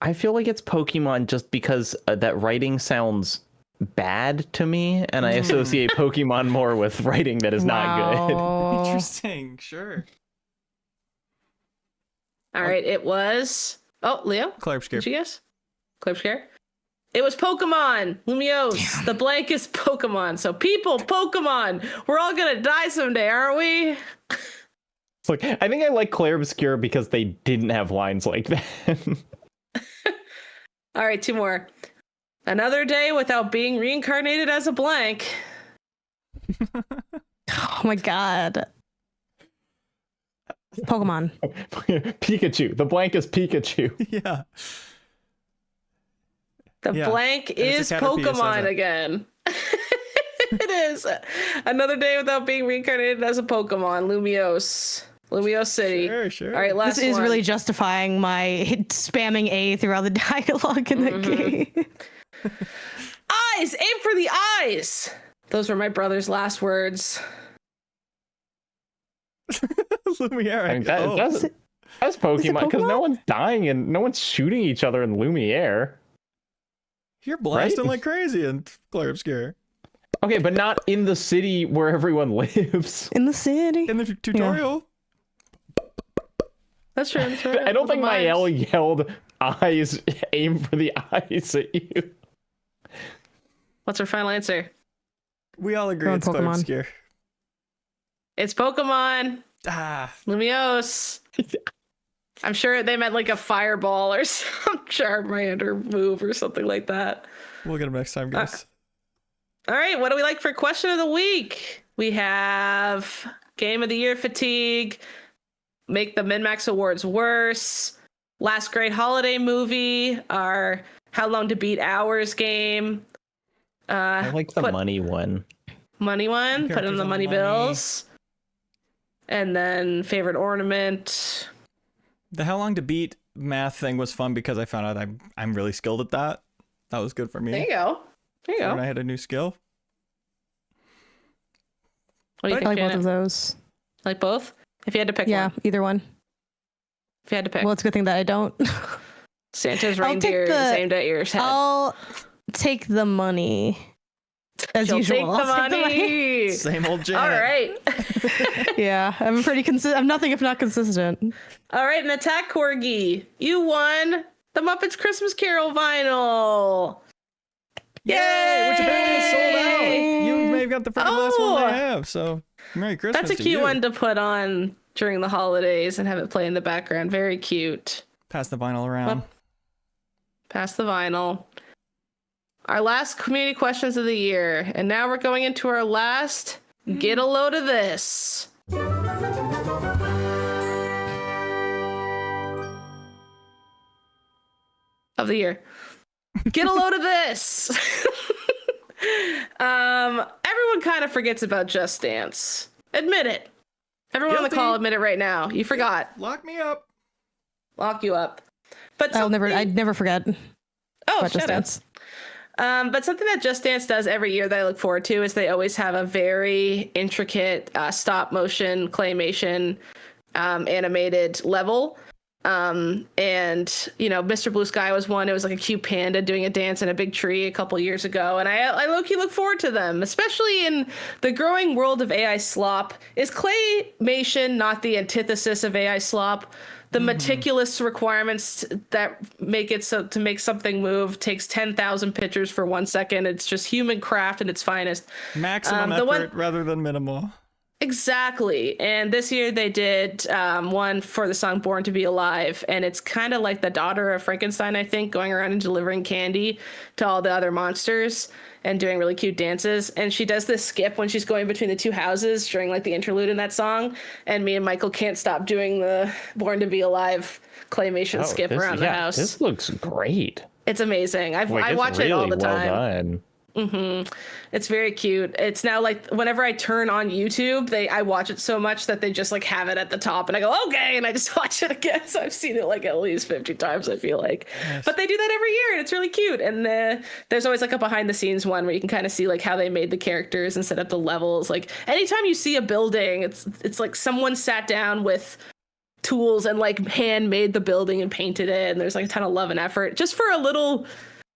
I feel like it's Pokemon just because that writing sounds bad to me, and I associate Pokemon more with writing that is not good. Wow. Interesting. Sure. All right, it was... Oh, Leo? Claire Obscure. Did you guess? Clip scare? It was Pokemon. Lumiose. The blank is Pokemon. So people, Pokemon. We're all gonna die someday, aren't we? Look, I think I like Claire Obscure because they didn't have lines like that. All right, two more. Another day without being reincarnated as a blank. Oh my god. Pokemon. Pikachu. The blank is Pikachu. Yeah. The Yeah, blank it's is a Caterpie who says Pokemon it. again. It is. Another day without being reincarnated as a Pokemon. Lumiose. Lumiose City. Sure. All right, last This is one. really justifying my spamming A throughout the dialogue in the game. Eyes! Aim for the eyes! Those were my brother's last words. Lumiere. I mean, Oh. that's Pokemon because no Pokemon? one's dying and no one's shooting each other in Lumiere. You're blasting Right? like crazy in Claire Obscure. Okay, but not in the city where everyone lives. In the city. In the tutorial. That's true. That's true. I don't think The vibes. Mael yelled eyes, aim for the eyes at you. What's our final answer? We all agree Go on, it's Claire Pokemon. Obscure. It's Pokemon. Ah. Lumiose. I'm sure they meant like a fireball or some Charmander move or something like that. We'll get him next time, guys. All right, what do we like for question of the week? We have Game of the Year fatigue, make the MinnMax Awards worse. Last Great Holiday Movie, our How Long to Beat Hours game. I like the money one. Money one, put in the money money. bills. And then favorite ornament. The How Long to Beat math thing was fun because I found out I'm really skilled at that. That was good for me. There you go. There you go. When I had a new skill. What do you I think, like Janet? both of those. Like both? If you had to pick Yeah, one. either one. If you had to pick. Well, it's a good thing that I don't. Santa's I'll take reindeer the- is aimed at your head. I'll take the money. As She'll usual. take the I'll take money. Same old Janet. All right. Yeah, I'm pretty consistent. I'm nothing if not consistent. All right, an attack corgi. You won the Muppets Christmas Carol vinyl. Yay! Which apparently is sold out. You may have got the first last one Oh. they have. So Merry Christmas. That's a to cute you. one to put on during the holidays and have it play in the background. Very cute. Pass the vinyl around. Pass the vinyl. Our last community questions of the year. And now we're going into our last Get a Load of This. Of the year. Get a load of this. Everyone kind of forgets about Just Dance. Admit it. Everyone on the Guilty. call, admit it right now. You forgot. Lock me up. Lock you up. But I'd never forget Oh, about Just shut up. Dance. But something that Just Dance does every year that I look forward to is they always have a very intricate stop motion claymation animated level. And you know, Mr. Blue Sky was one. It was like a cute panda doing a dance in a big tree a couple years ago, and I low-key look forward to them, especially in the growing world of AI slop. Is claymation not the antithesis of AI slop? The meticulous requirements that make it so to make something move takes 10,000 pictures for 1 second. It's just human craft at its finest. Maximum the effort one- rather than minimal. Exactly. And this year they did one for the song Born to Be Alive. And it's kind of like the daughter of Frankenstein, I think, going around and delivering candy to all the other monsters and doing really cute dances. And she does this skip when she's going between the two houses during like the interlude in that song. And me and Michael can't stop doing the Born to Be Alive claymation skip around the house. This looks great. It's amazing. I Like, watch it's it all really the time. Well done. It's very cute. It's now like whenever I turn on YouTube, I watch it so much that they just like have it at the top and I go, okay, and I just watch it again. So I've seen it like at least 50 times, I feel like. Nice. But they do that every year and it's really cute. And there's always like a behind the scenes one where you can kind of see like how they made the characters and set up the levels. Like anytime you see a building, it's like someone sat down with tools and like hand made the building and painted it. And there's like a ton of love and effort just for a little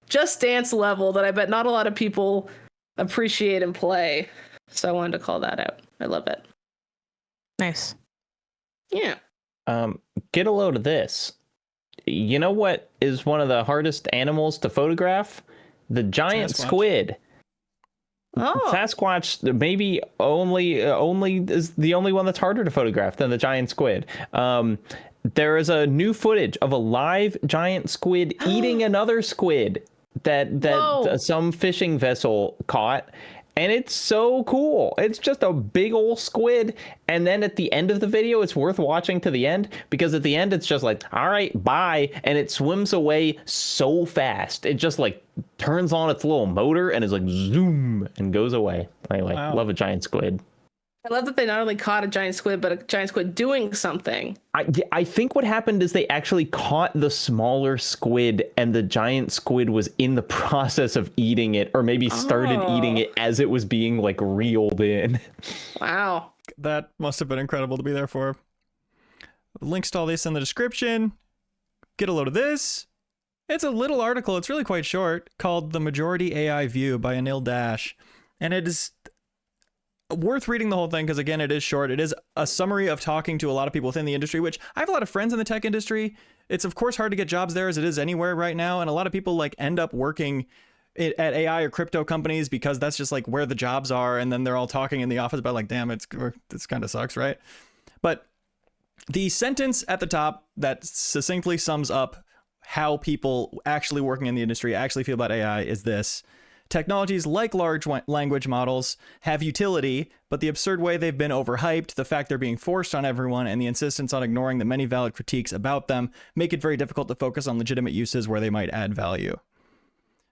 Just Dance level that I bet not a lot of people appreciate and play. So I wanted to call that out. I love it. Nice. Yeah. Get a load of this. You know what is one of the hardest animals to photograph? The giant Sasquatch. squid. Oh, Sasquatch maybe only is the only one that's harder to photograph than the giant squid. There is a new footage of a live giant squid eating another squid that Whoa. some fishing vessel caught. And it's so cool. It's just a big old squid. And then at the end of the video, it's worth watching to the end because at the end, it's just like, all right, bye. And it swims away so fast. It just like turns on its little motor and is like zoom and goes away. Anyway, Wow. love a giant squid. I love that they not only caught a giant squid, but a giant squid doing something. I think what happened is they actually caught the smaller squid and the giant squid was in the process of eating it or maybe started eating it as it was being like reeled in. Wow. That must have been incredible to be there for. Links to all this in the description. Get a load of this. It's a little article. It's really quite short called The Majority AI View by Anil Dash. And it is worth reading the whole thing because, again, it is short. It is a summary of talking to a lot of people within the industry, which I have a lot of friends in the tech industry. It's, of course, hard to get jobs there as it is anywhere right now. And a lot of people like end up working at AI or crypto companies because that's just like where the jobs are. And then they're all talking in the office about like, damn, this kind of sucks, right? But the sentence at the top that succinctly sums up how people actually working in the industry actually feel about AI is this. Technologies like large language models have utility, but the absurd way they've been overhyped, the fact they're being forced on everyone, and the insistence on ignoring the many valid critiques about them make it very difficult to focus on legitimate uses where they might add value.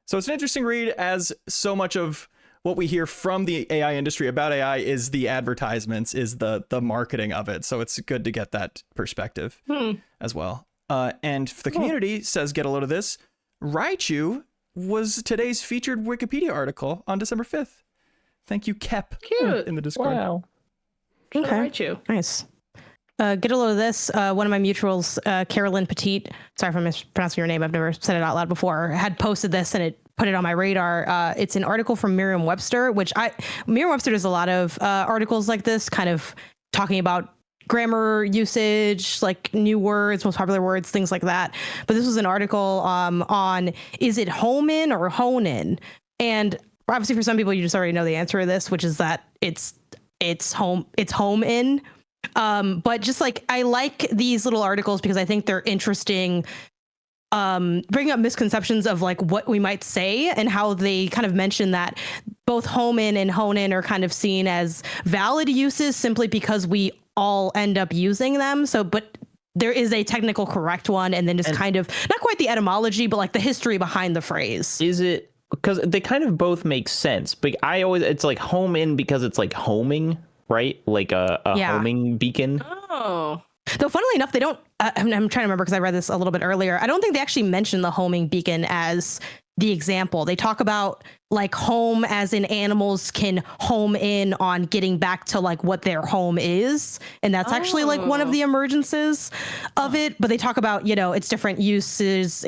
So it's an interesting read, as so much of what we hear from the AI industry about AI is the advertisements, is the marketing of it. So it's good to get that perspective as well. And the community says, get a load of this. Raichu was today's featured Wikipedia article on December 5th. Thank you, Kep. Cute. In the Discord. Wow. Okay. Raichu. Nice. Get a load of this. One of my mutuals, Carolyn Petit, sorry if I'm mispronouncing your name, I've never said it out loud before, had posted this and it put it on my radar. It's an article from Merriam-Webster, which Merriam-Webster does a lot of articles like this, kind of talking about grammar usage, like new words, most popular words, things like that. But this was an article on, is it home in or hone in? And obviously for some people, you just already know the answer to this, which is that it's home in. But just like, I like these little articles because I think they're interesting, bringing up misconceptions of like what we might say and how they kind of mention that both home in and hone in are kind of seen as valid uses simply because we all end up using them. So, but there is a technical correct one, and then just kind of not quite the etymology, but like the history behind the phrase. Is it because they kind of both make sense? But it's like home in because it's like homing, right? Like a homing beacon. Oh. Though, funnily enough, they don't. I'm trying to remember because I read this a little bit earlier. I don't think they actually mention the homing beacon as the example. They talk about like home as in animals can home in on getting back to like what their home is. And that's actually like one of the emergences of it. But they talk about, its different uses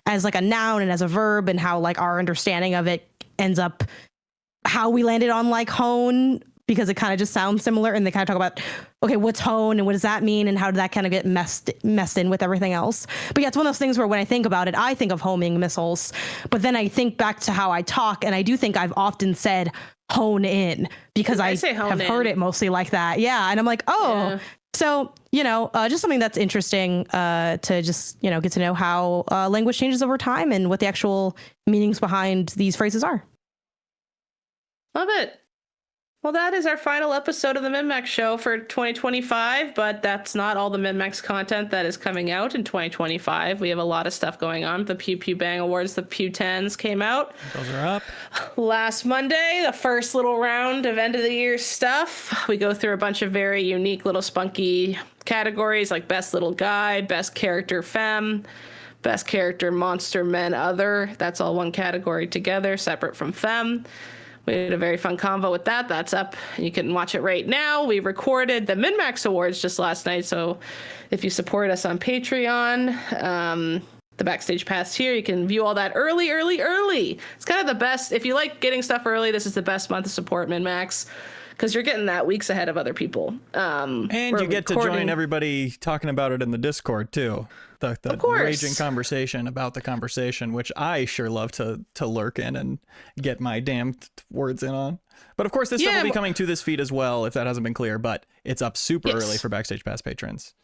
as like a noun and as a verb, and how like our understanding of it ends up how we landed on like hone, because it kind of just sounds similar. And they kind of talk about, okay, what's hone and what does that mean? And how did that kind of get messed in with everything else? But yeah, it's one of those things where when I think about it, I think of homing missiles, but then I think back to how I talk. And I do think I've often said hone in because I have heard it mostly like that. Yeah. And I'm like, So, just something that's interesting to just, get to know how language changes over time and what the actual meanings behind these phrases are. Love it. Well, that is our final episode of the MinnMax Show for 2025, but that's not all the MinnMax content that is coming out in 2025. We have a lot of stuff going on. The Pew Pew Bang Awards, the Pew 10s came out. Those are up. Last Monday, the first little round of end of the year stuff. We go through a bunch of very unique little spunky categories like Best Little Guy, Best Character Femme, Best Character Monster Men Other. That's all one category together, separate from Femme. We had a very fun convo with that. That's up. You can watch it right now. We recorded the MinnMax Awards just last night. So if you support us on Patreon, the Backstage Pass here, you can view all that early. It's kind of the best. If you like getting stuff early, this is the best month to support MinnMax, because you're getting that weeks ahead of other people. And you get to join everybody talking about it in the Discord, too. The raging conversation about the conversation, which I sure love to lurk in and get my damn words in on. But of course, this stuff will be coming to this feed as well, if that hasn't been clear. But it's up super early for Backstage Pass patrons.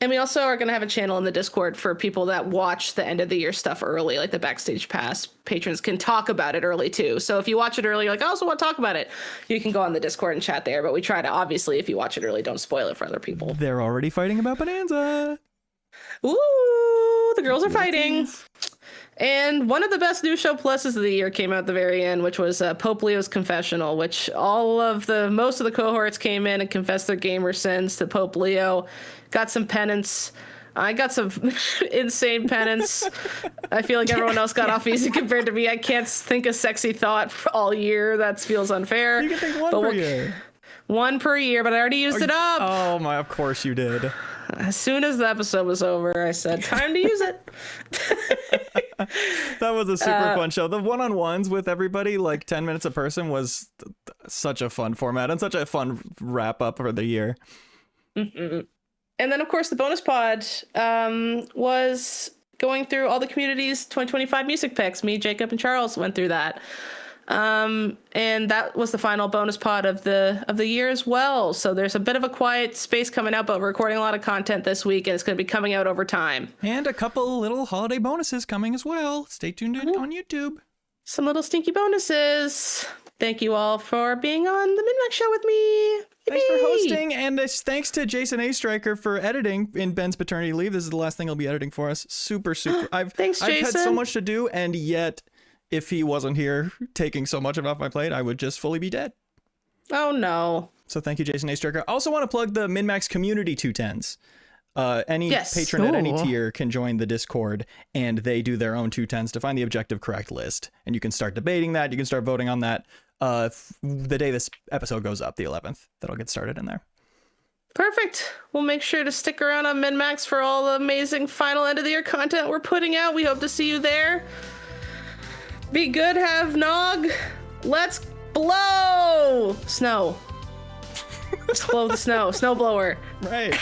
And we also are going to have a channel in the Discord for people that watch the end of the year stuff early, like the Backstage Pass patrons can talk about it early too. So if you watch it early, you're like, I also want to talk about it, you can go on the Discord and chat there. But we try to, obviously, if you watch it early, don't spoil it for other people. They're already fighting about Bonanza. Ooh, the girls are fighting. And one of the best new show pluses of the year came out at the very end, which was Pope Leo's Confessional, which most of the cohorts came in and confessed their gamer sins to Pope Leo. Got some penance. I got some insane penance. I feel like everyone else got off easy compared to me. I can't think a sexy thought for all year. That feels unfair. You can think one per year. One per year, but I already used it up. Oh my, of course you did. As soon as the episode was over, I said, time to use it. That was a super fun show. The one-on-ones with everybody, like 10 minutes a person, was such a fun format and such a fun wrap-up for the year. Mm-hmm. And then, of course, the bonus pod was going through all the community's 2025 music picks. Me, Jacob, and Charles went through that. And that was the final bonus pod of the year as well. So there's a bit of a quiet space coming out, but we're recording a lot of content this week, and it's going to be coming out over time. And a couple little holiday bonuses coming as well. Stay tuned on YouTube. some little stinky bonuses. Thank you all for being on the MinnMax Show with me. Thanks for Yippee! hosting, and thanks to Jason A. Striker for editing in Ben's paternity leave. This is the last thing he'll be editing for us. Super. Thanks, I've had so Jason. much to do, and yet, if he wasn't here taking so much of it off my plate, I would just fully be dead. Oh, no. So thank you, Jason A. Striker. I also want to plug the MinnMax community 210s. Any patron at any tier can join the Discord, and they do their own 210s to find the objective correct list. And you can start debating that. You can start voting on that the day this episode goes up, the 11th. That'll get started in there. Perfect. We'll make sure to stick around on MinnMax for all the amazing final end of the year content we're putting out. We hope to see you there. Be good, have nog. Let's blow snow. Let's blow the snow. Snowblower. Right.